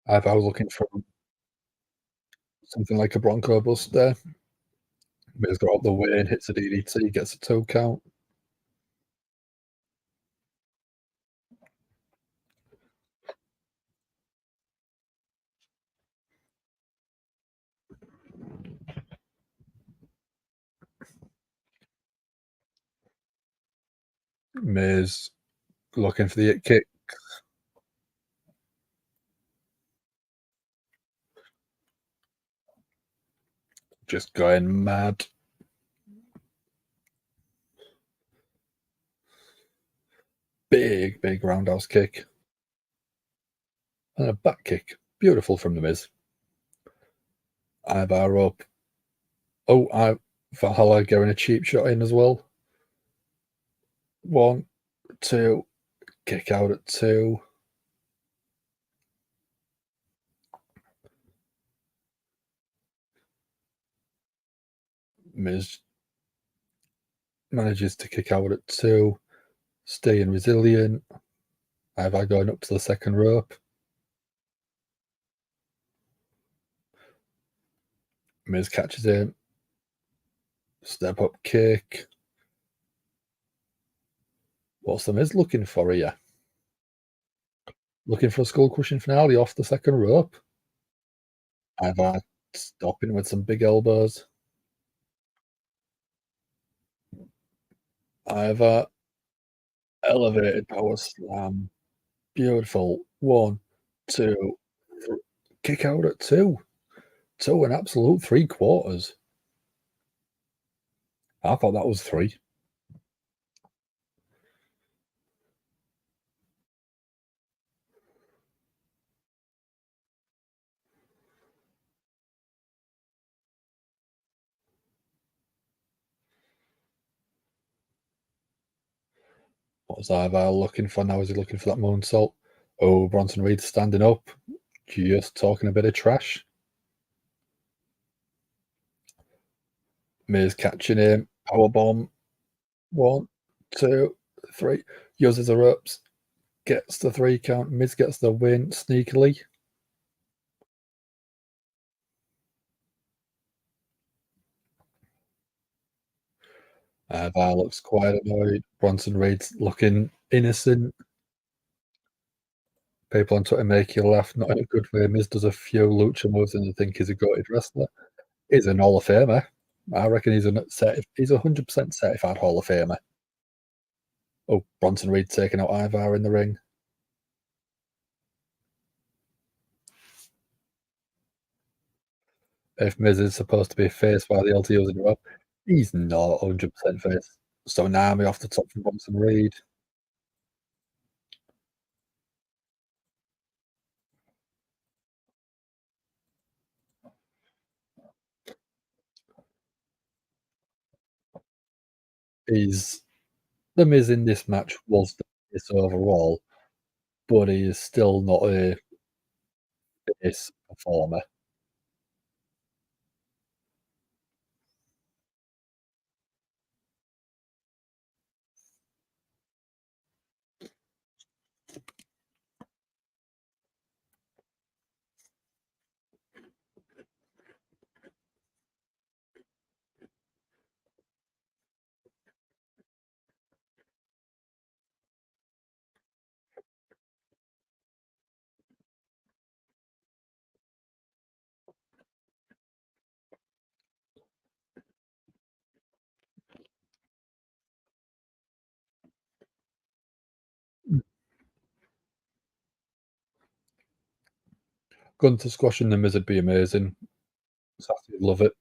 Ivar was looking for something like a Bronco Buster. Miz got out the way and hits a DDT, gets a toe count. Miz looking for the hit kick, just going mad. Big, big roundhouse kick. And a back kick. Beautiful from the Miz. Ivar up. Oh, Valhalla getting a cheap shot in as well. 1, 2, kick out at 2. Miz manages to kick out at 2, staying resilient. Ivar going up to the second rope. Miz catches him. Step up kick. What's the Miz looking for here? Looking for a skull crushing finale off the second rope. Ivar stopping with some big elbows. Ivar elevated power slam. Beautiful. 1, 2, kick out at 2. 2 an absolute 3/4. I thought that was 3. What was Ivar looking for now? Is he looking for that moonsault? Oh, Bronson Reed standing up, just talking a bit of trash. Miz catching him. Powerbomb. 1, 2, 3. Uses the ropes. gets the 3 count. Miz gets the win sneakily. Val looks quite annoyed. Bronson Reed's looking innocent. People on Twitter make you laugh, not in a good way. Miz does a few lucha moves and you think he's a goated wrestler. He's an Hall of Famer. I reckon he's 100% certified Hall of Famer. Oh, Bronson Reed taking out Ivar in the ring. If Miz is supposed to be a face while the LTO's in the row, he's not 100% face. So Nami off the top from Bronson Reed. He's the Miz in this match was the face overall, but he is still not a face performer. Gunter squashing the Miz would be amazing. Sassy would love it.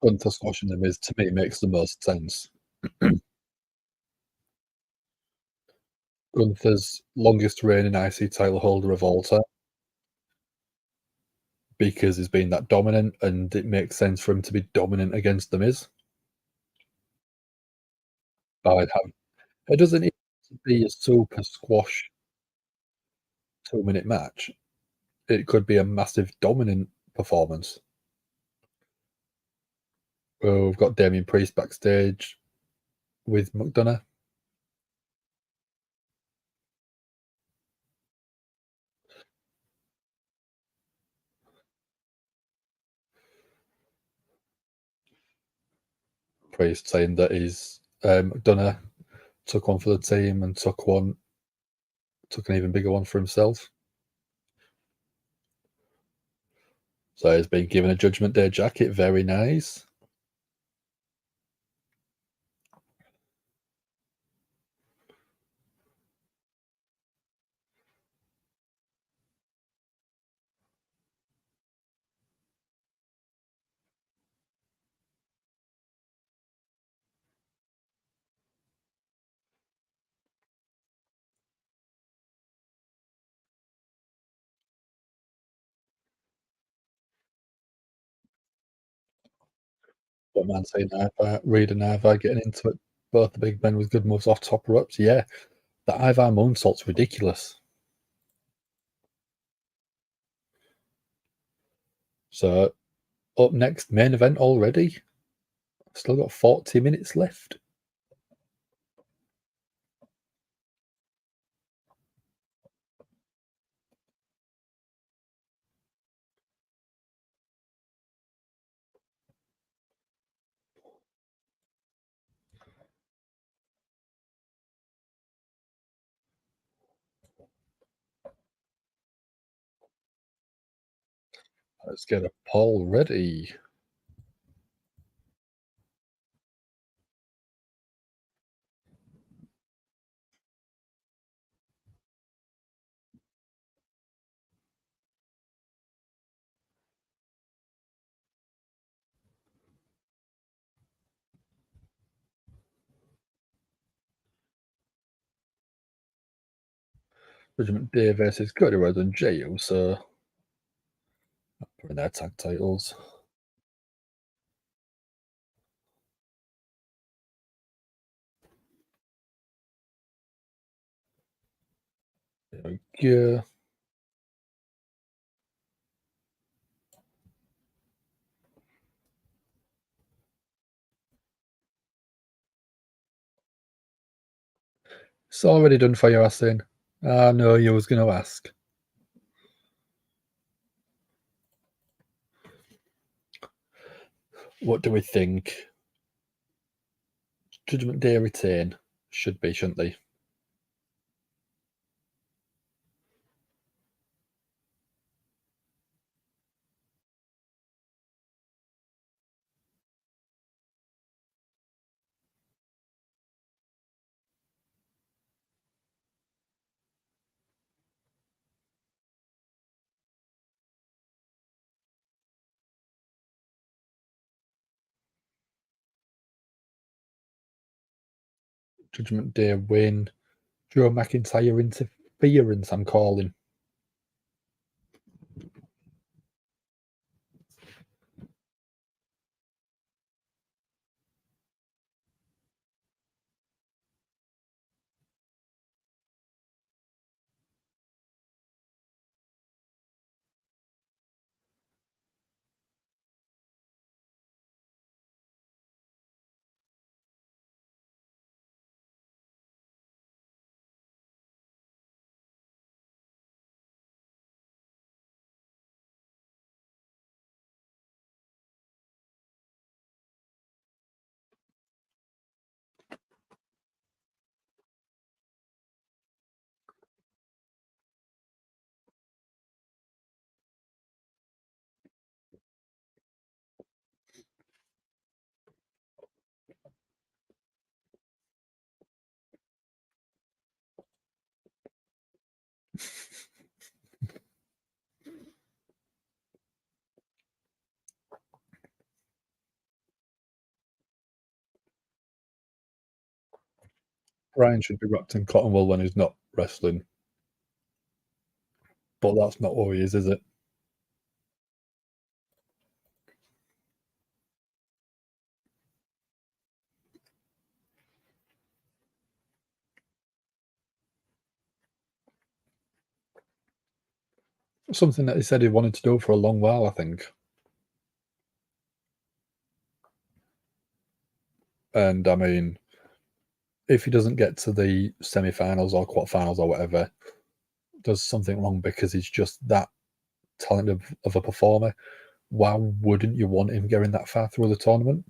Gunter squashing the Miz to me makes the most sense. Gunther's longest reigning IC title holder of all time because he's been that dominant, and it makes sense for him to be dominant against the Miz. I'd have it doesn't need to be a super squash 2-minute match. It could be a massive dominant performance. Oh, we've got Damien Priest backstage with McDonough. Priest saying that he's McDonough took one for the team and took an even bigger one for himself. So he's been given a Judgment Day jacket. Very nice. But man saying Reed and Ivar getting into it. Both the big men with good moves off top ropes. Yeah, the Ivar moonsault's ridiculous. So up next, main event already. Still got 40 minutes left. Let's get a poll ready. Judgment Day versus Cody Rhodes and Jey Uso for their tag titles. Yeah. It's already done for you, Asin. I know you was going to ask. What do we think? Judgement Day retain. Should be, shouldn't they? Judgment Day win. Drew McIntyre interference, I'm calling. Brian should be wrapped in cotton wool when he's not wrestling. But that's not what he is it? Something that he said he wanted to do for a long while, I think. And I mean, if he doesn't get to the semi-finals or quarterfinals or whatever, does something wrong because he's just that talented of a performer. Why wouldn't you want him going that far through the tournament?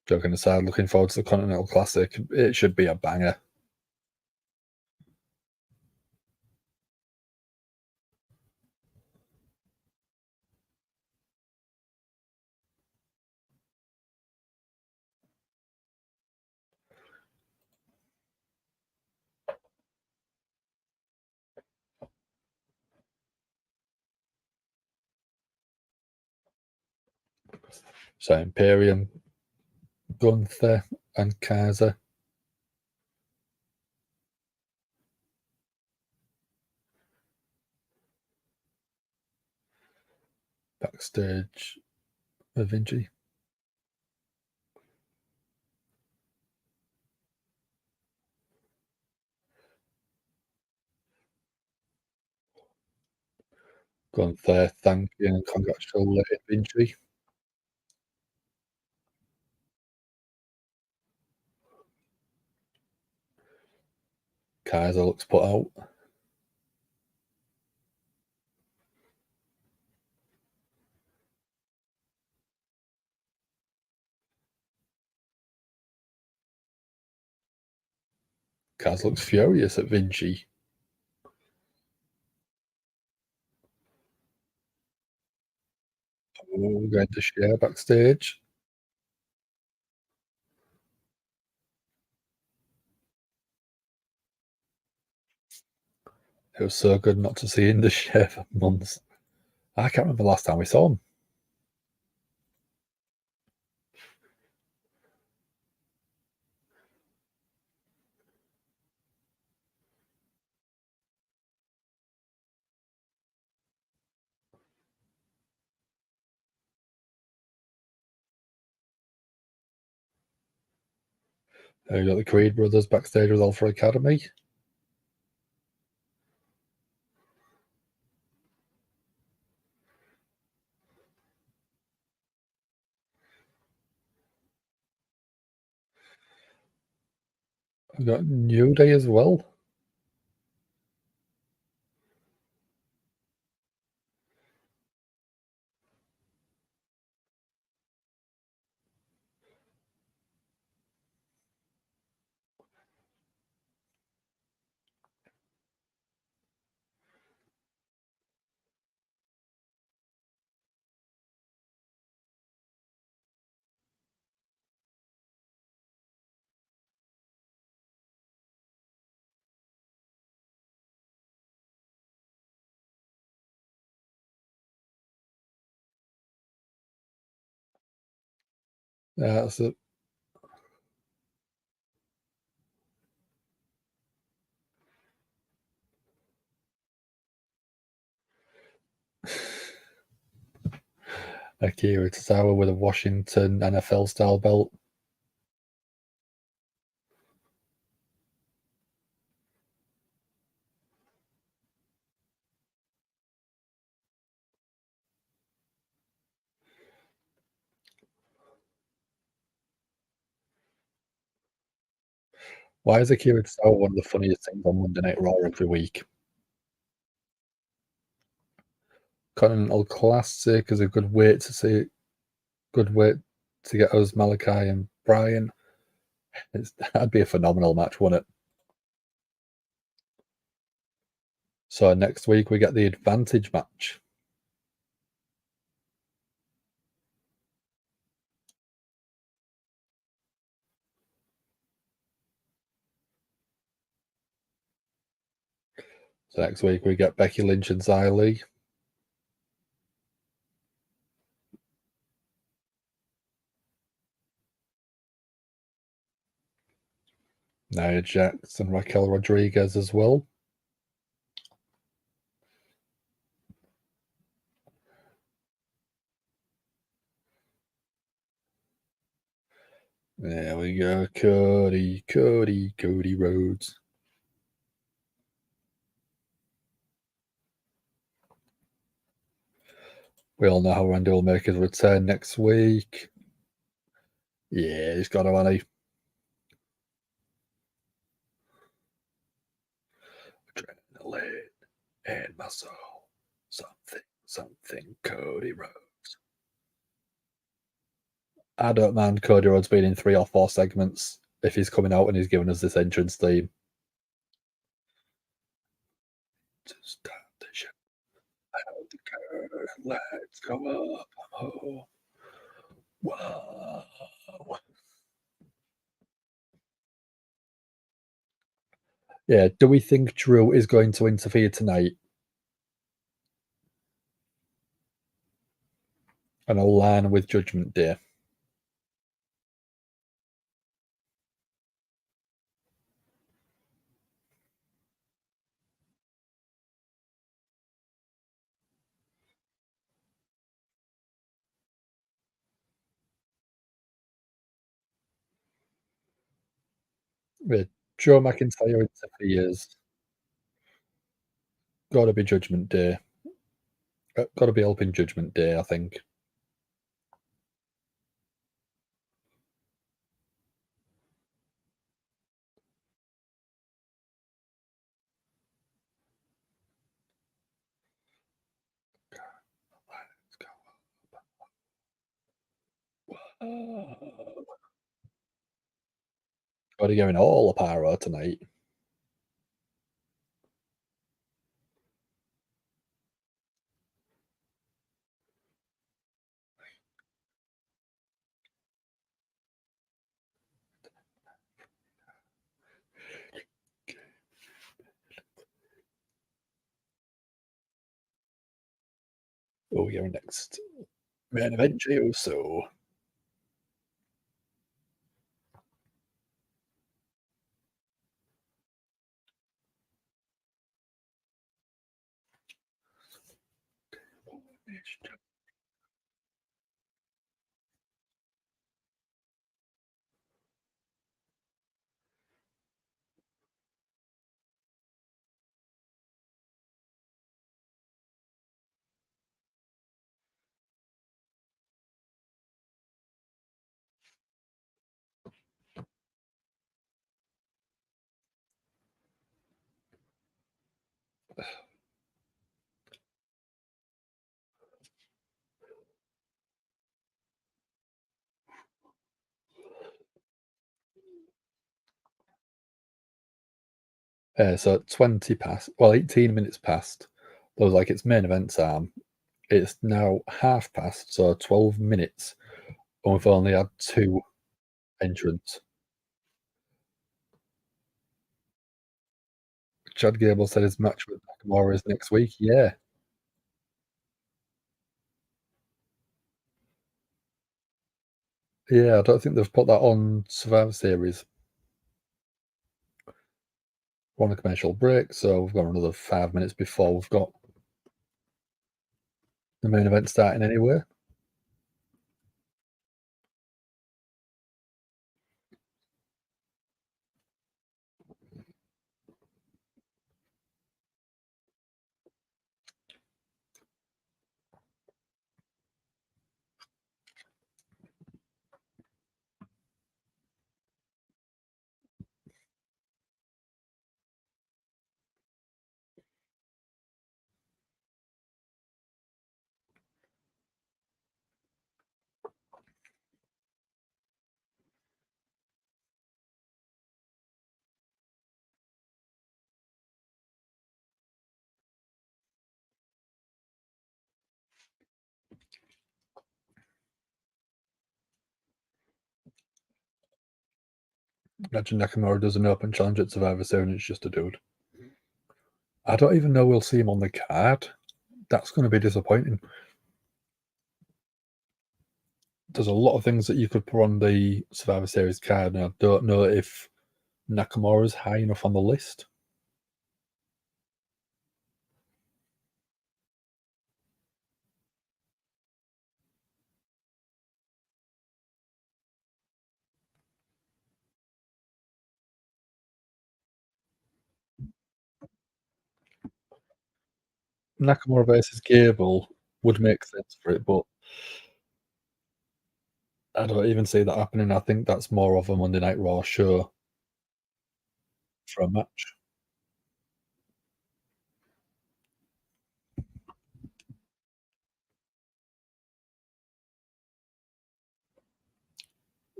Joking aside, looking forward to the Continental Classic. It should be a banger. So Imperium, Gunther, and Kaiser. Backstage, Vinci. Gunther, thank you and congratulated Vinci. Kaiser looks put out. Kaz looks furious at Vinci. Oh, going to share backstage. It was so good not to see in the share for months. I can't remember the last time we saw him. You got the Creed brothers backstage with Alpha Academy. We got New Day as well. That's it. Akira Tozawa with a Washington NFL style belt. Why is Akira Tozawa one of the funniest things on Monday Night Raw every week? Continental Classic is a good way to see, good way to get us Malachi and Brian. That'd be a phenomenal match, wouldn't it? So next week we get the advantage match. So next week we get Becky Lynch and Xia Li. Nia Jax and Raquel Rodriguez as well. There we go. Cody Rhodes. We all know how Randy will make his return next week. Yeah, he's got to, hasn't he? Adrenaline and muscle. Something, Cody Rhodes. I don't mind Cody Rhodes being in 3 or 4 segments if he's coming out and he's giving us this entrance theme. To start the show. Let's go up. Oh. Wow. Yeah, do we think Drew is going to interfere tonight? And align with Judgment Day? Yeah, Joe McIntyre interferes. Got to be Judgment Day. Got to be helping Judgment Day, I think. Got to go in all the pyro tonight. Oh, you're next. Main event, Jey Uso. So 20 past, well, 18 minutes past. There was like its main event time. It's now half past, so 12 minutes, and we've only had two entrants. Chad Gable said his match with Nakamura is next week. Yeah, yeah. I don't think they've put that on Survivor Series. We're on a commercial break, so we've got another 5 minutes before we've got the main event starting anyway. Imagine Nakamura does an open challenge at Survivor Series, and it's just a dude. I don't even know we'll see him on the card. That's going to be disappointing. There's a lot of things that you could put on the Survivor Series card, and I don't know if Nakamura's high enough on the list. Nakamura versus Gable would make sense for it, but I don't even see that happening. I think that's more of a Monday Night Raw show for a match.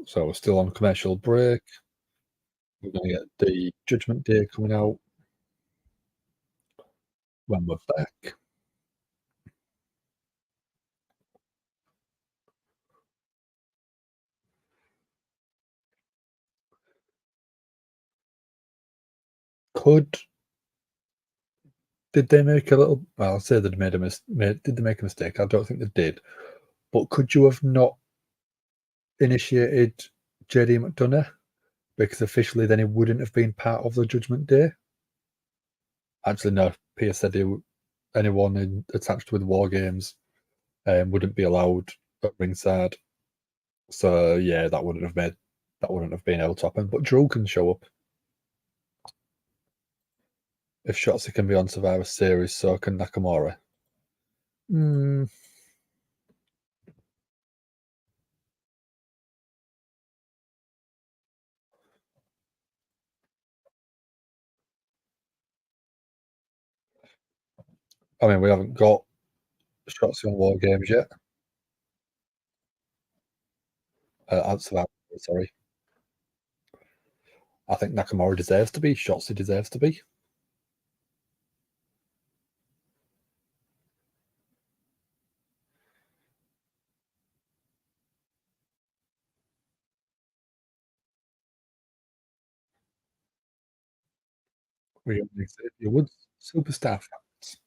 So we're still on commercial break. We're going to get the Judgment Day coming out when we're back. Could Did they make a little? Well, I'll say they made a did they make a mistake? I don't think they did. But could you have not initiated JD McDonough? Because officially, then he wouldn't have been part of the Judgment Day. Actually, no. Pierce said anyone attached with WarGames wouldn't be allowed at ringside. So yeah, that wouldn't have been able to happen. But Drew can show up if Shotzi can be on Survivor Series. So can Nakamura. Mm, I mean, we haven't got Shotzi on WarGames yet. At Survivor, sorry. I think Nakamura deserves to be. Shotzi deserves to be. We only Xavier Woods, superstar facts.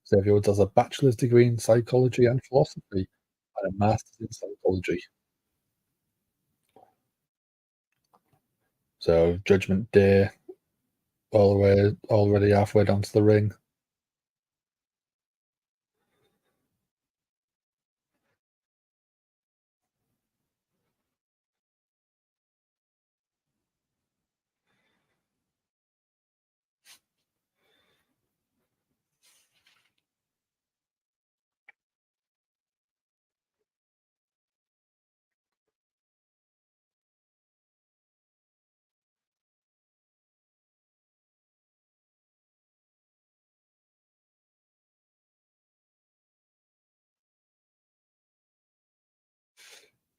Xavier Woods has a bachelor's degree in psychology and philosophy and a master's in psychology. So Judgment Day, all the way, already halfway down to the ring.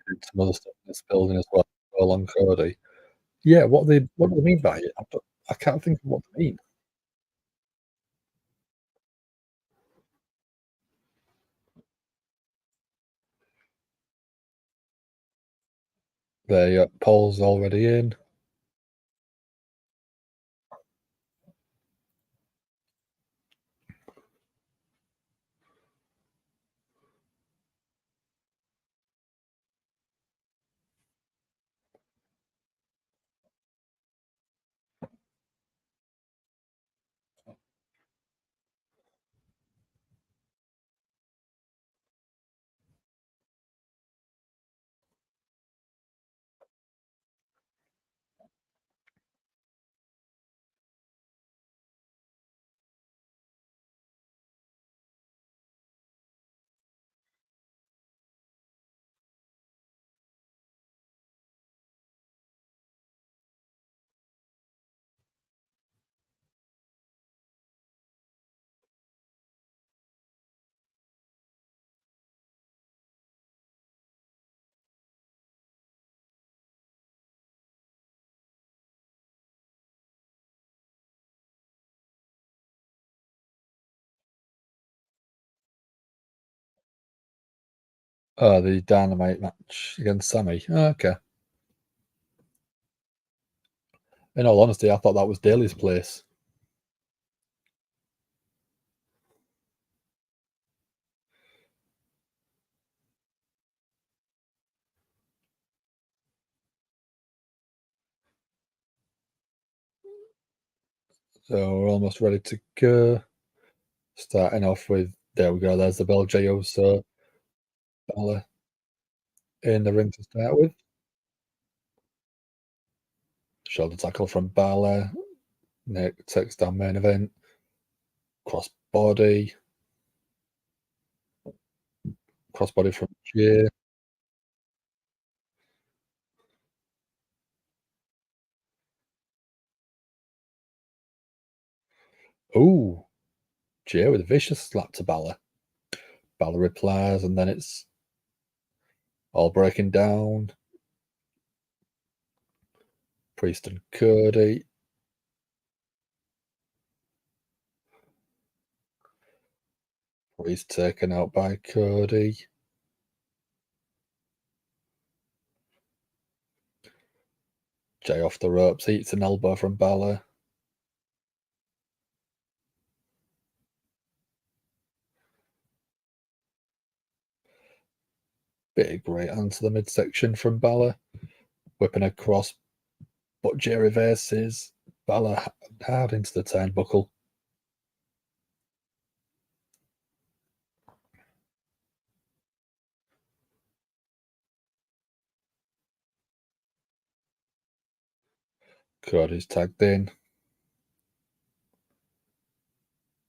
did some other stuff in this building as well on Cody. Yeah, what do they mean by it? I can't think of what they mean. The Paul's already in. Oh, the Dynamite match against Sammy. Oh, okay. In all honesty, I thought that was Daly's place. So we're almost ready to go. Starting off with, there we go, there's the bell, Jey Uso, Balor in the ring to start with. Shoulder tackle from Balor. Nick takes down main event. Crossbody. Crossbody from Jay. Ooh, Jay with a vicious slap to Balor. Balor replies, and then it's all breaking down. Priest and Cody. Priest taken out by Cody. Jay off the ropes, eats an elbow from Balor. Big right hand to the midsection from Balor. Whipping across, but Jay reverses. Balor hard into the turnbuckle. Cody's tagged in.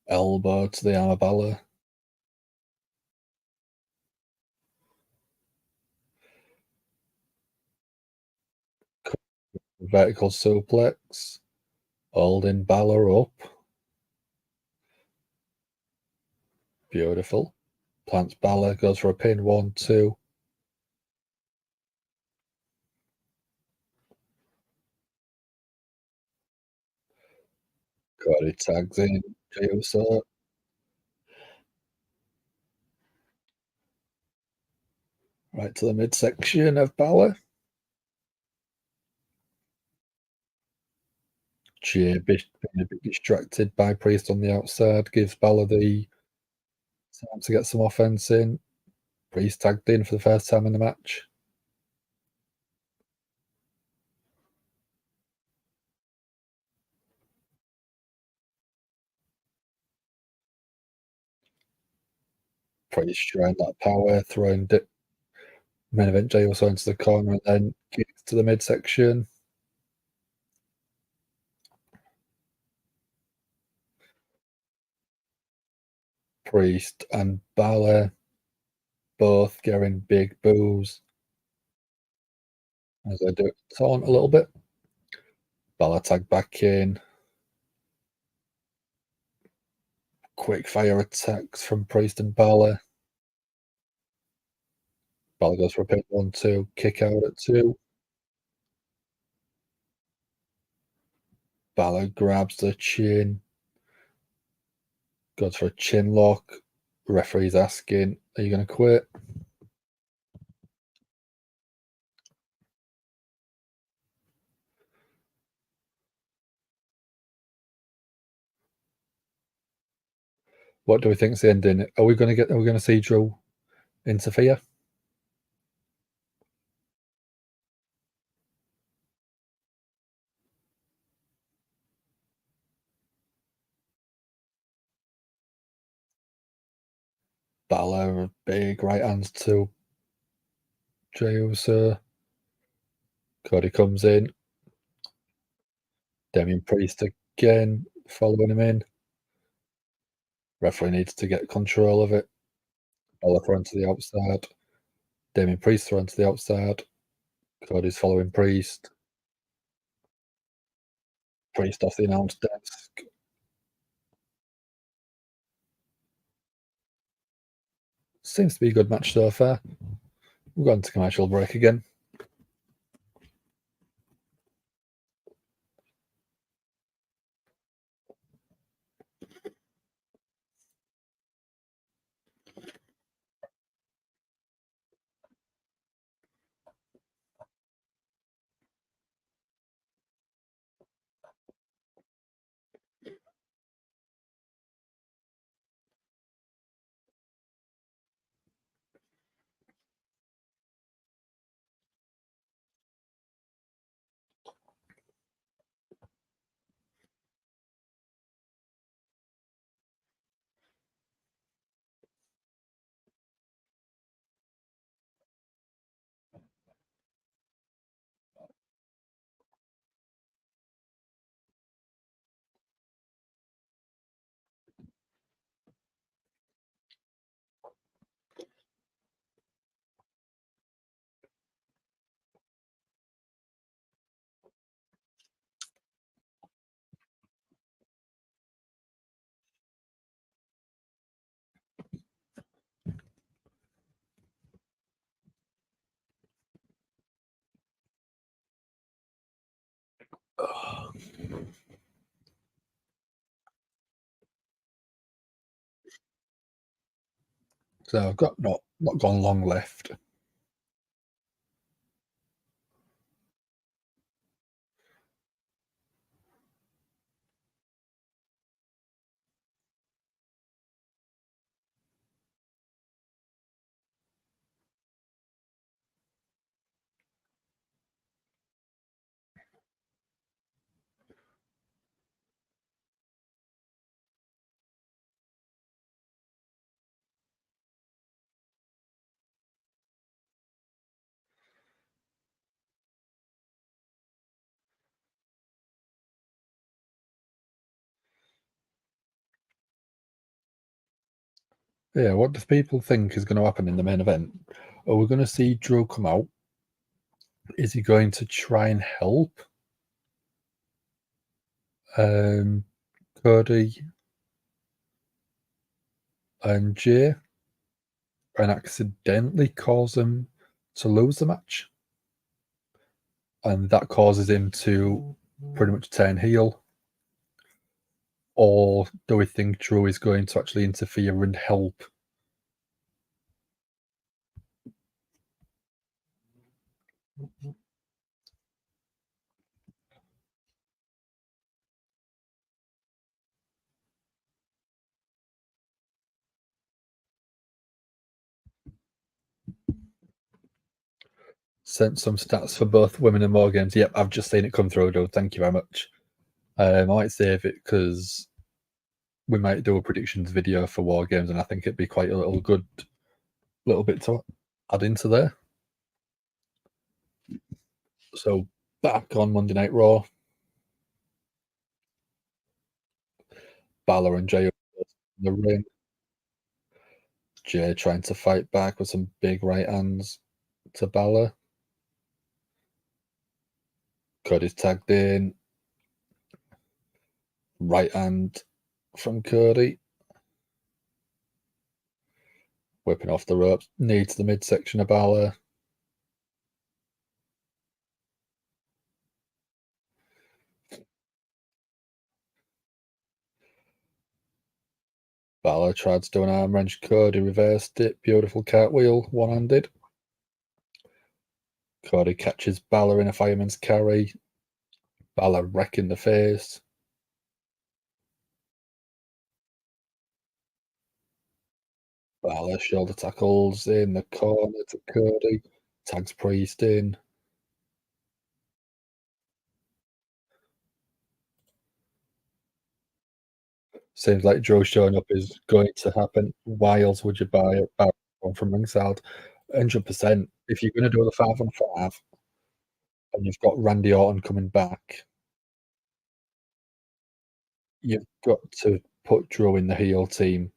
Elbow to the arm of Balor. Vertical suplex. Holding Balor up. Beautiful. Plants Balor, goes for a pin. 1, 2. Cody tags in. Jey Uso. Right to the midsection of Balor. Jay being a bit distracted by Priest on the outside. Gives Balor the time to get some offense in. Priest tagged in for the first time in the match. Priest showing that power, throwing main event Jey Uso into the corner and then kicks to the midsection. Priest and Balor both getting big boos as they do taunt a little bit. Balor tag back in. Quick fire attacks from Priest and Balor. Balor goes for a pin 1-2, kick out at 2. Balor grabs the chin, goes for a chin lock. Referee's asking, "Are you going to quit?" What do we think's the ending? Are we going to see Drew interfere? Balor, big right hands to Jey Uso. Cody comes in. Damian Priest again, following him in. Referee needs to get control of it. Balor thrown to the outside. Damian Priest thrown to the outside. Cody's following Priest. Priest off the announce desk. Seems to be a good match so far. We'll go into commercial break again. So I've got not gone long left. Yeah, what do people think is going to happen in the main event? Are we going to see Drew come out? Is he going to try and help Cody and Jay and accidentally cause him to lose the match? And that causes him to pretty much turn heel? Or do we think Drew is going to actually interfere and help? Sent some stats for both women and WarGames. Yep, I've just seen it come through, dude. Thank you very much. I might save it because we might do a predictions video for WarGames, and I think it'd be quite a little bit to add into there. So back on Monday Night Raw, Balor and Jay in the ring. Jay trying to fight back with some big right hands to Balor. Cody's tagged in. Right hand from Cody. whipping off the ropes, knee to the midsection of Balor. Balor tried to do an arm wrench. Cody reversed it. Beautiful cartwheel, one-handed. Cody catches Balor in a fireman's carry. Balor wrecking the face. Balor shoulder tackles in the corner to Cody. Tags Priest in. Seems like Joe showing up is going to happen. Why else would you buy it back one from ringside? 100%. If you're going to do the 5-on-5 and you've got Randy Orton coming back, you've got to put Drew in the heel team.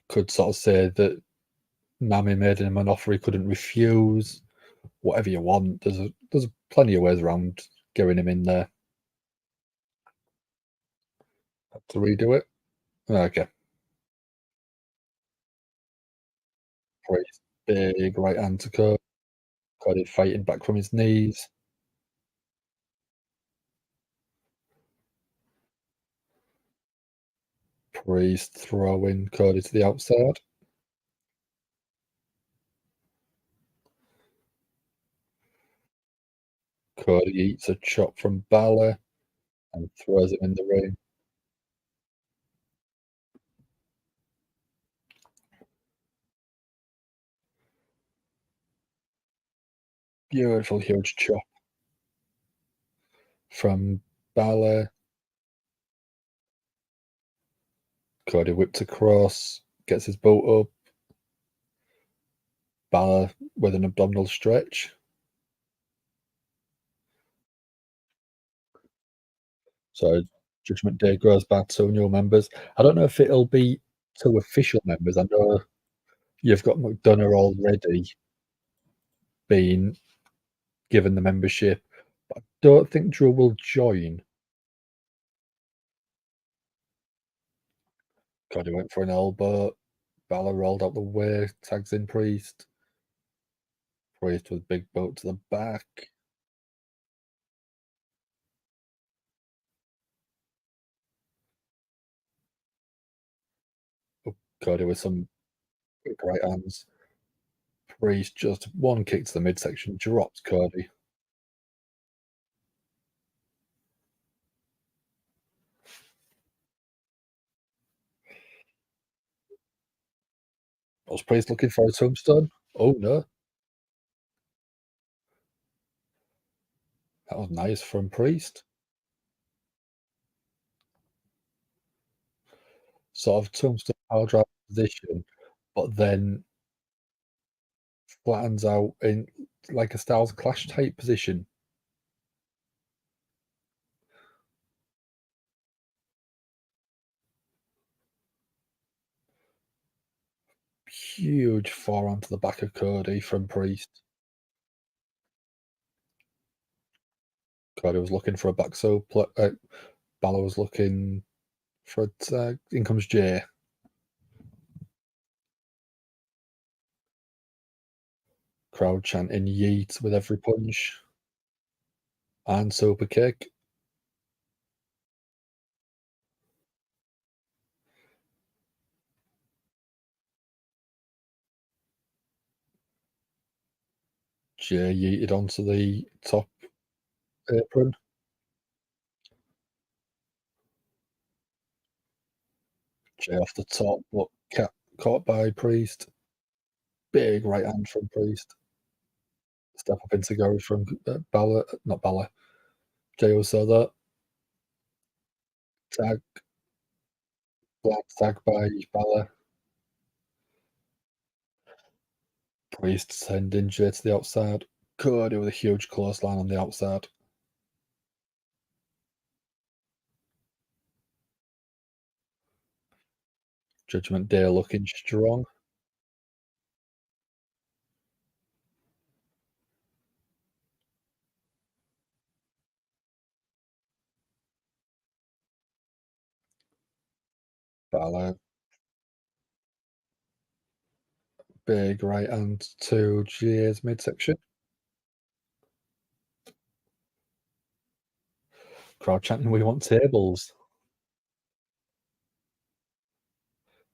Could sort of say that Nami made him an offer he couldn't refuse. Whatever you want. There's plenty of ways around getting him in there. To redo it? Okay. Priest, big right hand to Cody. Cody fighting back from his knees. Priest throwing Cody to the outside. Cody eats a chop from Balor and throws him in the ring. Beautiful huge chop from Balor. Cody whipped across, gets his boat up. Balor with an abdominal stretch. So Judgement Day grows back to new members. I don't know if it'll be 2 official members. I know you've got McDonough already being given the membership, but I don't think Drew will join. Cody went for an elbow. Balor rolled out the way, tags in Priest. Priest with big boat to the back. Oh, Cody with some quick right hands. Priest just one kick to the midsection, drops Cody. Was Priest looking for a tombstone? Oh no, that was nice from Priest. Sort of tombstone power drive position, but then flattens out in like a Styles Clash type position. Huge forearm to the back of Cody from Priest. Cody was looking for a back Balor was looking for a tag. In comes Jay. Crowd chanting yeet with every punch. And super kick. Jay yeeted onto the top apron. Jay off the top, but caught by Priest. Big right hand from Priest. Step up into Gary from Balor, not Balor. Jay also that. Tag, black tag by Balor. Priest sending Jay to the outside. Cody with a huge clothesline on the outside. Judgment Day looking strong. Balor, big right hand to GA's midsection. Crowd chanting, "We want tables."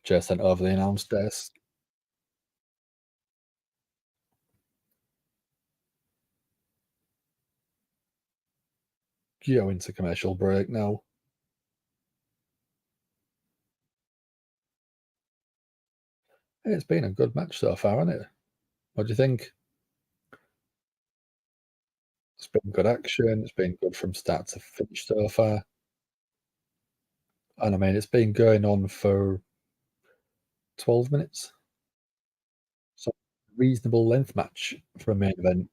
Jay sent over the announce desk. Go into commercial break now. It's been a good match so far, hasn't it? What do you think? It's been good action. It's been good from start to finish so far. And I mean, it's been going on for 12 minutes. So, reasonable length match for a main event.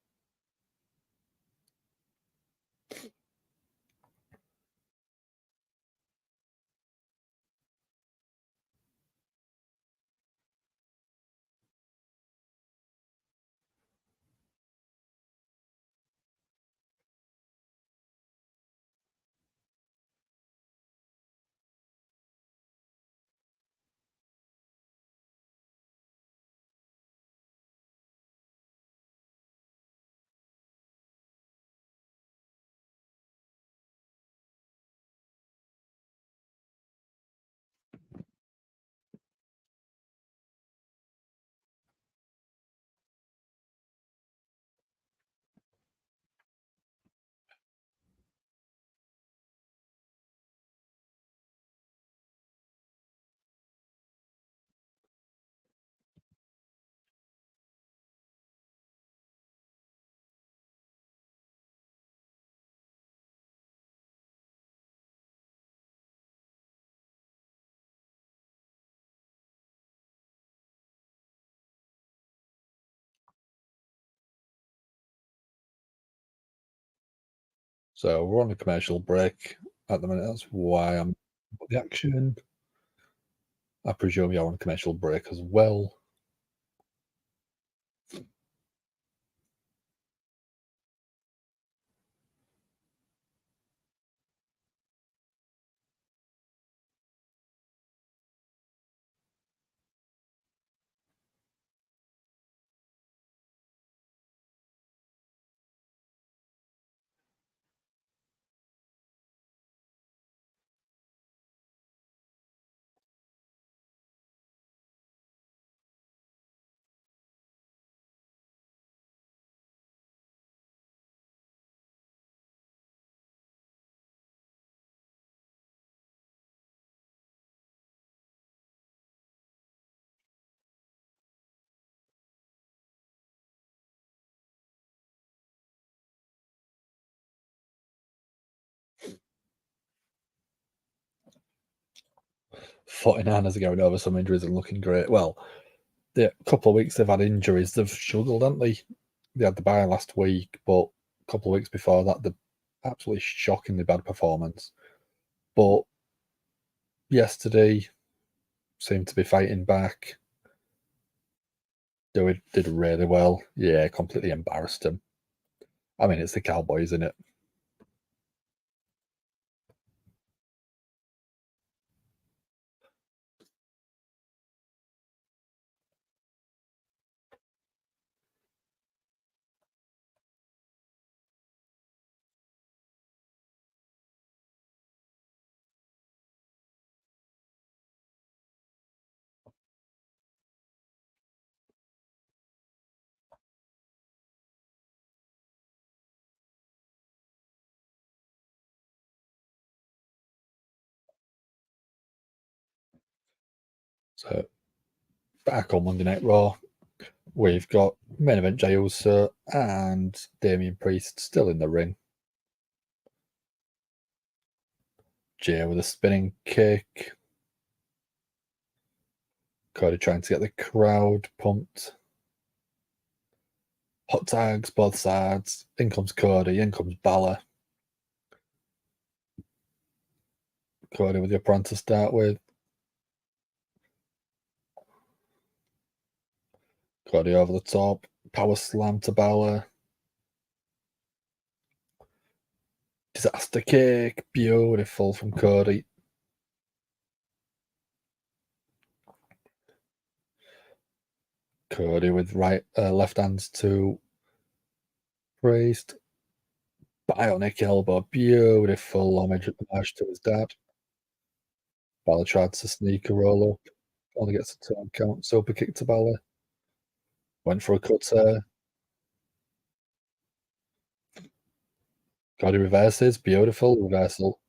So we're on a commercial break at the minute. That's why I'm the action. I presume you're on a commercial break as well. '49ers are going over some injuries and looking great. Well, the couple of weeks they've had injuries, they've struggled, haven't they? They had the bye last week, but a couple of weeks before that, the absolutely shockingly bad performance. But yesterday seemed to be fighting back. Did really well. Yeah, completely embarrassed them. I mean, it's the Cowboys, isn't it? So back on Monday Night Raw, we've got main event Jey Uso and Damian Priest still in the ring. Jey with a spinning kick. Cody trying to get the crowd pumped. Hot tags, both sides. In comes Cody, in comes Balor. Cody with the apron to start with. Cody over the top. Power slam to Balor. Disaster kick. Beautiful from Cody. Cody with left hands to Priest. Bionic elbow, beautiful homage to his dad. Balor tried to sneak a roll up, only gets a turn count. Super kick to Balor. Went for a cutter. Cody reverses, beautiful reversal.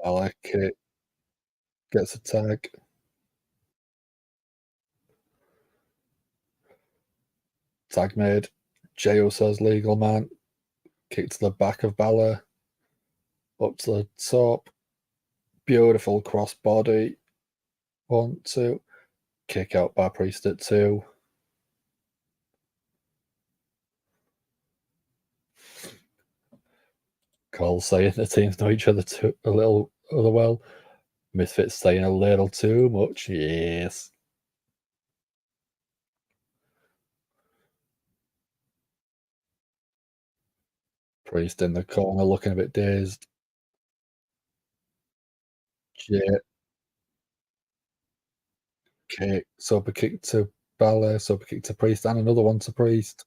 Balor kick, gets a tag. Tag made. Jey Uso's legal man. Kick to the back of Balor. Up to the top. Beautiful crossbody. 1, 2. Kick out by Priest at 2. Cole saying the teams know each other a little well. Misfits saying a little too much. Yes. Priest in the corner looking a bit dazed. Jay kick, super kick to Balor, super kick to Priest, and another one to Priest.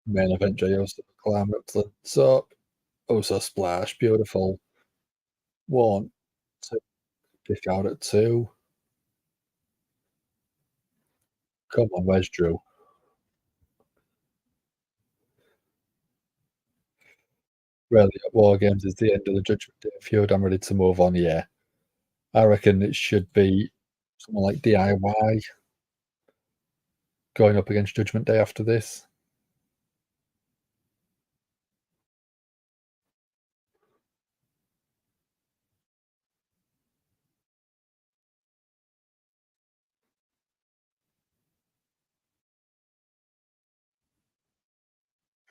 Main event, Jey Uso climb up to the top. Uso splash, beautiful. 1, 2, kick out at 2. Come on, where's Drew? Really, at WarGames is the end of the Judgement Day feud. I'm ready to move on, yeah. I reckon it should be someone like D.I.Y going up against Judgement Day after this.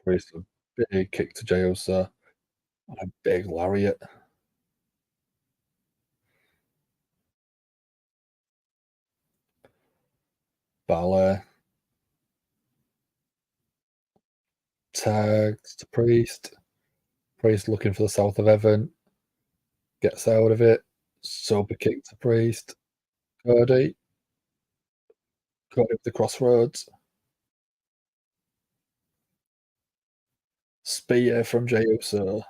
Priest a big kick to Jey Uso and a big lariat. Balor tags to Priest. Priest looking for the south of heaven. Gets out of it. Super kick to Priest. Cody. Cody with the crossroads. Spear from Jey Uso.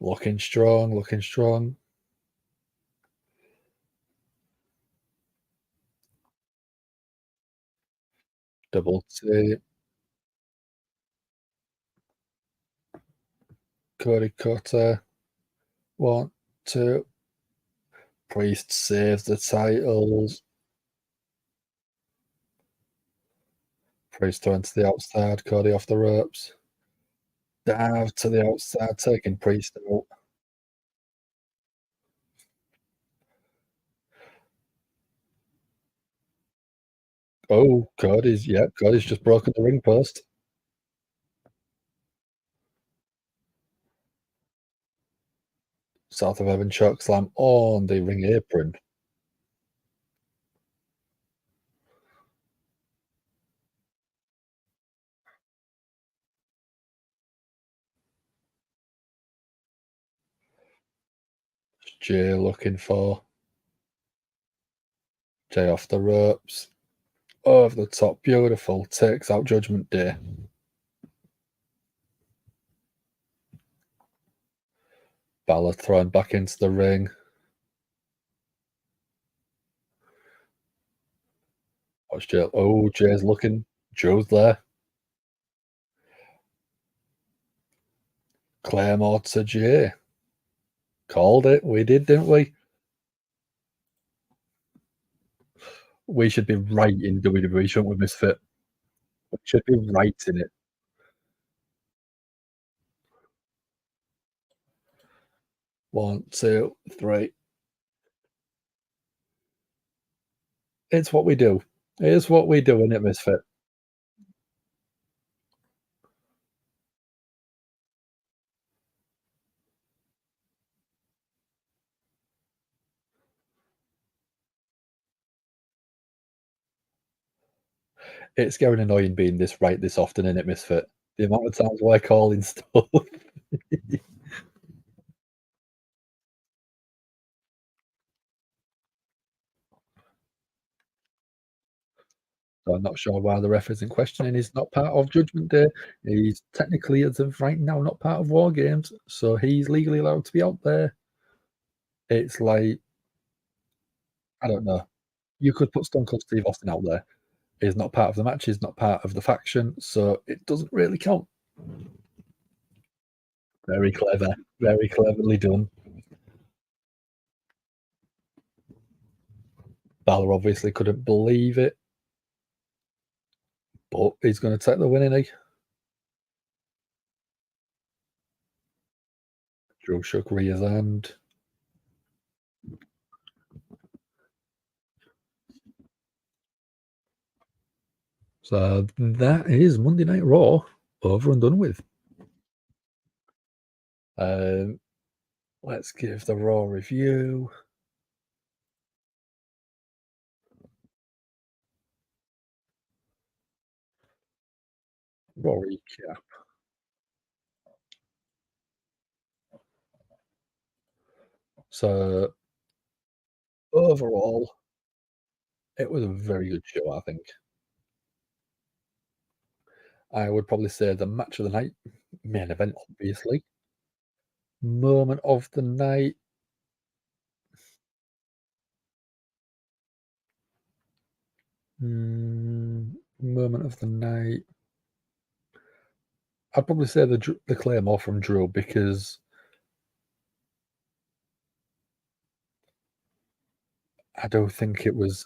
Looking strong, looking strong. Double T. Cody cutter. 1, 2. Priest saves the titles. Priest turns to the outside. Cody off the ropes. Dive to the outside, taking Priest out. Oh, Cody's just broken the ring post. South of Heaven choke slam on the ring apron. Jay looking for Jay off the ropes. Over the top, beautiful. Takes out Judgment Day. Balor thrown back into the ring. Watch Jay. Oh, Jay's looking. Joe's there. Claymore to Jay. Called it. We did, didn't we? We should be right in WWE, shouldn't we, Misfit? We should be right in it. 1, 2, 3. It's what we do. It is what we do, isn't it, Misfit? It's getting annoying being this right this often, isn't it, Misfit? The amount of times we're calling stuff. So I'm not sure why the ref isn't questioning. He's not part of Judgment Day. He's technically, as of right now, not part of WarGames, so he's legally allowed to be out there. It's like, I don't know. You could put Stone Cold Steve Austin out there. He's not part of the match, he's not part of the faction, so it doesn't really count. Very clever, very cleverly done. Balor obviously couldn't believe it, but he's going to take the win, isn't he? Drew shook Rhea's hand. So that is Monday Night Raw over and done with. Um, let's give the Raw review. Raw recap. So overall, it was a very good show, I think. I would probably say the match of the night, main event, obviously. Moment of the night. Moment of the night. I'd probably say the Claymore from Drew because I don't think it was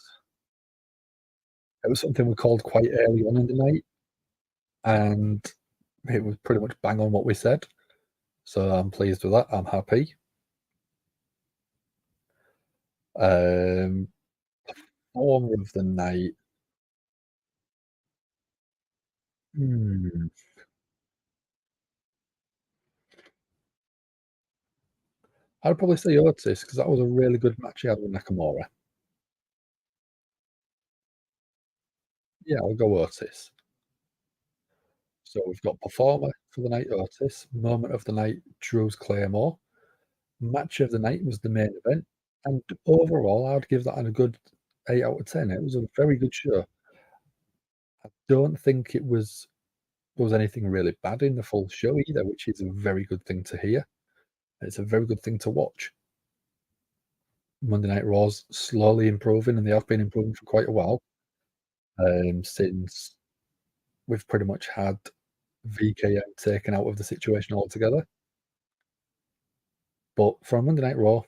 something we called quite early on in the night, and it was pretty much bang on what we said. So I'm pleased with that. I'm happy. Um, Former of the night. Hmm, I'd probably say Otis because that was a really good match he had with Nakamura. Yeah, I'll go Otis. So we've got performer for the night, Otis. Moment of the night, Drew's Claymore. Match of the night was the main event, and overall, I'd give that a good 8 out of 10. It was a very good show. Don't think there was anything really bad in the full show either, which is a very good thing to hear. It's a very good thing to watch. Monday Night Raw's slowly improving, and they have been improving for quite a while, since we've pretty much had VKM taken out of the situation altogether. But from Monday Night Raw,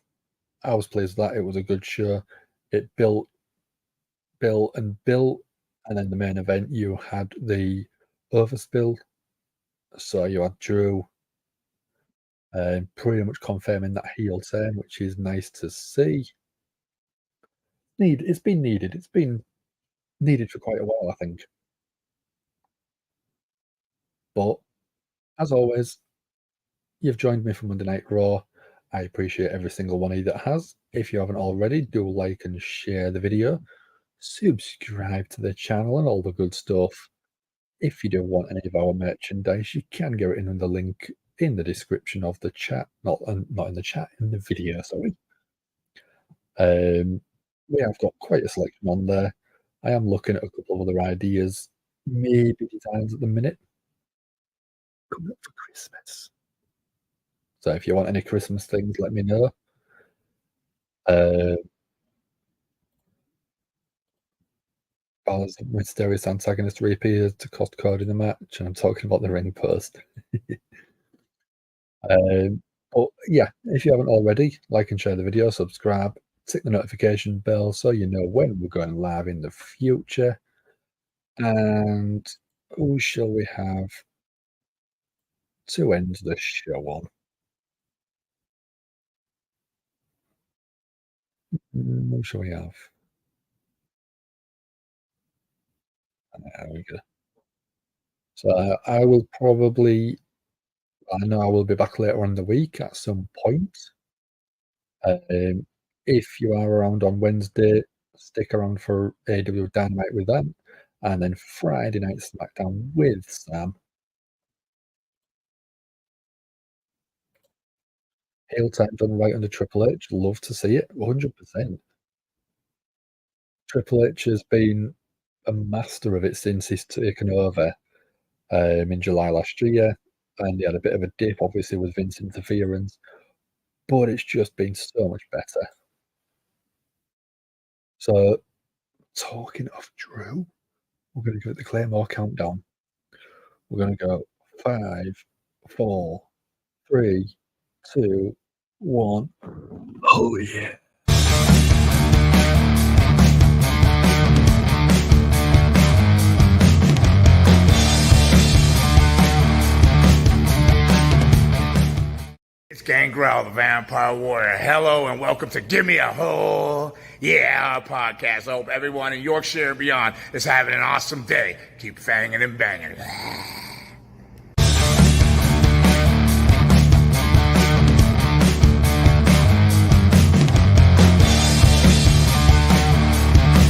I was pleased with that. It was a good show. It built and built, and then the main event, you had the overspill. So you had Drew pretty much confirming that heel turn, which is nice to see. It's been needed. It's been needed for quite a while, I think. But as always, you've joined me for Monday Night Raw. I appreciate every single one of you that has. If you haven't already, do like and share the video. Subscribe to the channel and all the good stuff. If you do want any of our merchandise, you can get it in the link in the description of the chat. Not in the chat, in the video, sorry. Um, we have got quite a selection on there. I am looking at a couple of other ideas, maybe designs at the minute, coming up for Christmas. So if you want any Christmas things, let me know. Uh, Balor's mysterious antagonist reappears to cost Cody the match, and I'm talking about the ring post. But yeah, if you haven't already, like and share the video, subscribe, tick the notification bell so you know when we're going live in the future. And who shall we have to end the show on? Who shall we have? There we go. So I will probably, I know I will be back later on in the week at some point. If you are around on Wednesday, stick around for AW Dynamite with them, and then Friday night SmackDown with Sam. Heel time done right under Triple H. Love to see it. 100%. Triple H has been a master of it since he's taken over in July last year, and he had a bit of a dip, obviously, with Vince interference, but it's just been so much better. So, talking of Drew, we're gonna go at the Claymore countdown. We're gonna go 5, 4, 3, 2, 1. Oh, yeah. It's Gangrel, the Vampire Warrior. Hello and welcome to Give Me a Hole. Yeah, our podcast. I hope everyone in Yorkshire and beyond is having an awesome day. Keep fanging and banging.